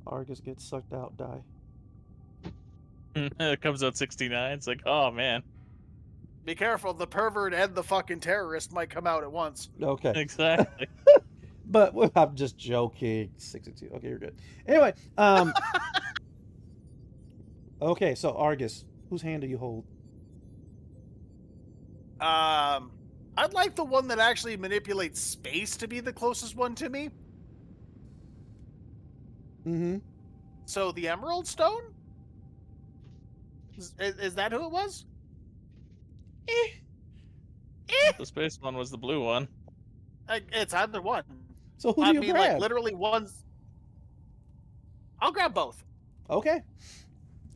Argus get sucked out? Die. it comes out 69. It's like, oh man, Be careful, the pervert and the fucking terrorist might come out at once. Okay. exactly. But I'm just joking. 62. Okay, you're good. Anyway, okay, so Argus, whose hand do you hold? I'd like the one that actually manipulates space to be the closest one to me. Mm-hmm. So the Emerald Stone? Is that who it was? The space one was the blue one. It's either one. So who do I you mean, grab? like, literally one's... I'll grab both. Okay.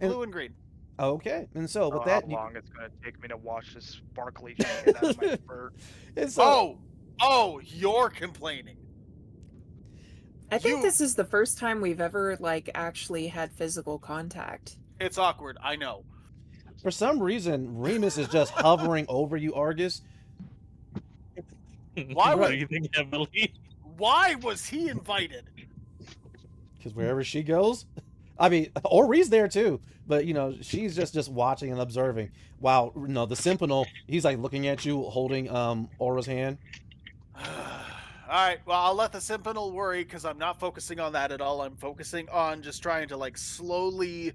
Blue and green. Okay, and so with Oh, that, how long it's gonna take me to wash this sparkly shit out of my fur. and so Oh, you're complaining. I think You- this is the first time we've ever like actually had physical contact. It's awkward, I know. for some reason, Remus is just hovering over you, Argus. Why what would- do you think, Emily? Why was he invited? Because wherever she goes, I mean, Ori's there too, but you know, she's just watching and observing. While you know, the Sentinel, he's like looking at you, holding Aura's hand. Alright, well, I'll let the Sentinel worry, because I'm not focusing on that at all. I'm focusing on just trying to, like, slowly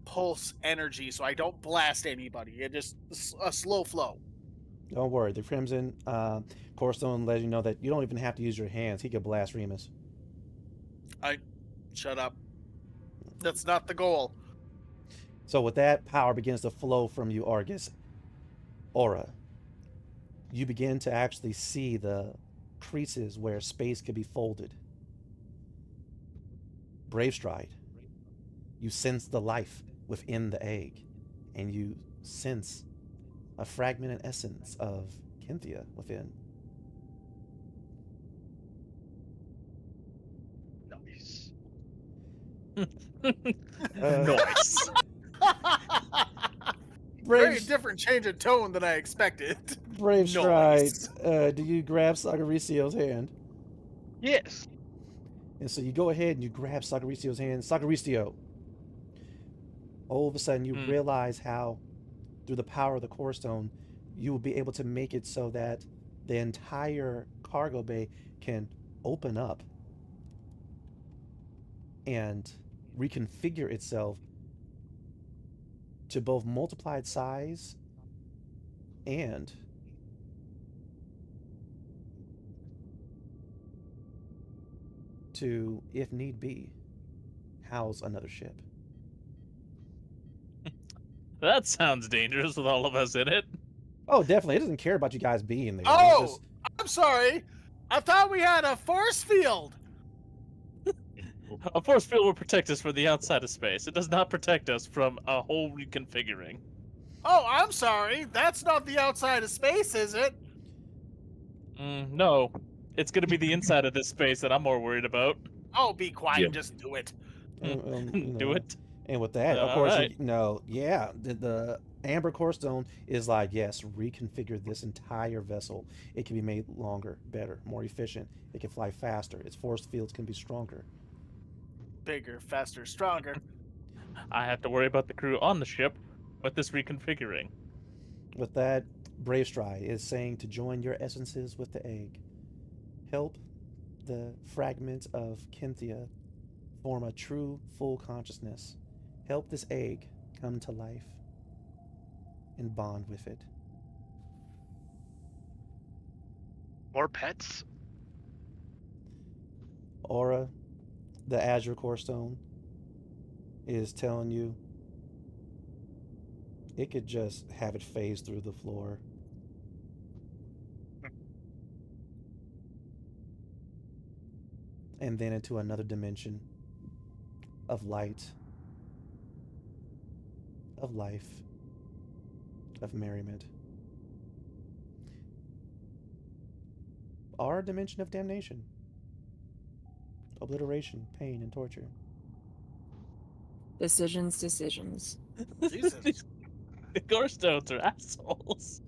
pulse energy so I don't blast anybody. It just a slow flow. Don't worry, the Crimson Corestone lets you know that you don't even have to use your hands. He could blast Remus. Shut up. That's not the goal. So with that, power begins to flow from you, Argus. Aura, you begin to actually see the creases where space could be folded. Brave Stride, You sense the life within the egg, and you sense a fragment and essence of Cynthia within. Nice. Nice. Very Brave, different change of tone than I expected. Brave Stride, Nice. do you grab Sagaricio's hand? Yes. And so you go ahead and you grab Sagaricio's hand. Sagaricio, all of a sudden you realize how, through the power of the core stone, you will be able to make it so that the entire cargo bay can open up and reconfigure itself to both multiplied size and to, if need be, house another ship. That sounds dangerous with all of us in it. Oh, definitely. It doesn't care about you guys being there. It's Oh, just, I'm sorry. I thought we had a force field. A force field will protect us from the outside of space. It does not protect us from a whole reconfiguring. Oh, I'm sorry. That's not the outside of space, is it? No. It's going to be the inside of this space that I'm more worried about. Oh, be quiet Yeah. and just do it. you Do know, it. And with that, of course, Alright. the Amber Core Stone is like, yes, reconfigure this entire vessel. It can be made longer, better, more efficient. It can fly faster. Its force fields can be stronger. Bigger, faster, stronger. I have to worry about the crew on the ship with this reconfiguring. With that, Brave Stride is saying to join your essences with the egg. Help the fragments of Cynthia form a true, full consciousness. Help this egg come to life and bond with it. More pets? Aura, the Azure Core Stone, is telling you it could just have it phase through the floor. And then into another dimension of light, of life, of merriment. Our dimension of damnation, obliteration, pain, and torture. Decisions. Jesus. The core stones are assholes.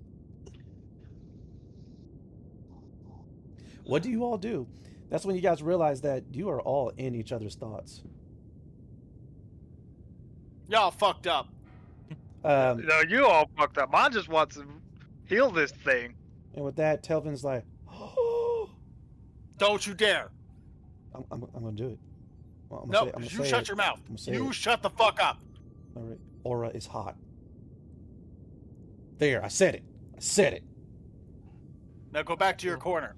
What do you all do? That's when you guys realize that you are all in each other's thoughts. Y'all fucked up. Um, No, you all fucked up. Mine just wants to heal this thing. and with that, Telvin's like, Don't you dare. I'm gonna do it. Well, I'm No, gonna say, I'm you gonna say shut it. your mouth. I'm gonna say You it. shut the fuck up. All right. Aura is hot. There, I said it. I said it. Now go back to your corner.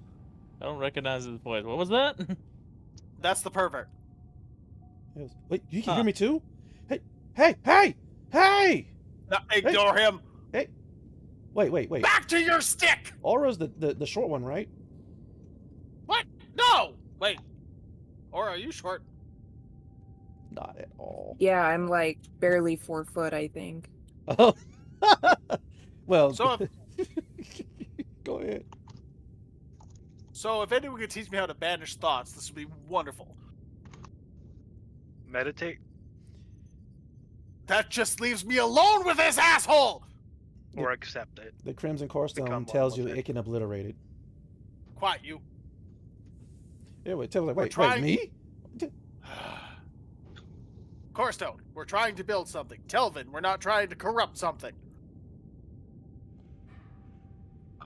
I don't recognize his voice. What was that? That's the pervert. Yes. Wait, you can Huh. hear me too? Hey, hey, hey, hey! Now ignore him. Hey. Wait. Back to your stick. Aura's the short one, right? What? No. Wait. Or are you short? Not at all. Yeah, I'm like barely 4 foot, I think. Oh. Well, So go ahead. So if anyone could teach me how to banish thoughts, this would be wonderful. Meditate That just leaves me alone with this asshole. or accept it. The Crimson Core Stone Become one tells you with it. it can obliterate it. Quiet you. Yeah, wait, tell me, We're wait, trying- me? Corestone, we're trying to build something. Telvin, we're not trying to corrupt something.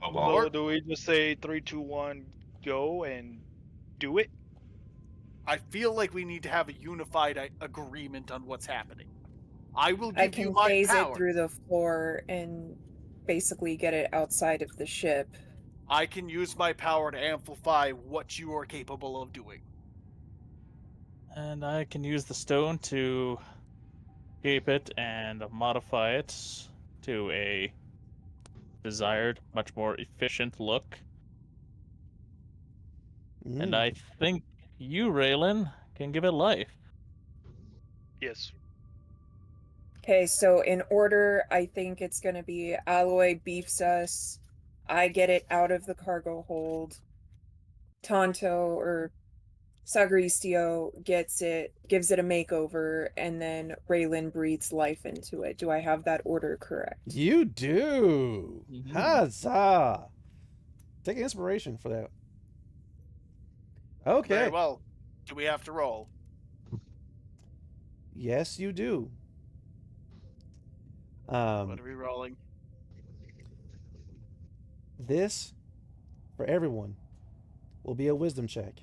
So do we just say 3, 2, 1, go and do it? I feel like we need to have a unified agreement on what's happening. I will I give you can my phase power. it through the floor and basically get it outside of the ship. I can use my power to amplify what you are capable of doing. And I can use the stone to shape it and modify it to a desired, much more efficient look. And Mm. I think you, Raylan, can give it life. Yes. Okay, so in order, I think it's going to be Alloy beefs us. I get it out of the cargo hold. Tonto or Sagristio gets it, gives it a makeover, and then Raylan breathes life into it. Do I have that order correct? You do. Mhm. Huzzah! Take an inspiration for that. Okay. Very well. Do we have to roll? Yes, you do. What are we rolling? This, for everyone, will be a wisdom check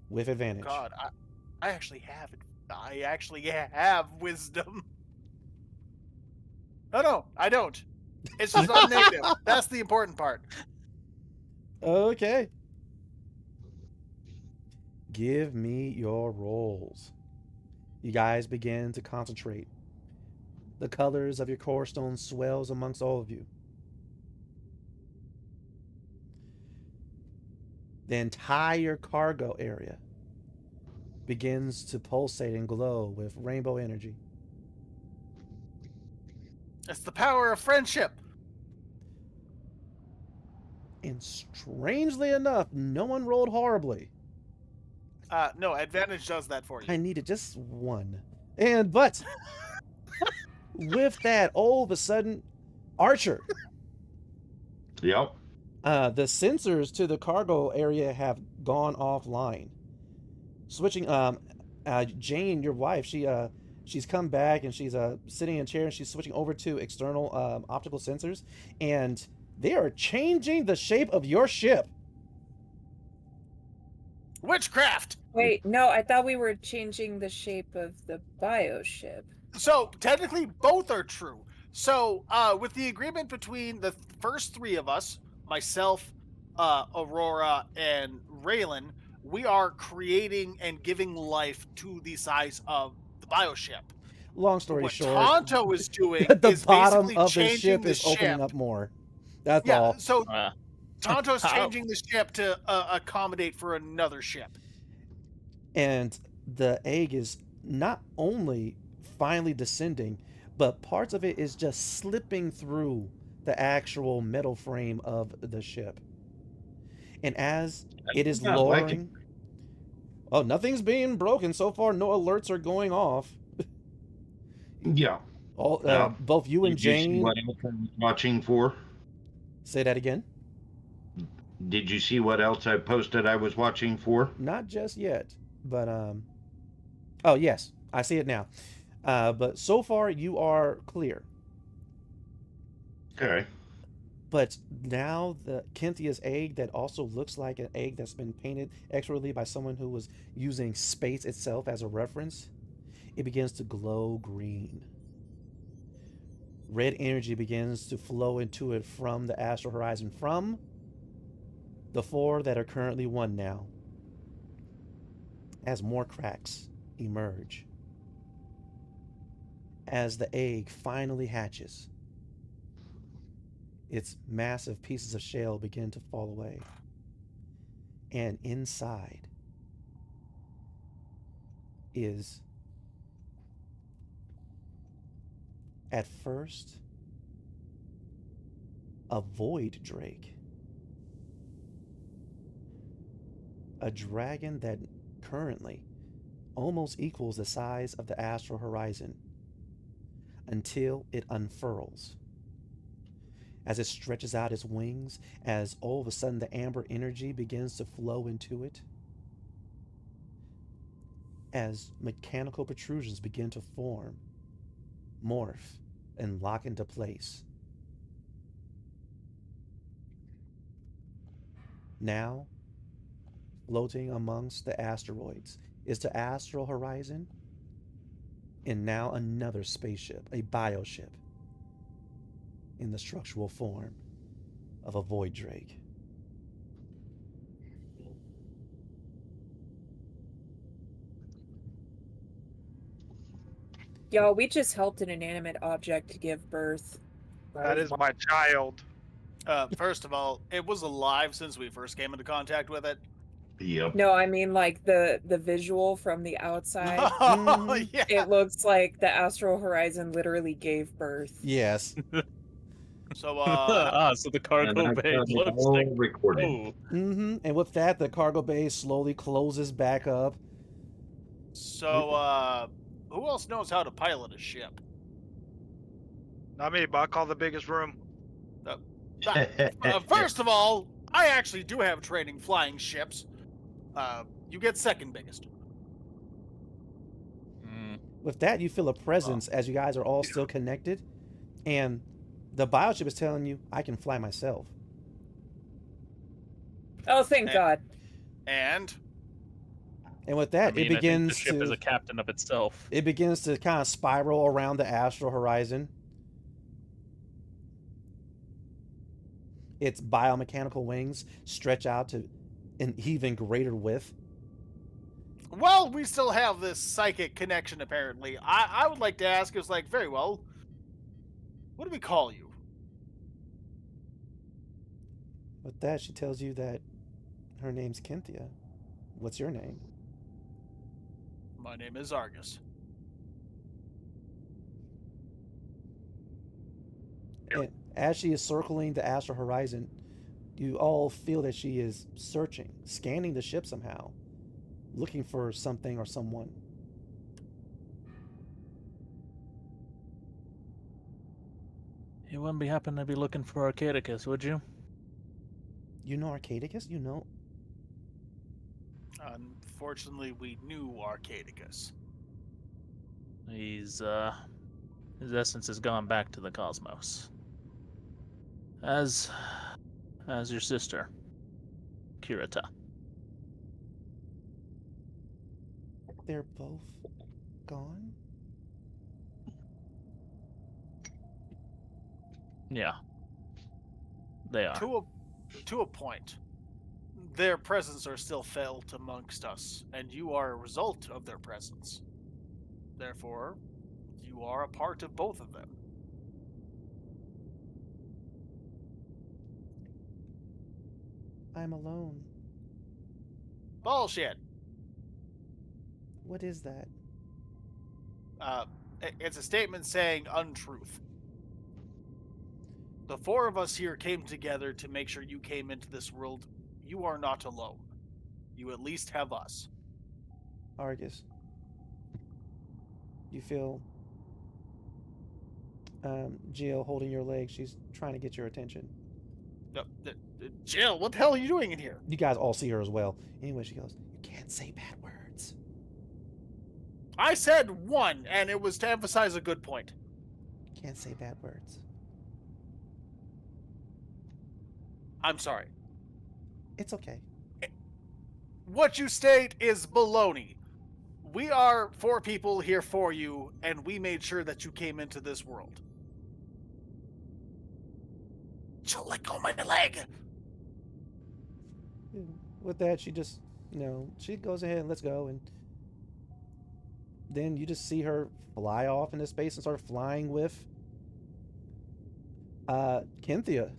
with advantage. God, I actually have it. I actually have wisdom. No, I don't. It's just not negative. That's the important part. Okay. Give me your rolls. You guys begin to concentrate. The colors of your core stone swells amongst all of you. The entire cargo area begins to pulsate and glow with rainbow energy. It's the power of friendship. And strangely enough, no one rolled horribly. No, advantage does that for you. I needed just one. But with that, all of a sudden, Archer, Yep. the sensors to the cargo area have gone offline. Switching, Jane, your wife, she's come back and she's sitting in a chair and she's switching over to external optical sensors, and they are changing the shape of your ship. Witchcraft! Wait, no, I thought we were changing the shape of the bioship. So, technically, both are true. So, with the agreement between the first three of us, myself, Aurora, and Raylan, we are creating and giving life to the size of the bioship. Long story What short, Tonto is doing the is bottom basically of the changing ship the is opening ship. up more. That's Yeah, all. so Uh, Tonto's How? changing the ship to accommodate for another ship. And the egg is not only finally descending, but parts of it is just slipping through the actual metal frame of the ship. And as it is not like it. lowering, oh, nothing's being broken so far. No alerts are going off. Yeah. All, Yeah. both you and Did you see Jane. what else I was watching for? Say that again. Did you see what else I posted I was watching for? Not just yet, but oh yes, I see it now. But so far you are clear. Okay. But now the Cynthia's egg that also looks like an egg that's been painted expertly by someone who was using space itself as a reference, it begins to glow green. Red energy begins to flow into it from the astral horizon, from the four that are currently one now, as more cracks emerge. As the egg finally hatches, its massive pieces of shell begin to fall away. And inside is, at first, a void drake. A dragon that currently almost equals the size of the astral horizon until it unfurls. As it stretches out its wings, as all of a sudden the amber energy begins to flow into it, as mechanical protrusions begin to form, morph, and lock into place. Now, floating amongst the asteroids is the astral horizon, and now another spaceship, a bioship, in the structural form of a void drake. Y'all, we just helped an inanimate object to give birth. That is my child. First of all, it was alive since we first came into contact with it. Yep. No, I mean like the visual from the outside. Mhm. Yeah. It looks like the astral horizon literally gave birth. Yes. So So the cargo And I've bay got it looks all like. recorded. Oh, And with that, the cargo bay slowly closes back up. who else knows how to pilot a ship? Not me, but I call the biggest room. First of all, I actually do have training flying ships. You get second biggest. With that, you feel a presence as you guys are all still connected, and the bioship is telling you, "I can fly myself." Oh, thank God. And And with I that, mean, it I think the begins ship is to a captain of itself. it begins to kind of spiral around the astral horizon. Its biomechanical wings stretch out to an even greater width. well, we still have this psychic connection. Apparently, I would like to ask us, like, very well, what do we call you? With that, she tells you that her name's Cynthia. What's your name? My name is Argus. And as she is circling the astral horizon, you all feel that she is searching, scanning the ship somehow, looking for something or someone. You wouldn't be happen to be looking for Arcadicus, would you? You know Arcadicus? You know? Unfortunately, we knew Arcadicus. He's his essence has gone back to the cosmos. As your sister, Kirita. They're both gone? Yeah. They are. To a point. Their presence are still felt amongst us, and you are a result of their presence. Therefore, you are a part of both of them. I'm alone. Bullshit. What is that? It's a statement saying untruth. The four of us here came together to make sure you came into this world. You are not alone. You at least have us. Argus. You feel Jill holding your leg. She's trying to get your attention. Jill, what the hell are you doing in here? You guys all see her as well. Anyway, she goes, "You can't say bad words." I said one, and it was to emphasize a good point. Can't say bad words. I'm sorry. It's okay. What you state is baloney. We are four people here for you, and we made sure that you came into this world. Jill, let go of my leg. With that, she just, she goes ahead and let's go. And then you just see her fly off into space and start flying with Cynthia.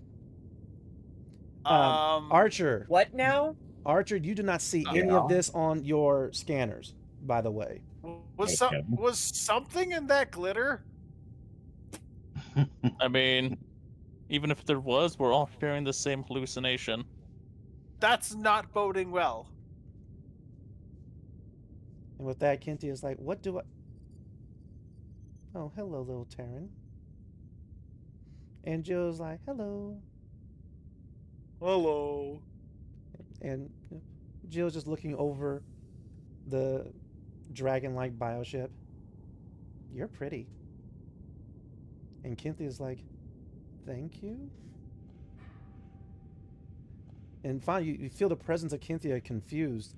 Archer. What now? Archer, you do not see any Yeah. of this on your scanners, by the way. Was something in that glitter? I mean, even if there was, we're all sharing the same hallucination. That's not boding well. And with that, Cynthia is like, "What do I..." "Oh, hello, little Terran." And Jill's like, "Hello." Hello. And Jill's just looking over the dragon-like bioship. "You're pretty." And Cynthia's like, "Thank you." And finally, you feel the presence of Cynthia confused.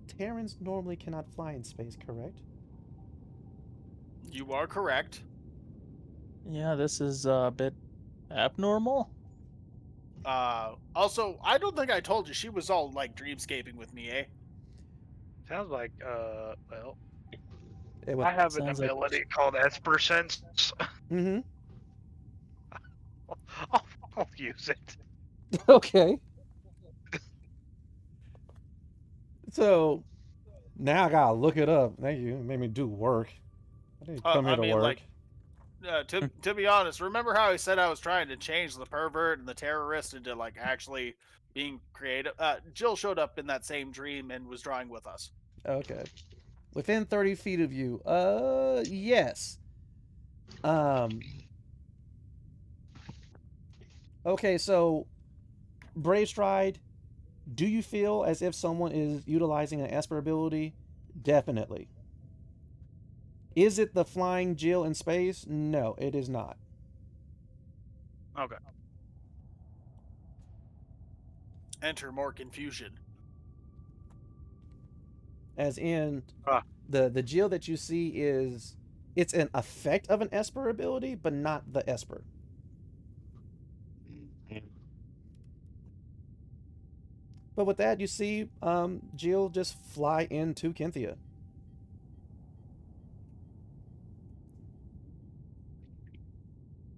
Terrans normally cannot fly in space, correct? You are correct. Yeah, this is a bit abnormal. Also, I don't think I told you she was all like dreamscaping with me, eh? Sounds like, well, It I have an sounds like- ability called Esper Sense. Mm-hmm. I'll use it. Okay. So now I gotta look it up. Thank you. It made me do work. I didn't come here I to mean, work. like, to be honest, remember how I said I was trying to change the pervert and the terrorist into like actually being creative? Jill showed up in that same dream and was drawing with us. Okay. Within 30 feet of you. Yes. Okay, so Brave Stride, do you feel as if someone is utilizing an Esper ability? Definitely. Is it the flying Jill in space? No, it is not. Okay. Enter more confusion. As in, Ah. the Jill that you see is it's an effect of an Esper ability, but not the Esper. But with that, you see Jill just fly into Cynthia.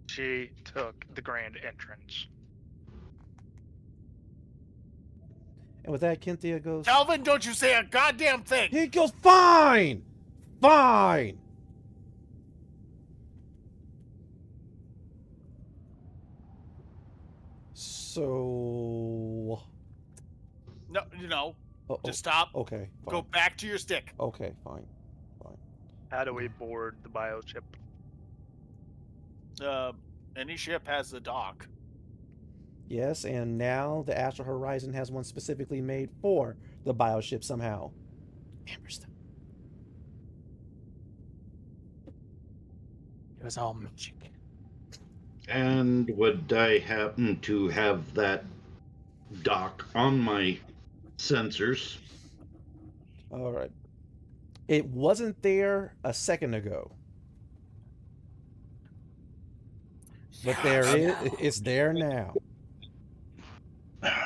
She took the grand entrance. And with that, Cynthia goes, Calvin, don't you say a goddamn thing! he goes, fine! Fine! So... No, Oh, just stop. okay, fine. Go back to your stick. Okay, fine. How do we board the biochip? Any ship has a dock. Yes, and now the Astral Horizon has one specifically made for the bioship somehow. Amberstone. It was all magic. And would I happen to have that dock on my sensors? All right. It wasn't there a second ago. But there is, it's there now.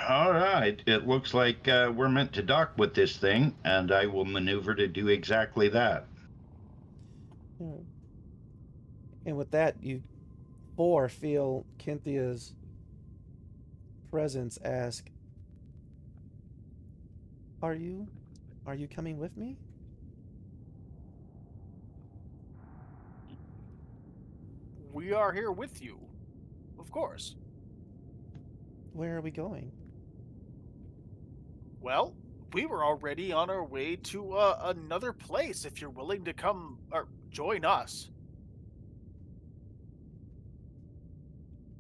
All right. It looks like we're meant to dock with this thing, and I will maneuver to do exactly that. And with that, you four feel Cynthia's presence ask, Are you coming with me? We are here with you. Of course. Where are we going? Well, we were already on our way to another place if you're willing to come or join us.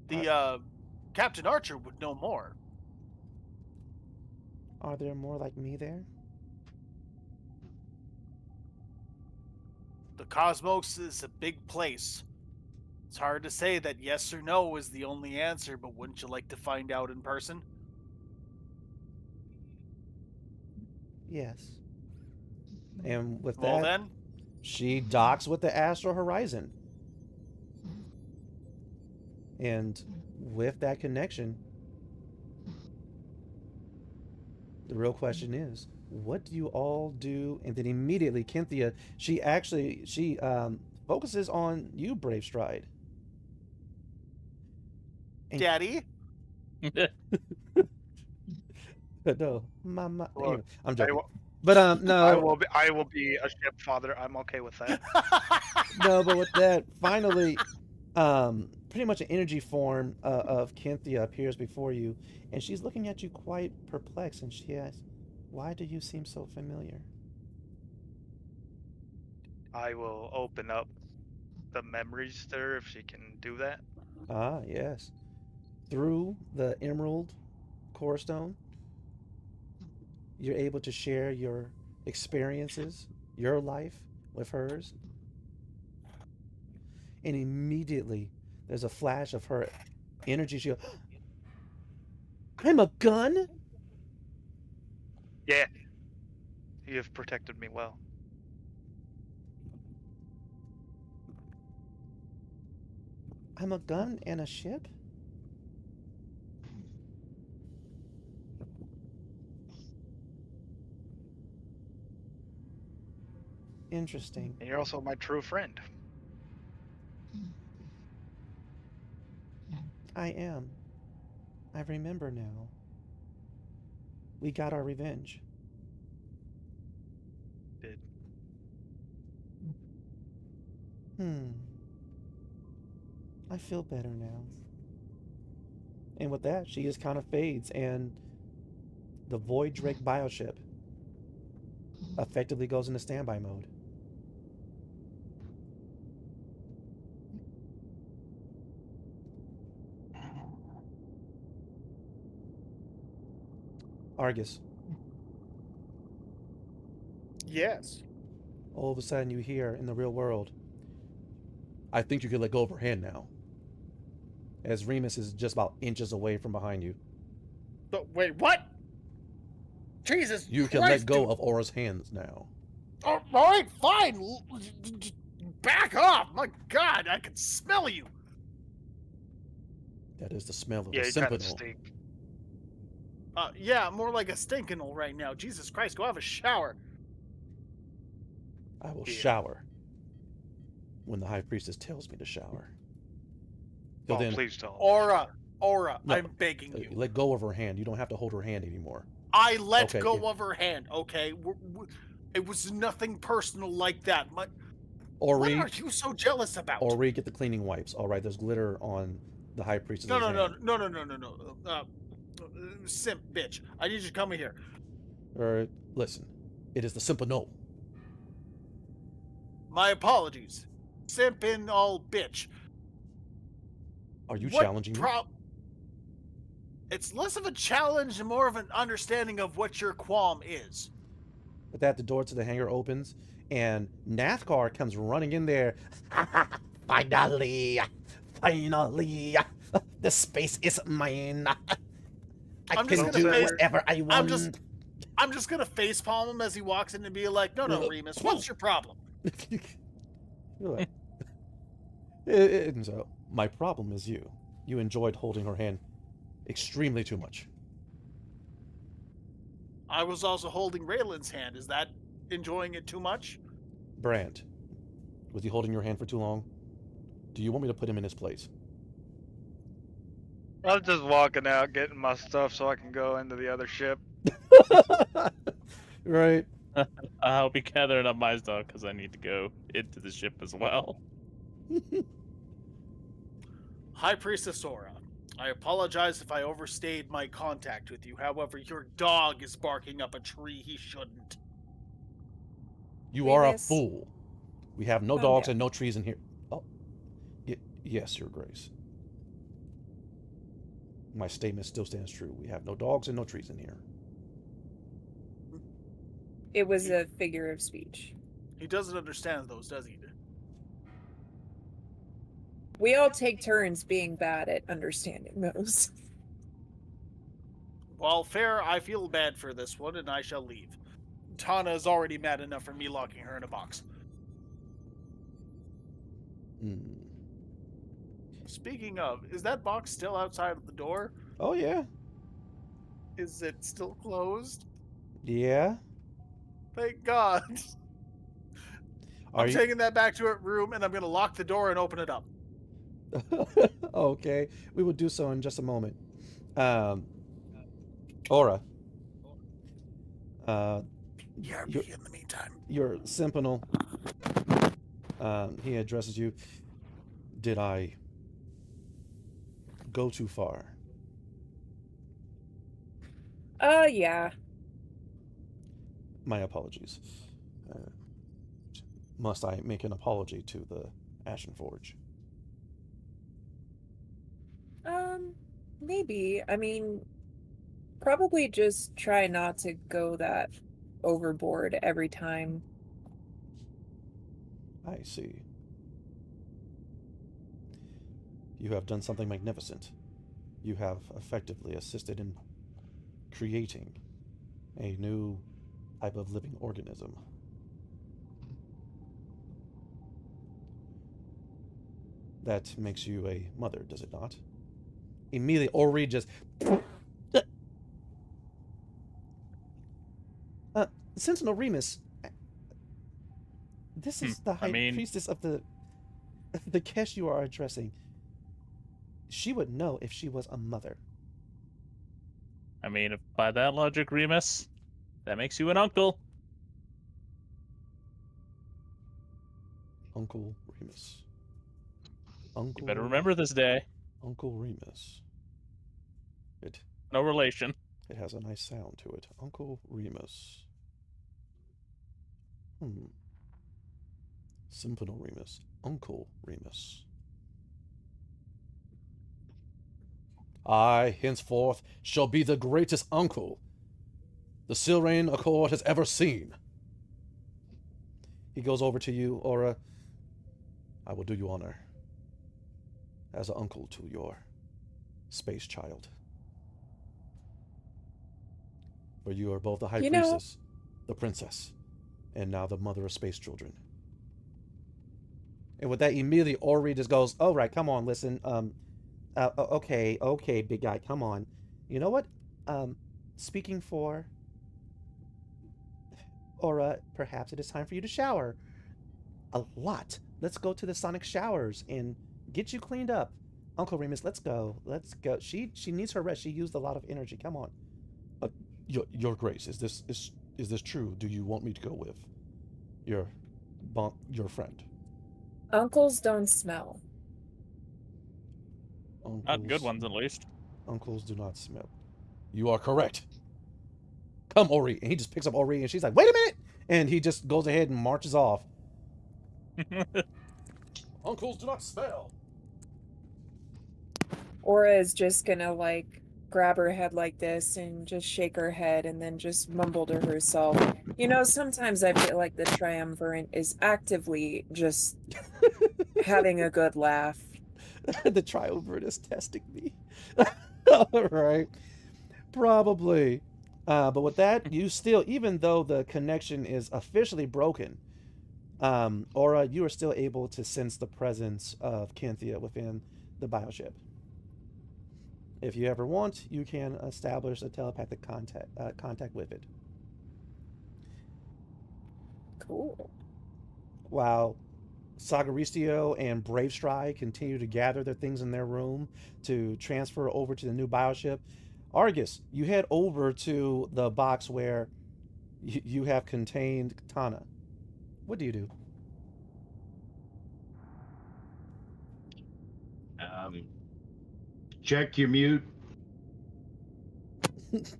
The Captain Archer would know more. Are there more like me there? The cosmos is a big place. It's hard to say that yes or no is the only answer, but wouldn't you like to find out in person? Yes. And with Well that, then, she docks with the Astral Horizon. And with that connection, the real question is, what do you all do? And then immediately, Cynthia, she focuses on you, Brave Stride. And- Daddy. No, Mama. Look, Anyway, I'm joking. will- But no, I will be a ship father. I'm okay with that. no. But with that, finally, pretty much an energy form of Cynthia appears before you, and she's looking at you quite perplexed, and she asks, "Why do you seem so familiar?" I will open up the memories to her if she can do that. Ah, yes. Through the Emerald Core Stone, you're able to share your experiences, your life with hers. And immediately, there's a flash of her energy. She goes, I'm a gun? Yeah. You have protected me well. I'm a gun and a ship? Interesting. And you're also my true friend. I am. I remember now. We got our revenge. I feel better now. And with that, she just kind of fades, and the Void Drake bioship effectively goes into standby mode. Argus, Yes. all of a sudden you hear in the real world, I think you could let go of her hand now. As Remus is just about inches away from behind you. But wait, what? Jesus You can Christ, let go dude. of Aura's hands now. Oh, all right, fine. Back off. My God, I can smell you. That is the smell of Yeah, the you kind of Simpanel. stink. Yeah, more like a stinkinal right now. Jesus Christ, go have a shower. I will Yeah. shower when the High Priestess tells me to shower. So Oh, then, please don't. Aura, No, I'm begging you. let go of her hand. You don't have to hold her hand anymore. I let Okay, go yeah. of her hand, okay? It was nothing personal like that. What Ori, are you so jealous about? Ori, get the cleaning wipes. All right, there's glitter on the High Priestess' No. hand. Simp bitch. I need you to come in here. Listen, it is the Simpanel. My apologies. Simp in all bitch. Are you What challenging me? It's less of a challenge and more of an understanding of what your qualm is. With that, the door to the hangar opens, and Nathkar comes running in there. Finally, the space is mine. I I'm just can gonna do face- whatever I want. I'm just gonna facepalm him as he walks in and be like, no, Remus, what's your problem? You're like, and so, my problem is you. You enjoyed holding her hand extremely too much. I was also holding Raylan's hand. Is that enjoying it too much? Brand, was he holding your hand for too long? Do you want me to put him in his place? I'm just walking out, getting my stuff so I can go into the other ship. Right. I'll be gathering up my stuff because I need to go into the ship as well. High Priestess Aura, I apologize if I overstayed my contact with you. However, your dog is barking up a tree he shouldn't. You are a Remus. fool. We have no Calm dogs down. and no trees in here. Oh, yes, Your Grace. My statement still stands true. We have no dogs and no trees in here. It was a figure of speech. He doesn't understand those, does he? We all take turns being bad at understanding those. Well, fair, I feel bad for this one, and I shall leave. Tana is already mad enough for me locking her in a box. Speaking of, is that box still outside of the door? Oh, yeah. Is it still closed? Yeah. Thank God. Are I'm you taking that back to her room, and I'm going to lock the door and open it up. okay? We will do so in just a moment. Aura. Yeah, You're- in the meantime. Your Simpanel. He addresses you. Did I go too far? Yeah. My apologies. Must I make an apology to the Ashen Forge? Maybe. I mean, probably just try not to go that overboard every time. I see. You have done something magnificent. You have effectively assisted in creating a new type of living organism. That makes you a mother, does it not? Immediately, Ori just... Sentinel Remus, this is the High Priestess of the Kesh you are addressing. She would know if she was a mother. I mean, if by that logic, Remus, that makes you an uncle. Uncle Remus. You Uncle. better remember this day. Uncle Remus. It No relation. It has a nice sound to it. Uncle Remus. Symphonal Remus. Uncle Remus. I, henceforth, shall be the greatest uncle the Sylvain Accord has ever seen. He goes over to you, Aura. I will do you honor as an uncle to your space child. For you are both the High Priestess, the Princess, and now the mother of space children. And with that, immediately Ori just goes, "Oh, right, come on, listen. Okay, big guy, come on. You know what? Speaking for Aura, perhaps it is time for you to shower. A lot. Let's go to the sonic showers and get you cleaned up. Uncle Remus, let's go. Let's go. She needs her rest. She used a lot of energy. Come on. Your Grace, is this true? Do you want me to go with your friend? Uncles don't smell. Not good ones, at least. Uncles do not smell. You are correct. Come, Ori. And he just picks up Ori, and she's like, "Wait a minute!" And he just goes ahead and marches off. Uncles do not smell. Aura is just gonna like grab her head like this and just shake her head and then just mumble to herself. You know, sometimes I feel like the Triumvirate is actively just having a good laugh. The Triumvirate is testing me. All right. Probably. But with that, you still, even though the connection is officially broken, Aura, you are still able to sense the presence of Cynthia within the bioship. If you ever want, you can establish a telepathic contact with it. Cool. While Sagaristio and Bravestride continue to gather their things in their room to transfer over to the new bioship, Argus, you head over to the box where you have contained Tana. What do you do? Check your mute.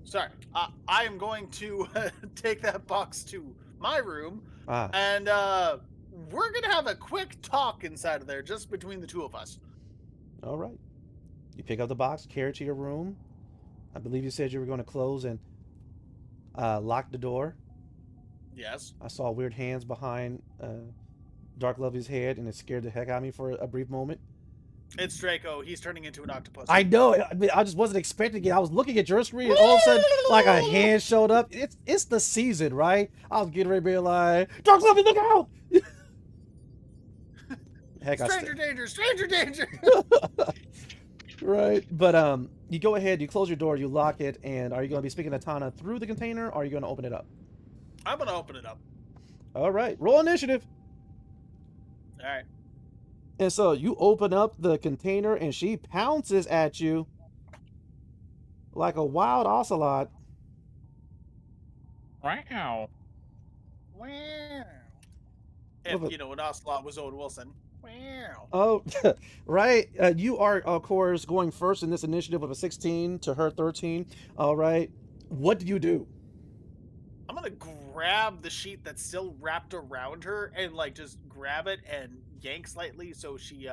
Sorry, I am going to take that box to my room, Ah, and we're gonna have a quick talk inside of there, just between the two of us. all right. You pick up the box, carry it to your room. I believe you said you were going to close and lock the door. Yes. I saw weird hands behind Dark Lovely's head, and it scared the heck out of me for a brief moment. It's Draco. He's turning into an octopus. I know. I mean, I just wasn't expecting it. I was looking at your screen, and all of a sudden, like a hand showed up. It's the season, right? I was getting ready to be like, Dark Lovely, look out! Heck, Stranger danger! Stranger danger! Right, but you go ahead, you close your door, you lock it, and are you going to be speaking to Tana through the container, or are you going to open it up? I'm gonna open it up. All right, roll initiative. All right. And so you open up the container, and she pounces at you like a wild ocelot. Wow. Wow. If Well, you know, an ocelot was Owen Wilson. Wow. Oh, right. You are, of course, going first in this initiative with a 16 to her 13. All right. What do you do? I'm gonna grab the sheet that's still wrapped around her and like just grab it and yank slightly so she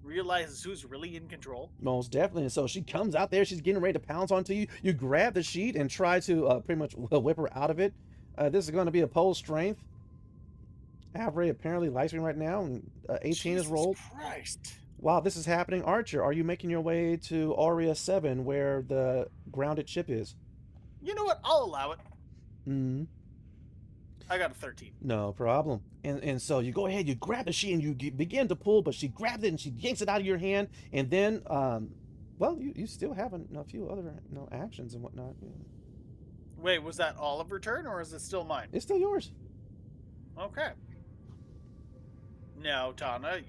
realizes who's really in control. Most definitely. And so she comes out there. She's getting ready to pounce onto you. You grab the sheet and try to pretty much whip her out of it. This is going to be a pole strength. Avery apparently light screen right now, and 18 Jesus is rolled. Christ. While this is happening, Archer, are you making your way to Aurea 7 where the grounded ship is? You know what? I'll allow it. Mm-hmm. I got a 13. No problem. And so you go ahead, you grab the sheet, and you begin to pull, but she grabs it and she yanks it out of your hand, and then, well, you still have a few other actions and whatnot. Yeah. Wait, was that all of her turn, or is it still mine? It's still yours. Okay. Now, Tana,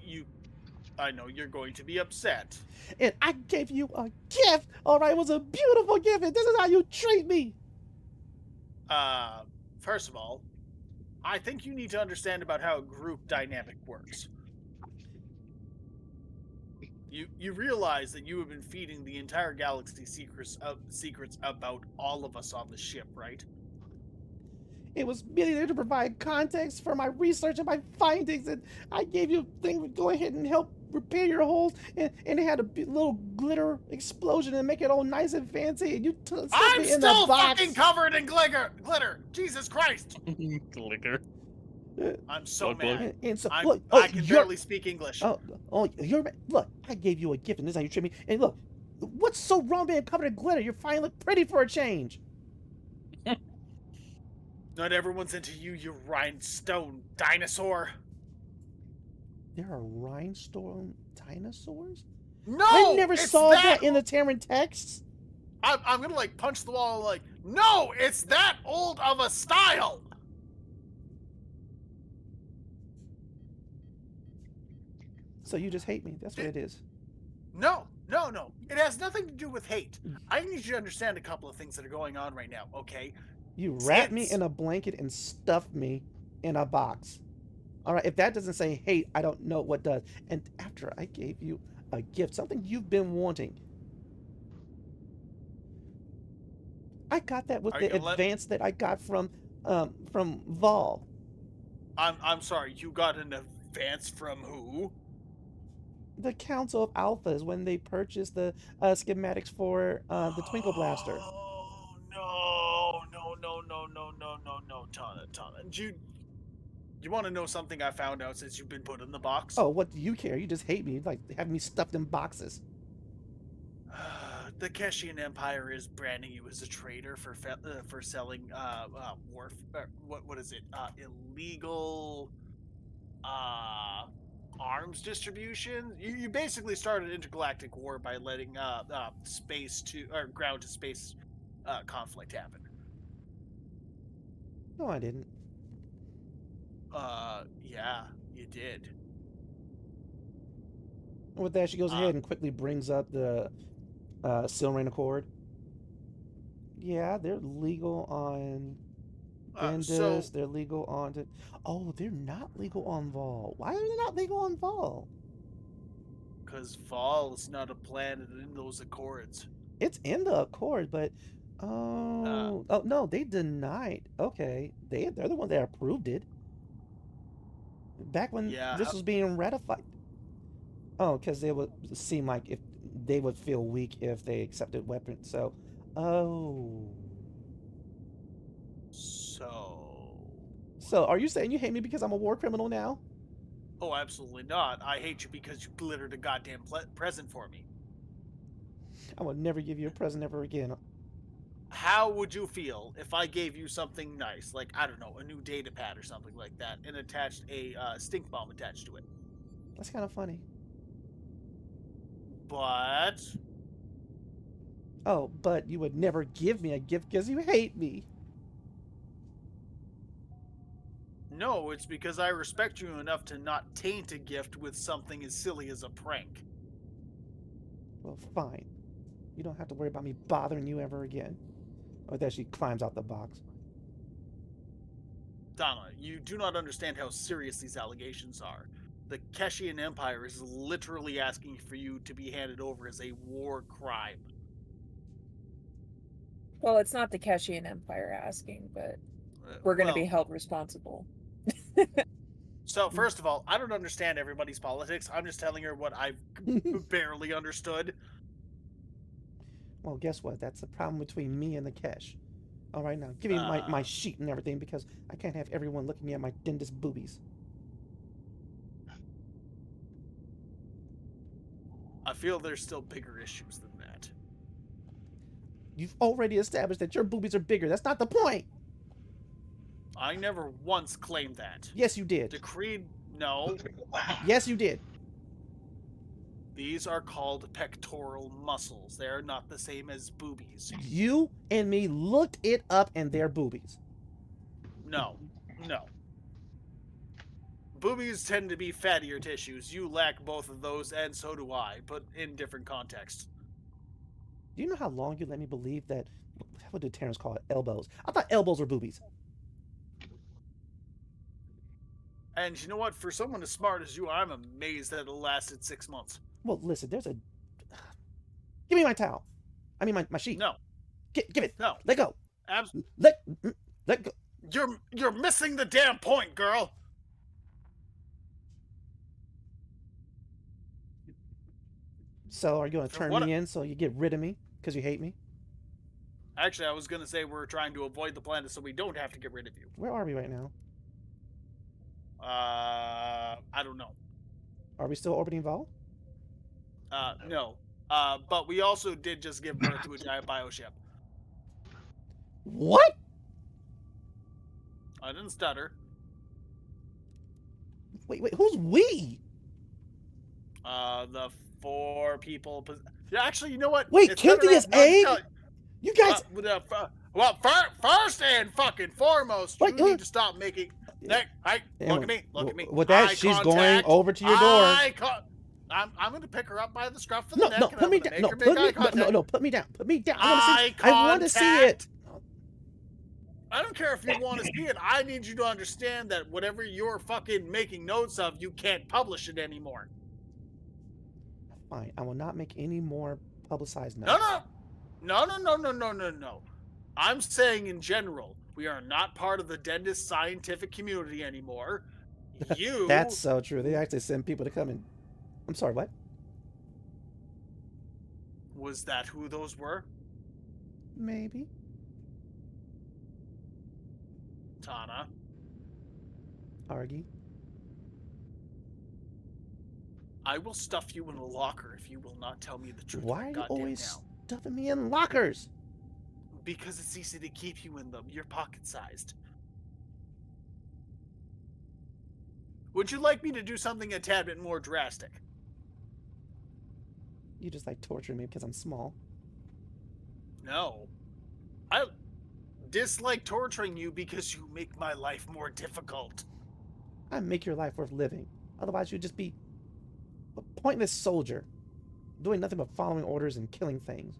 I know you're going to be upset. And I gave you a gift. All right, it was a beautiful gift, and this is how you treat me. First of all, I think you need to understand about how a group dynamic works. You realize that you have been feeding the entire galaxy secrets about all of us on the ship, right? It was merely there to provide context for my research and my findings, and I gave you a thing to go ahead and help repair your holes, and it had a little glitter explosion and make it all nice and fancy, and you stuck I'm me in the still box. fucking covered in glitter! Jesus Christ! Glitter. I'm so Glug, glug. mad. And so, I look, can you're- barely speak English. Look, I gave you a gift, and this is how you treat me. And look, what's so wrong being covered in glitter? You're finally look pretty for a change. Not everyone's into you, you rhinestone dinosaur. There are rhinestone dinosaurs? No! I never it's saw that in the Terran texts. I'm gonna like punch the wall and like, no, it's that old of a style. So you just hate me. That's what it is. No. It has nothing to do with hate. I need you to understand a couple of things that are going on right now, okay? You wrapped me It's- in a blanket and stuffed me in a box. All right, if that doesn't say hate, I don't know what does. And after I gave you a gift, something you've been wanting. I got that with Are the you gonna let- advance that I got from Vol. I'm sorry, you got an advance from who? The Council of Alphas when they purchased the schematics for the Twinkle Blaster. Oh, no, Tana. You want to know something I found out since you've been put in the box? Oh, what do you care? You just hate me, like having me stuffed in boxes. The Keshian Empire is branding you as a traitor for selling what is it? Illegal arms distribution. You basically started intergalactic war by letting space to or ground to space conflict happen. No, I didn't. Yeah, you did. With that, she goes ahead and quickly brings up the Silmarine Accord. Yeah, they're legal on Bendis. They're legal on... Oh, they're not legal on Vol. Why are they not legal on Vol? Because Vol is not a planet in those accords. It's in the Accord, but... Oh, no, they denied. Okay, they're the ones that approved it. Back when this was being ratified. Oh, because it would seem like if they would feel weak if they accepted weapons. So, So, are you saying you hate me because I'm a war criminal now? Oh, absolutely not. I hate you because you glittered a goddamn present for me. I will never give you a present ever again. How would you feel if I gave you something nice, like, I don't know, a new data pad or something like that, and attached a stink bomb attached to it? That's kind of funny. But... Oh, but you would never give me a gift because you hate me. No, it's because I respect you enough to not taint a gift with something as silly as a prank. Well, fine. You don't have to worry about me bothering you ever again. Or that she climbs out the box. Donna, you do not understand how serious these allegations are. The Keshian Empire is literally asking for you to be handed over as a war crime. Well, it's not the Keshian Empire asking, but we're going to be held responsible. So, first of all, I don't understand everybody's politics. I'm just telling her what I've barely understood. Well, guess what? That's the problem between me and the Kesh. All right, now, give me my sheet and everything because I can't have everyone looking at my dentist boobies. I feel there's still bigger issues than that. You've already established that your boobies are bigger. That's not the point. I never once claimed that. Yes, you did. Decreed, no. Yes, you did. These are called pectoral muscles. They are not the same as boobies. You and me looked it up and they're boobies. No. Boobies tend to be fattier tissues. You lack both of those, and so do I, but in different contexts. Do you know how long you let me believe that... What did Terrence call it? Elbows. I thought elbows were boobies. And you know what? For someone as smart as you, I'm amazed that it lasted 6 months. Well, listen, there's a... Give me my towel. I mean, my sheet. No. Give it. No. Let go. Abs- Let go. You're missing the damn point, girl. So are you going to For turn what me in so you get rid of me because you hate me? Actually, I was going to say we're trying to avoid the planet so we don't have to get rid of you. Where are we right now? I don't know. Are we still orbiting Vol? No. But we also did just give birth to a giant bioship. What? I didn't stutter. Wait, who's we? The 4 people. Yeah, actually, you know what? Wait, It's better Cynthia's off not to egg? tell- You guys... well, first and fucking foremost, Wait, you need to stop making. Nick, hey, Yeah, look at me, look at me. With that, Eye she's going contact. over to your door. I'm going to pick her up by the scruff of the neck. No, and put I'm me gonna down. make No, her put make me. eye contact. No, put me down. Put me down. Eye I want to see it. I don't care if you want to see it. I need you to understand that whatever you're fucking making notes of, you can't publish it anymore. Fine, I will not make any more publicized notes. No. I'm saying in general, we are not part of the dentist scientific community anymore. You. That's so true. They actually send people to come in. I'm sorry, what? Was that who those were? Maybe. Tana. Argy. I will stuff you in a locker if you will not tell me the truth. Why are right you goddamn always now. stuffing me in lockers? Because it's easy to keep you in them. You're pocket-sized. Would you like me to do something a tad bit more drastic? You just like torturing me because I'm small. No. I dislike torturing you because you make my life more difficult. I make your life worth living. Otherwise, you'd just be a pointless soldier, doing nothing but following orders and killing things.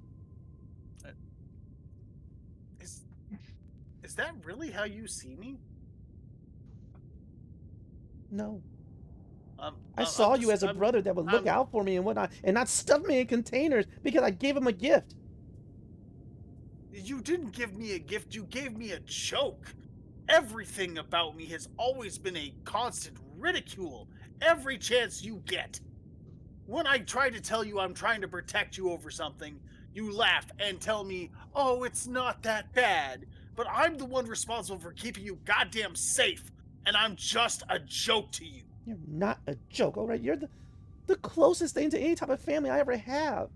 Is that really how you see me? No. I saw you as a brother that would look out for me and whatnot, and not stuff me in containers because I gave him a gift. You didn't give me a gift, you gave me a joke. Everything about me has always been a constant ridicule, every chance you get. When I try to tell you I'm trying to protect you over something, you laugh and tell me, oh, it's not that bad. But I'm the one responsible for keeping you goddamn safe, and I'm just a joke to you. You're not a joke, all right? You're the closest thing to any type of family I ever have.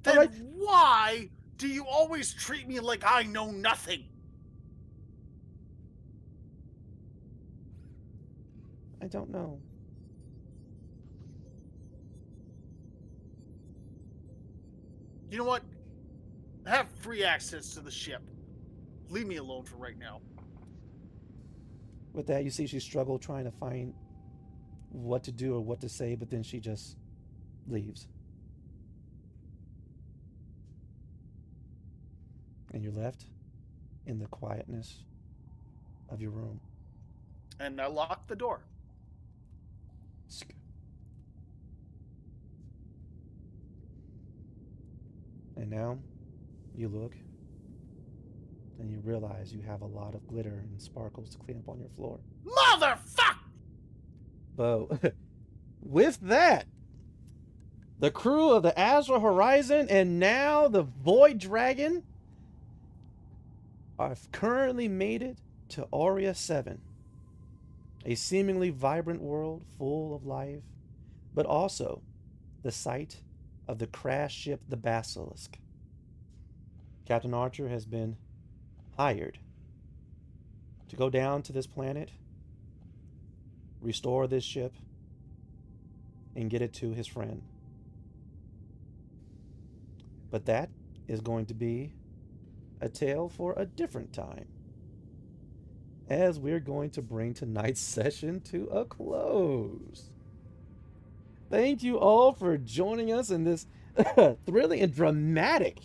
Then all right? why do you always treat me like I know nothing? I don't know. You know what? I have free access to the ship. Leave me alone for right now. With that, you see she struggled trying to find what to do or what to say, but then she just leaves. And you're left in the quietness of your room. And I locked the door. And now you look and you realize you have a lot of glitter and sparkles to clean up on your floor. Motherfuck! But with that, the crew of the Azra Horizon and now the Void Dragon have currently made it to Aurea 7, a seemingly vibrant world full of life, but also the site of the crash ship the Basilisk. Captain Archer has been hired to go down to this planet, restore this ship, and get it to his friend. But that is going to be a tale for a different time, as we're going to bring tonight's session to a close. Thank you all for joining us in this thrilling and dramatic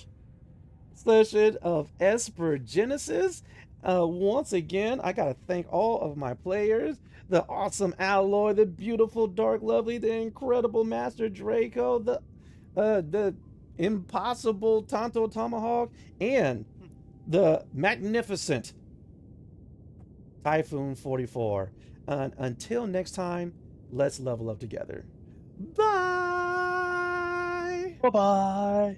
session of Esper Genesis. Once again, I gotta thank all of my players, the awesome Alloy, the beautiful Dark Lovely, the incredible Master Draco, the impossible Tonto Tomahawk, and the magnificent Typhoon 44. Until next time, let's level up together. Bye! Bye bye.